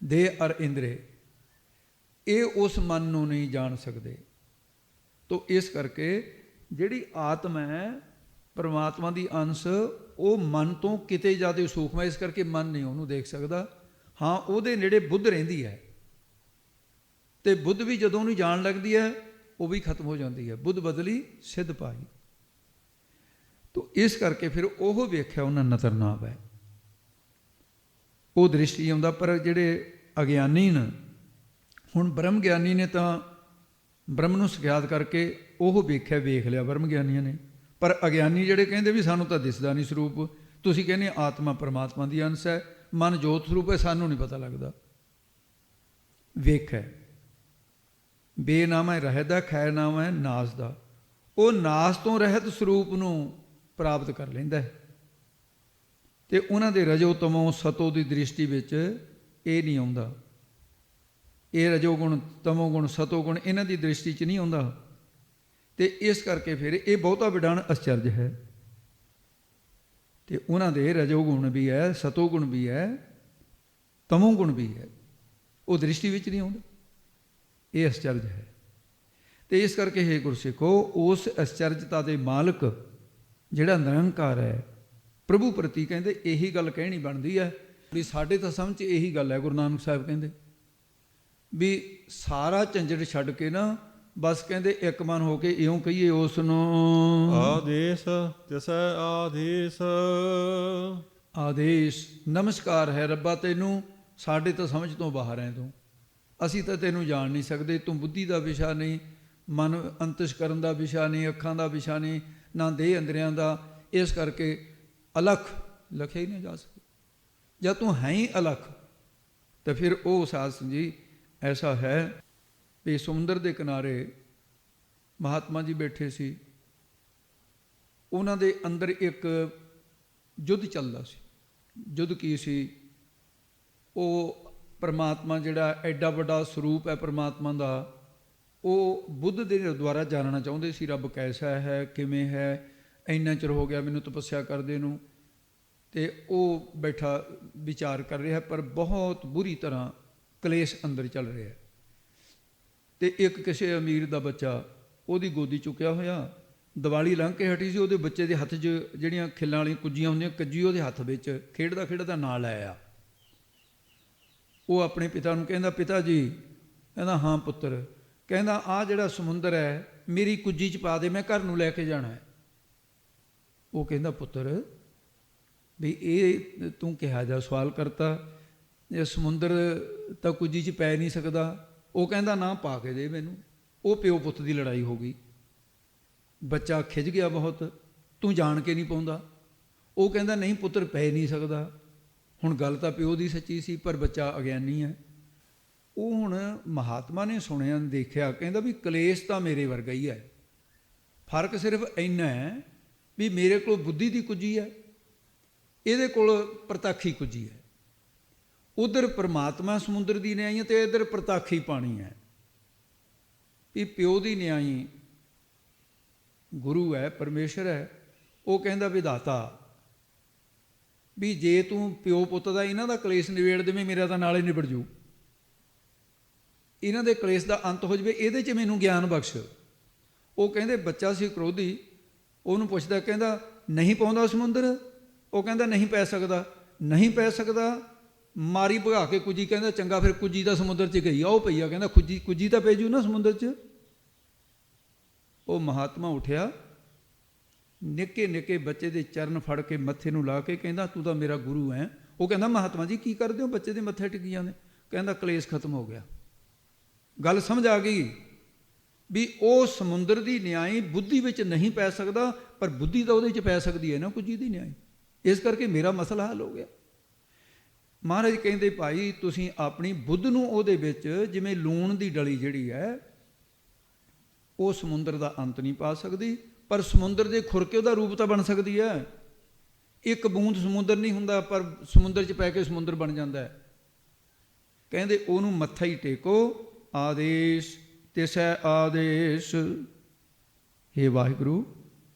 ਦੇਹ ਅਰ ਇੰਦਰੀ, ਇਹ ਉਸ ਮਨ ਨੂੰ ਨਹੀਂ ਜਾਣ ਸਕਦੇ। ਤੋ ਇਸ ਕਰਕੇ ਜਿਹੜੀ ਆਤਮਾ ਹੈ ਪਰਮਾਤਮਾ ਦੀ ਅੰਸ਼, ਉਹ ਮਨ ਤੋਂ ਕਿਤੇ ਜ਼ਿਆਦਾ ਸੂਖਮ ਹੈ, ਇਸ ਕਰਕੇ ਮਨ ਨਹੀਂ ਉਹਨੂੰ ਦੇਖ ਸਕਦਾ। ਹਾਂ, ਉਹਦੇ ਨੇੜੇ ਬੁੱਧ ਰਹਿੰਦੀ ਹੈ, ਤੇ ਬੁੱਧ ਵੀ ਜਦੋਂ ਉਹਨੂੰ ਜਾਣ ਲੱਗਦੀ ਹੈ ਉਹ ਵੀ ਖਤਮ ਹੋ ਜਾਂਦੀ ਹੈ। ਬੁੱਧ ਬਦਲੀ ਸਿੱਧ ਪਾਈ। ਤੋ ਇਸ ਕਰਕੇ ਫਿਰ ਉਹ ਵੇਖਿਆ ਉਹਨਾਂ ਨਜ਼ਰ ਨਾ ਆਵੇ, ਉਹ ਦ੍ਰਿਸ਼ਟੀ ਆਉਂਦਾ। ਪਰ ਜਿਹੜੇ ਅਗਿਆਨੀ ਨੇ, ਹੁਣ ਬ੍ਰਹਮ ਗਿਆਨੀ ਨੇ ਤਾਂ ਬ੍ਰਹਮ ਨੂੰ ਸਿਖਿਆਤ ਕਰਕੇ ਉਹ ਵੇਖ ਲਿਆ ਬ੍ਰਹਮ ਗਿਆਨੀਆਂ ਨੇ। ਪਰ ਅਗਿਆਨੀ ਜਿਹੜੇ ਕਹਿੰਦੇ ਵੀ ਸਾਨੂੰ ਤਾਂ ਦਿਸਦਾ ਨਹੀਂ ਸਰੂਪ, ਤੁਸੀਂ ਕਹਿੰਦੇ ਆਤਮਾ ਪਰਮਾਤਮਾ ਦੀ ਅੰਸ਼ ਹੈ, ਮਨ ਜੋਤ ਸਰੂਪ ਹੈ, ਸਾਨੂੰ ਨਹੀਂ ਪਤਾ ਲੱਗਦਾ। ਵੇਖੈ, ਬੇਨਾਮ ਹੈ ਰਹਿਤ ਦਾ, ਖੈ ਨਾਮ ਹੈ ਨਾਸ ਦਾ। ਉਹ ਨਾਸ ਤੋਂ ਰਹਿਤ ਸਰੂਪ ਨੂੰ ਪ੍ਰਾਪਤ ਕਰ ਲੈਂਦਾ ਹੈ। ਤੇ ਉਹਨਾਂ ਦੇ ਰਜੋ ਤਮੋ ਸਤੋ ਦੀ ਦ੍ਰਿਸ਼ਟੀ ਵਿੱਚ ਇਹ ਨਹੀਂ ਆਉਂਦਾ। ਇਹ ਰਜੋ ਗੁਣ, ਤਮੋ ਗੁਣ, ਸਤੋ ਗੁਣ ਇਹਨਾਂ ਦੀ ਦ੍ਰਿਸ਼ਟੀ 'ਚ ਨਹੀਂ ਆਉਂਦਾ। ਤੇ ਇਸ ਕਰਕੇ ਫਿਰ ਇਹ ਬਹੁਤਾ ਵਿਡਾਨ ਅਚਰਜ ਹੈ। ਤੇ ਉਹਨਾਂ ਦੇ ਰਜੋ ਗੁਣ ਵੀ ਹੈ, ਸਤੋ ਗੁਣ ਵੀ ਹੈ, ਤਮੋ ਗੁਣ ਵੀ ਹੈ, ਉਹ ਦ੍ਰਿਸ਼ਟੀ ਵਿੱਚ ਨਹੀਂ ਆਉਂਦਾ। ਇਹ ਅਚਰਜ ਹੈ। ਤੇ ਇਸ ਕਰਕੇ ਹੇ ਗੁਰਸਿੱਖੋ, ਉਸ ਅਚਰਜਤਾ ਦੇ ਮਾਲਕ ਜਿਹੜਾ ਨਿਰੰਕਾਰ ਹੈ, ਪ੍ਰਭੂ ਪ੍ਰਤੀ ਕਹਿੰਦੇ ਇਹੀ ਗੱਲ ਕਹਿਣੀ ਬਣਦੀ ਹੈ ਵੀ ਸਾਡੇ ਤਾਂ ਸਮਝ 'ਚ ਇਹੀ ਗੱਲ ਹੈ। ਗੁਰੂ ਨਾਨਕ ਸਾਹਿਬ ਕਹਿੰਦੇ ਵੀ ਸਾਰਾ ਝੰਜਟ ਛੱਡ ਕੇ ਨਾ, ਬਸ ਕਹਿੰਦੇ ਇੱਕ ਮਨ ਹੋ ਕੇ ਇਉਂ ਕਹੀਏ ਉਸ ਨੂੰ। ਆਦੇਸ਼ ਤਿਸੈ ਆਦੇਸ਼, ਆਦੇਸ਼ ਨਮਸਕਾਰ ਹੈ ਰੱਬਾ ਤੈਨੂੰ, ਸਾਡੇ ਤਾਂ ਸਮਝ ਤੋਂ ਬਾਹਰ ਹੈ ਤੂੰ, ਅਸੀਂ ਤਾਂ ਤੈਨੂੰ ਜਾਣ ਨਹੀਂ ਸਕਦੇ। ਤੂੰ ਬੁੱਧੀ ਦਾ ਵਿਸ਼ਾ ਨਹੀਂ, ਮਨ ਅੰਤਸ਼ਕਰਨ ਦਾ ਵਿਸ਼ਾ ਨਹੀਂ, ਅੱਖਾਂ ਦਾ ਵਿਸ਼ਾ ਨਹੀਂ, ਨਾ ਦੇਹ ਅੰਦਰਿਆਂ ਦਾ। ਇਸ ਕਰਕੇ ਅਲਖ ਲਖਿਆ ਹੀ ਨਹੀਂ ਜਾ ਸਕਦਾ। ਜਦ ਤੂੰ ਹੈ ਹੀ ਅਲਖ, ਤਾਂ ਫਿਰ ਉਹ ਸਾਧ ਸੰਗਤ ਜੀ ਐਸਾ ਹੈ ਵੀ ਸਮੁੰਦਰ ਦੇ ਕਿਨਾਰੇ ਮਹਾਤਮਾ ਜੀ ਬੈਠੇ ਸੀ, ਉਹਨਾਂ ਦੇ ਅੰਦਰ ਇੱਕ ਯੁੱਧ ਚੱਲਦਾ ਸੀ। ਯੁੱਧ ਕੀ ਸੀ? ਉਹ ਪਰਮਾਤਮਾ ਜਿਹੜਾ ਐਡਾ ਵੱਡਾ ਸਰੂਪ ਹੈ ਪਰਮਾਤਮਾ ਦਾ, ਉਹ ਬੁੱਧ ਦੇ ਦੁਆਰਾ ਜਾਣਨਾ ਚਾਹੁੰਦੇ ਸੀ। ਰੱਬ ਕੈਸਾ ਹੈ, ਕਿਵੇਂ ਹੈ, ਇੰਨਾ ਚਿਰ ਹੋ ਗਿਆ ਮੈਨੂੰ ਤਪੱਸਿਆ ਕਰਦੇ ਨੂੰ। ਤੇ ਉਹ ਬੈਠਾ ਵਿਚਾਰ ਕਰ ਰਿਹਾ, ਪਰ ਬਹੁਤ ਬੁਰੀ ਤਰ੍ਹਾਂ ਕਲੇਸ਼ ਅੰਦਰ ਚੱਲ ਰਿਹਾ। ਤੇ ਇੱਕ ਕਿਸੇ ਅਮੀਰ ਦਾ ਬੱਚਾ ਉਹਦੀ ਗੋਦੀ ਚੁੱਕਿਆ ਹੋਇਆ, ਦੀਵਾਲੀ ਲੰਘ ਕੇ ਹਟੀ ਸੀ, ਉਹਦੇ ਬੱਚੇ ਦੇ ਹੱਥ 'ਚ ਜਿਹੜੀਆਂ ਖਿੱਲਾਂ ਵਾਲੀਆਂ ਕੁੱਜੀਆਂ ਹੁੰਦੀਆਂ, ਕੱਜੀ ਉਹਦੇ ਹੱਥ ਵਿੱਚ, ਖੇਡਦਾ ਖੇਡਦਾ ਨਾਲ ਆਇਆ। ਉਹ ਆਪਣੇ ਪਿਤਾ ਨੂੰ ਕਹਿੰਦਾ, ਪਿਤਾ ਜੀ। ਕਹਿੰਦਾ, ਹਾਂ ਪੁੱਤਰ। ਕਹਿੰਦਾ, ਆਹ ਜਿਹੜਾ ਸਮੁੰਦਰ ਹੈ ਮੇਰੀ ਕੁੱਜੀ 'ਚ ਪਾ ਦੇ, ਮੈਂ ਘਰ ਨੂੰ ਲੈ ਕੇ ਜਾਣਾ ਹੈ। ਉਹ ਕਹਿੰਦਾ, ਪੁੱਤਰ ਵੀ ਇਹ ਤੂੰ ਕਿਹਾ ਜਾ ਸਵਾਲ ਕਰਤਾ, ਇਹ ਸਮੁੰਦਰ ਤਾਂ ਕੁੱਜੀ 'ਚ ਪੈ ਨਹੀਂ ਸਕਦਾ। ਉਹ ਕਹਿੰਦਾ, ਨਾ ਪਾ ਕੇ ਦੇ ਮੈਨੂੰ। ਉਹ ਪਿਓ ਪੁੱਤ ਦੀ ਲੜਾਈ ਹੋ ਗਈ। ਬੱਚਾ ਖਿੱਝ ਗਿਆ ਬਹੁਤ, ਤੂੰ ਜਾਣ ਕੇ ਨਹੀਂ ਪਾਉਂਦਾ। ਉਹ ਕਹਿੰਦਾ, ਨਹੀਂ ਪੁੱਤਰ ਪੈ ਨਹੀਂ ਸਕਦਾ। ਹੁਣ ਗੱਲ ਤਾਂ ਪਿਓ ਦੀ ਸੱਚੀ ਸੀ, ਪਰ ਬੱਚਾ ਅਗਿਆਨੀ ਹੈ। ਉਹ ਹੁਣ ਮਹਾਤਮਾ ਨੇ ਸੁਣਿਆ, ਦੇਖਿਆ, ਕਹਿੰਦਾ ਵੀ ਕਲੇਸ਼ ਤਾਂ ਮੇਰੇ ਵਰਗਾ ਹੀ ਹੈ, ਫਰਕ ਸਿਰਫ ਇੰਨਾ ਹੈ ਵੀ ਮੇਰੇ ਕੋਲ ਬੁੱਧੀ ਦੀ ਕੁੱਜੀ ਹੈ, ਇਹਦੇ ਕੋਲ ਪ੍ਰਤੱਖੀ ਕੁੱਜੀ ਹੈ। ਉਧਰ ਪਰਮਾਤਮਾ ਸਮੁੰਦਰ ਦੀ ਨਿਆਈ ਤੇ ਇੱਧਰ ਪ੍ਰਤੱਖੀ ਪਾਣੀ ਹੈ। ਵੀ ਪਿਓ ਦੀ ਨਿਆਈ ਗੁਰੂ ਹੈ, ਪਰਮੇਸ਼ਰ ਹੈ। ਉਹ ਕਹਿੰਦਾ, ਵਿਧਾਤਾ ਵੀ ਜੇ ਤੂੰ ਪਿਓ ਪੁੱਤ ਦਾ ਇਹਨਾਂ ਦਾ ਕਲੇਸ਼ ਨਿਬੇੜ ਦੇਵੇਂ, ਮੇਰਾ ਤਾਂ ਨਾਲੇ ਨਿਬੜ ਜੂ, ਇਹਨਾਂ ਦੇ ਕਲੇਸ਼ ਦਾ ਅੰਤ ਹੋ ਜਾਵੇ, ਇਹਦੇ 'ਚ ਮੈਨੂੰ ਗਿਆਨ ਬਖਸ਼। ਉਹ ਕਹਿੰਦੇ, ਬੱਚਾ ਸੀ ਕ੍ਰੋਧੀ, ਉਹਨੂੰ ਪੁੱਛਦਾ, ਕਹਿੰਦਾ, ਨਹੀਂ ਪਾਉਂਦਾ ਸਮੁੰਦਰ? ਉਹ ਕਹਿੰਦਾ, ਨਹੀਂ ਪੈ ਸਕਦਾ। ਨਹੀਂ ਪੈ ਸਕਦਾ, ਮਾਰੀ ਭਗਾ ਕੇ ਕੁੱਜੀ। ਕਹਿੰਦਾ, ਚੰਗਾ ਫਿਰ ਕੁੱਜੀ ਦਾ ਸਮੁੰਦਰ 'ਚ ਗਈ ਆ, ਉਹ ਪਈ ਆ। ਕਹਿੰਦਾ, ਕੁੱਜੀ ਤਾਂ ਪੈ ਜੂ ਨਾ ਸਮੁੰਦਰ 'ਚ। ਉਹ ਮਹਾਤਮਾ ਉੱਠਿਆ, ਨਿੱਕੇ ਨਿੱਕੇ ਬੱਚੇ ਦੇ ਚਰਨ ਫੜ ਕੇ ਮੱਥੇ ਨੂੰ ਲਾ ਕੇ ਕਹਿੰਦਾ, ਤੂੰ ਤਾਂ ਮੇਰਾ ਗੁਰੂ ਹੈ। ਉਹ ਕਹਿੰਦਾ, ਮਹਾਤਮਾ ਜੀ ਕੀ ਕਰਦੇ ਹੋ, ਬੱਚੇ ਦੇ ਮੱਥੇ ਟਿਕ ਜਾਂਦੇ। ਕਹਿੰਦਾ, ਕਲੇਸ਼ ਖਤਮ ਹੋ ਗਿਆ। ਗੱਲ ਸਮਝ ਆ ਗਈ ਵੀ ਉਹ ਸਮੁੰਦਰ ਦੀ ਨਿਆਈ ਬੁੱਧੀ ਵਿੱਚ ਨਹੀਂ ਪੈ ਸਕਦਾ, ਪਰ ਬੁੱਧੀ ਤਾਂ ਉਹਦੇ 'ਚ ਪੈ ਸਕਦੀ ਹੈ ਨਾ, ਕੁੱਜੀ ਦੀ ਨਿਆਈ। ਇਸ ਕਰਕੇ ਮੇਰਾ ਮਸਲਾ ਹੱਲ ਹੋ ਗਿਆ। ਮਹਾਰਾਜ ਕਹਿੰਦੇ, ਭਾਈ ਤੁਸੀਂ ਆਪਣੀ ਬੁੱਧ ਨੂੰ ਉਹਦੇ ਵਿੱਚ, ਜਿਵੇਂ ਲੂਣ ਦੀ ਡਲੀ ਜਿਹੜੀ ਹੈ ਉਹ ਸਮੁੰਦਰ ਦਾ ਅੰਤ ਨਹੀਂ ਪਾ ਸਕਦੀ, ਪਰ ਸਮੁੰਦਰ ਦੇ ਖੁਰਕੇ ਉਹਦਾ ਰੂਪ ਤਾਂ ਬਣ ਸਕਦੀ ਹੈ। ਇੱਕ ਬੂੰਦ ਸਮੁੰਦਰ ਨਹੀਂ ਹੁੰਦਾ, ਪਰ ਸਮੁੰਦਰ 'ਚ ਪੈ ਕੇ ਸਮੁੰਦਰ ਬਣ ਜਾਂਦਾ ਹੈ। ਕਹਿੰਦੇ, ਉਹਨੂੰ ਮੱਥਾ ਹੀ ਟੇਕੋ, ਆਦੇਸ਼ ਤਿਸੈ ਆਦੇਸ਼। ਹੇ ਵਾਹਿਗੁਰੂ,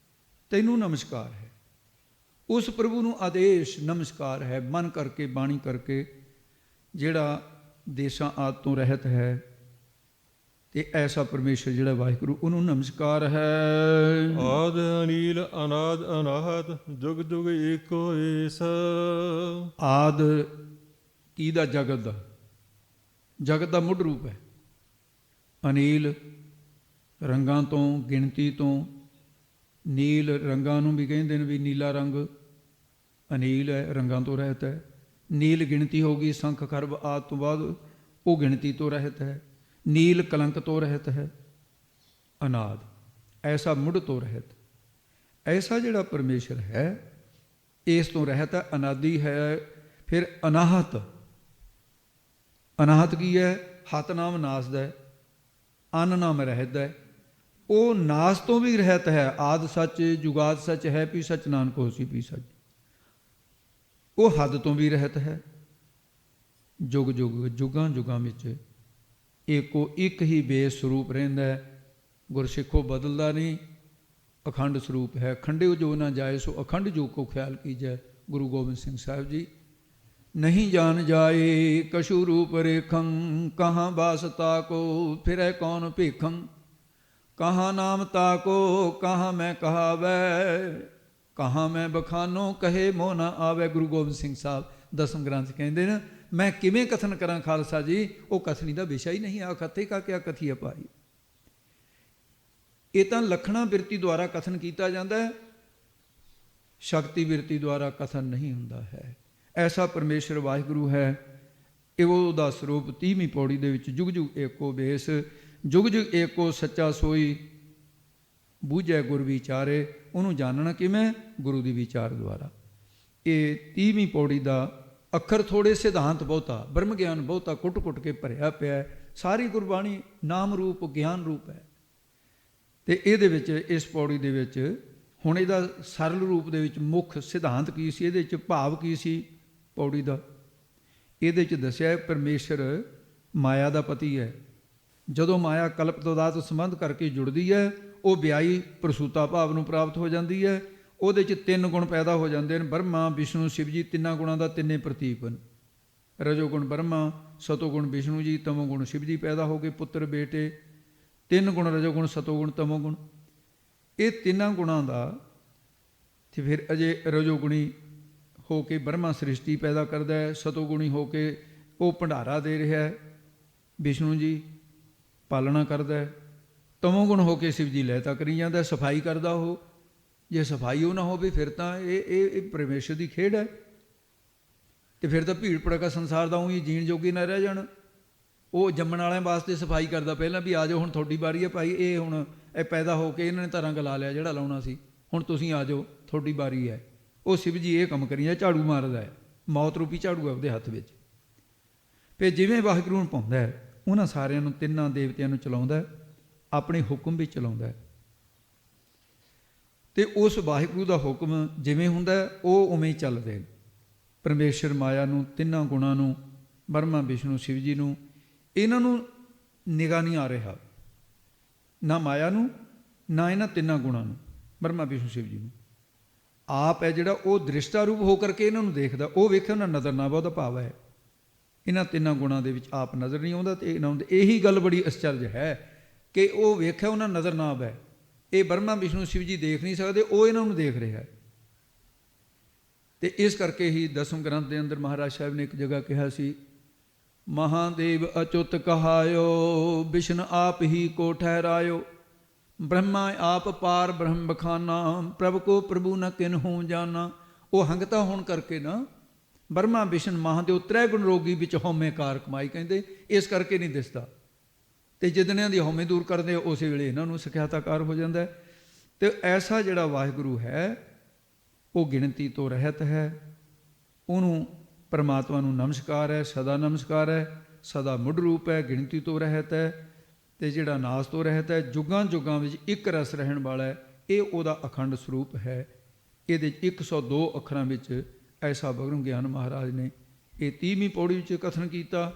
ਤੈਨੂੰ ਨਮਸਕਾਰ ਹੈ। ਉਸ ਪ੍ਰਭੂ ਨੂੰ ਆਦੇਸ਼ ਨਮਸਕਾਰ ਹੈ, ਮਨ ਕਰਕੇ, ਬਾਣੀ ਕਰਕੇ, ਜਿਹੜਾ ਦੇਸ਼ਾਂ ਆਦਿ ਤੋਂ ਰਹਿਤ ਹੈ। ਤੇ ਐਸਾ ਪਰਮੇਸ਼ਰ ਜਿਹੜਾ ਵਾਹਿਗੁਰੂ, ਉਹਨੂੰ ਨਮਸਕਾਰ ਹੈ। ਆਦਿ ਅਨੀਲ ਅਨਾਦ ਅਨਾਹਤ ਜੁਗ ਜੁਗ ਏਕੋ ਏਸ। ਆਦ ਕੀ ਦਾ? ਜਗਤ ਦਾ। ਜਗਤ ਦਾ ਮੁੱਢ ਰੂਪ ਹੈ। ਅਨੀਲ ਰੰਗਾਂ ਤੋਂ, ਗਿਣਤੀ ਤੋਂ। ਨੀਲ ਰੰਗਾਂ ਨੂੰ ਵੀ ਕਹਿੰਦੇ ਨੇ ਵੀ ਨੀਲਾ ਰੰਗ ਅਨੀਲ ਹੈ, ਰੰਗਾਂ ਤੋਂ ਰਹਿਤ ਹੈ। ਨੀਲ ਗਿਣਤੀ ਹੋ ਗਈ, ਸੰਖ ਖਰਬ ਆਦਿ ਤੋਂ ਬਾਅਦ, ਉਹ ਗਿਣਤੀ ਤੋਂ ਰਹਿਤ ਹੈ। ਨੀਲ ਕਲੰਕ ਤੋਂ ਰਹਿਤ ਹੈ। ਅਨਾਦ, ਐਸਾ ਮੁੱਢ ਤੋਂ ਰਹਿਤ। ਐਸਾ ਜਿਹੜਾ ਪਰਮੇਸ਼ਰ ਹੈ, ਇਸ ਤੋਂ ਰਹਿਤ ਹੈ, ਅਨਾਦੀ ਹੈ। ਫਿਰ ਅਨਾਹਤ। ਅਨਾਹਤ ਕੀ ਹੈ? ਹਤ ਨਾਮ ਨਾਸ ਦਾ, ਅੰਨ ਨਾਮ ਰਹਿਤ ਹੈ। ਉਹ ਨਾਸ ਤੋਂ ਵੀ ਰਹਿਤ ਹੈ। ਆਦ ਸੱਚ ਜੁਗਾਦ ਸੱਚ ਹੈ, ਪੀ ਸੱਚ ਨਾਨਕ ਹੋਸੀ ਪੀ ਸੱਚ। ਉਹ ਹੱਦ ਤੋਂ ਵੀ ਰਹਿਤ ਹੈ। ਜੁਗ ਜੁਗ, ਜੁਗਾਂ ਜੁਗਾਂ ਵਿੱਚ ਏਕੋ ਇੱਕ ਹੀ ਬੇਸ ਸਰੂਪ ਰਹਿੰਦਾ ਹੈ। ਗੁਰਸਿੱਖੋ ਬਦਲਦਾ ਨਹੀਂ, ਅਖੰਡ ਸਰੂਪ ਹੈ। ਖੰਡੇ ਜੋ ਨਾ ਜਾਏ ਸੋ ਅਖੰਡ ਜੋ ਕੋ ਖਿਆਲ ਕੀਜੈ। ਗੁਰੂ ਗੋਬਿੰਦ ਸਿੰਘ ਸਾਹਿਬ ਜੀ। ਨਹੀਂ ਜਾਣ ਜਾਏ ਕਛੂ ਰੂਪ ਰੇਖੰ, ਕਹਾਂ ਬਾਸ ਤਾਕੋ ਫਿਰੈ ਕੌਣ ਭੇਖੰ। ਕਹਾਂ ਨਾਮ ਤਾਕੋ ਕਹਾਂ ਮੈਂ ਕਹਾਵੈ, ਕਹਾਂ ਮੈਂ ਬਖਾਨੋ ਕਹੇ ਮੋਹ ਨਾ ਆਵੇ। ਗੁਰੂ ਗੋਬਿੰਦ ਸਿੰਘ ਸਾਹਿਬ ਦਸਮ ਗ੍ਰੰਥ ਕਹਿੰਦੇ ਨੇ, ਮੈਂ ਕਿਵੇਂ ਕਥਨ ਕਰਾਂ ਖਾਲਸਾ ਜੀ, ਉਹ ਕਥਨੀ ਦਾ ਵਿਸ਼ਾ ਹੀ ਨਹੀਂ ਆ। ਕਥੇ ਕਾ ਕਿਆ ਕਥੀਏ ਭਾਈ। ਇਹ ਤਾਂ ਲਖਣਾ ਬਿਰਤੀ ਦੁਆਰਾ ਕਥਨ ਕੀਤਾ ਜਾਂਦਾ ਹੈ, ਸ਼ਕਤੀ ਬਿਰਤੀ ਦੁਆਰਾ ਕਥਨ ਨਹੀਂ ਹੁੰਦਾ ਹੈ। ਐਸਾ ਪਰਮੇਸ਼ਰ ਵਾਹਿਗੁਰੂ ਹੈ। ਇਹ ਉਹਦਾ ਸਰੂਪ 30ਵੀਂ ਪੌੜੀ ਦੇ ਵਿੱਚ, ਜੁਗ ਜੁਗ ਏਕੋ ਬੇਸ, ਜੁਗ ਜੁਗ ਏਕੋ ਸੱਚਾ ਸੋਈ, ਬੂਝੈ ਗੁਰ ਵਿਚਾਰੇ। ਉਹਨੂੰ ਜਾਣਨਾ ਕਿਵੇਂ? ਗੁਰੂ ਦੀ ਵਿਚਾਰ ਦੁਆਰਾ। ਇਹ 30ਵੀਂ ਪੌੜੀ ਦਾ ਅੱਖਰ ਥੋੜ੍ਹੇ, ਸਿਧਾਂਤ ਬਹੁਤਾ, ਬ੍ਰਹਮ ਗਿਆਨ ਬਹੁਤਾ, ਕੁੱਟ ਕੁੱਟ ਕੇ ਭਰਿਆ ਪਿਆ। ਸਾਰੀ ਗੁਰਬਾਣੀ ਨਾਮ ਰੂਪ, ਗਿਆਨ ਰੂਪ ਹੈ। ਤੇ ਇਹਦੇ ਵਿੱਚ, ਇਸ ਪੌੜੀ ਦੇ ਵਿੱਚ ਹੁਣ ਇਹਦਾ ਸਰਲ ਰੂਪ ਦੇ ਵਿੱਚ ਮੁੱਖ ਸਿਧਾਂਤ ਕੀ ਸੀ, ਇਹਦੇ ਵਿੱਚ ਭਾਵ ਕੀ ਸੀ ਪੌੜੀ ਦਾ? ਇਹਦੇ 'ਚ ਦੱਸਿਆ ਪਰਮੇਸ਼ਰ ਮਾਇਆ ਦਾ ਪਤੀ ਹੈ। ਜਦੋਂ ਮਾਇਆ ਕਲਪ ਤਦਾਤ ਸੰਬੰਧ ਕਰਕੇ ਜੁੜਦੀ ਹੈ, ਉਹ ਵਿਆਹੀ ਪ੍ਰਸੂਤਾ ਭਾਵ ਨੂੰ ਪ੍ਰਾਪਤ ਹੋ ਜਾਂਦੀ ਹੈ। ਉਹਦੇ 'ਚ 3 ਗੁਣ ਪੈਦਾ ਹੋ ਜਾਂਦੇ ਨੇ, ਬ੍ਰਹਮਾ ਵਿਸ਼ਨੂੰ ਸ਼ਿਵ ਜੀ। ਤਿੰਨਾਂ ਗੁਣਾਂ ਦਾ ਤਿੰਨੇ ਪ੍ਰਤੀਕ ਹਨ। ਰਜੋ ਗੁਣ ਬ੍ਰਹਮਾ, ਸਤੋ ਗੁਣ ਵਿਸ਼ਨੂੰ ਜੀ, ਤਮੋ ਗੁਣ ਸ਼ਿਵ ਜੀ ਪੈਦਾ ਹੋ ਗਏ, ਪੁੱਤਰ ਬੇਟੇ। ਤਿੰਨ ਗੁਣ ਰਜੋਗੁਣ ਸਤੋਗੁਣ ਤਮੋਗੁਣ। ਇਹ ਤਿੰਨਾਂ ਗੁਣਾਂ ਦਾ ਤੇ ਫਿਰ ਅਜੇ ਰਜੋਗੁਣੀ ਹੋ ਕੇ ਬ੍ਰਹਮਾ ਸ੍ਰਿਸ਼ਟੀ ਪੈਦਾ ਕਰਦਾ ਹੈ, ਸਤੋਗੁਣੀ ਹੋ ਕੇ ਉਹ ਭੰਡਾਰਾ ਦੇ ਰਿਹਾ ਹੈ, ਵਿਸ਼ਨੂੰ ਜੀ ਪਾਲਣਾ ਕਰਦਾ ਹੈ, ਤਮੋਗੁਣ ਹੋ ਕੇ ਸ਼ਿਵ ਜੀ ਲਹਿਤਾ ਕਰੀ ਜਾਂਦਾ, ਸਫਾਈ ਕਰਦਾ ਉਹ। ਜੇ ਸਫਾਈ ਉਹ ਨਾ ਹੋਵੇ ਫਿਰ ਤਾਂ ਇਹ ਪਰਮੇਸ਼ਰ ਦੀ ਖੇਡ ਹੈ, ਤੇ ਫਿਰ ਤਾਂ ਭੀੜ ਭੜਕਾ ਸੰਸਾਰ ਦਾ ਉਹੀ ਜੀਣ ਜੋਗੀ ਨਾ ਰਹਿ ਜਾਣ। ਉਹ ਜੰਮਣ ਵਾਲਿਆਂ ਵਾਸਤੇ ਸਫਾਈ ਕਰਦਾ ਪਹਿਲਾਂ ਵੀ ਆ ਜਾਓ ਹੁਣ ਤੁਹਾਡੀ ਵਾਰੀ ਹੈ ਭਾਈ, ਇਹ ਹੁਣ ਇਹ ਪੈਦਾ ਹੋ ਕੇ ਇਹਨਾਂ ਨੇ ਤਾਂ ਰੰਗ ਲਾ ਲਿਆ ਜਿਹੜਾ ਲਾਉਣਾ ਸੀ, ਹੁਣ ਤੁਸੀਂ ਆ ਜਾਓ ਤੁਹਾਡੀ ਵਾਰੀ ਹੈ। ਉਹ ਸ਼ਿਵ ਜੀ ਇਹ ਕੰਮ ਕਰੀ ਜਾਂਦਾ, ਝਾੜੂ ਮਾਰਦਾ ਹੈ, ਮੌਤ ਰੂਪੀ ਝਾੜੂ ਹੈ ਉਹਦੇ ਹੱਥ ਵਿੱਚ। ਫਿਰ ਜਿਵੇਂ ਵਾਹਿਗੁਰੂ ਨੂੰ ਪਾਉਂਦਾ ਹੈ, ਉਹਨਾਂ ਸਾਰਿਆਂ ਨੂੰ ਤਿੰਨਾਂ ਦੇਵਤਿਆਂ ਨੂੰ ਚਲਾਉਂਦਾ ਹੈ, ਆਪਣੇ ਹੁਕਮ ਵੀ ਚਲਾਉਂਦਾ ਹੈ। ਤੇ ਉਸ ਵਾਹਿਗੁਰੂ ਦਾ ਹੁਕਮ ਜਿਵੇਂ ਹੁੰਦਾ ਉਹ ਉਵੇਂ ਹੀ ਚੱਲਦੇ ਨੇ। ਪਰਮੇਸ਼ਰ ਮਾਇਆ ਨੂੰ, ਤਿੰਨਾਂ ਗੁਣਾਂ ਨੂੰ, ਬ੍ਰਹਮਾ ਵਿਸ਼ਨੂੰ ਸ਼ਿਵ ਜੀ ਨੂੰ, ਇਹਨਾਂ ਨੂੰ ਨਿਗਾਹ ਨਹੀਂ ਆ ਰਿਹਾ, ਨਾ ਮਾਇਆ ਨੂੰ ਨਾ ਇਹਨਾਂ ਤਿੰਨਾਂ ਗੁਣਾਂ ਨੂੰ, ਬ੍ਰਹਮਾ ਵਿਸ਼ਨੂੰ ਸ਼ਿਵ ਜੀ ਨੂੰ। ਆਪ ਹੈ ਜਿਹੜਾ ਉਹ ਦ੍ਰਿਸ਼ਟਾ ਰੂਪ ਹੋ ਕਰਕੇ ਇਹਨਾਂ ਨੂੰ ਦੇਖਦਾ, ਉਹ ਵੇਖਿਆ ਉਹਨਾਂ ਨਜ਼ਰ ਨਾ ਉਹਦਾ ਭਾਵ ਹੈ ਇਹਨਾਂ ਤਿੰਨਾਂ ਗੁਣਾਂ ਦੇ ਵਿੱਚ ਆਪ ਨਜ਼ਰ ਨਹੀਂ ਆਉਂਦਾ। ਤੇ ਇਹਨਾਂ ਦੇ ਇਹੀ ਗੱਲ ਬੜੀ ਅਚਰਜ ਹੈ ਕਿ ਉਹ ਵੇਖਿਆ ਉਹਨਾਂ ਨਜ਼ਰ ਨਾ ਆਵੇ। ਇਹ ਬ੍ਰਹਮਾ ਵਿਸ਼ਨੂੰ ਸ਼ਿਵ ਜੀ ਦੇਖ ਨਹੀਂ ਸਕਦੇ, ਉਹ ਇਹਨਾਂ ਨੂੰ ਦੇਖ ਰਿਹਾ ਹੈ। ਤੇ ਇਸ ਕਰਕੇ ਹੀ ਦਸਮ ਗ੍ਰੰਥ ਦੇ ਅੰਦਰ ਮਹਾਰਾਜ ਸਾਹਿਬ ਨੇ ਇੱਕ ਜਗ੍ਹਾ ਕਿਹਾ ਸੀ, ਮਹਾਦੇਵ ਅਚੁੱਤ ਕਹਾਇਓ, ਵਿਸ਼ਨ ਆਪ ਹੀ ਕੋ ਠਹਿਰਾਇਓ, ਬ੍ਰਹਮਾ ਆਪ ਪਾਰ ਬ੍ਰਹਮ ਬਖਾਨਾ, ਪ੍ਰਭ ਕੋ ਪ੍ਰਭੂ ਨ ਕਿਨਹੂ ਜਾਨਾ। ਉਹ ਹੰਗਤਾ ਹੋਣ ਕਰਕੇ ਨਾ ਬ੍ਰਹਮਾ ਵਿਸ਼ਨ ਮਹਾਦੇਵ ਤ੍ਰੈ ਗੁਣ ਰੋਗੀ ਵਿੱਚ ਹਉਮੈ ਕਾਰ ਕਮਾਈ, ਕਹਿੰਦੇ ਇਸ ਕਰਕੇ ਨਹੀਂ ਦਿਸਦਾ। ਤੇ ਜਿਦਨਿਆਂ ਦੀ ਹਉਮੈ ਦੂਰ ਕਰਦੇ ਉਸੇ ਵੇਲੇ ਇਹਨਾਂ ਨੂੰ ਸਖਿਆਤਾਕਾਰ ਹੋ ਜਾਂਦਾ। ਤੇ ਐਸਾ ਜਿਹੜਾ ਵਾਹਿਗੁਰੂ ਹੈ ਉਹ ਗਿਣਤੀ ਤੋਂ ਰਹਿਤ ਹੈ, ਉਹਨੂੰ ਪਰਮਾਤਮਾ ਨੂੰ ਨਮਸਕਾਰ ਹੈ, ਸਦਾ ਨਮਸਕਾਰ ਹੈ, ਸਦਾ ਮੁੱਢ ਰੂਪ ਹੈ, ਗਿਣਤੀ ਤੋਂ ਰਹਿਤ ਹੈ, ਤੇ ਜਿਹੜਾ ਨਾਸ ਤੋਂ ਰਹਿਤ ਹੈ, ਜੁਗਾਂ ਜੁਗਾਂ ਵਿੱਚ ਇੱਕ ਰਸ ਰਹਿਣ ਵਾਲਾ ਹੈ। ਇਹ ਉਹਦਾ ਅਖੰਡ ਸਰੂਪ ਹੈ। ਇਹਦੇ 102 ਅੱਖਰਾਂ ਵਿੱਚ ਐਸਾ ਬ੍ਰਹਮ ਗਿਆਨ ਮਹਾਰਾਜ ਨੇ ਇਹ 30ਵੀਂ ਪੌੜੀ ਵਿੱਚ ਕਥਨ ਕੀਤਾ।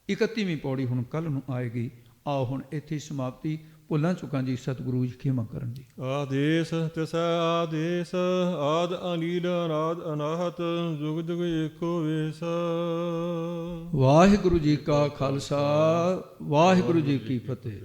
31ਵੀਂ ਪੌੜੀ ਹੁਣ ਕੱਲ੍ਹ ਨੂੰ ਆਏਗੀ। ਆਓ ਹੁਣ ਇੱਥੇ ਸਮਾਪਤੀ। ਭੁੱਲਾਂ ਚੁੱਕਾਂ ਜੀ ਸਤਿਗੁਰੂ ਜੀ ਖਿਮਾ ਕਰਨ ਜੀ। ਆਦੇਸ ਤਿਸੈ ਆਦੇਸ, ਆਦ ਅਨੀਲ ਅਨਾਦ ਅਨਾਹਤ, ਜੁਗ ਜੁਗ ਏਕੋ ਵੇਸ। ਵਾਹਿਗੁਰੂ ਜੀ ਕਾ ਖਾਲਸਾ, ਵਾਹਿਗੁਰੂ ਜੀ ਕੀ ਫਤਿਹ।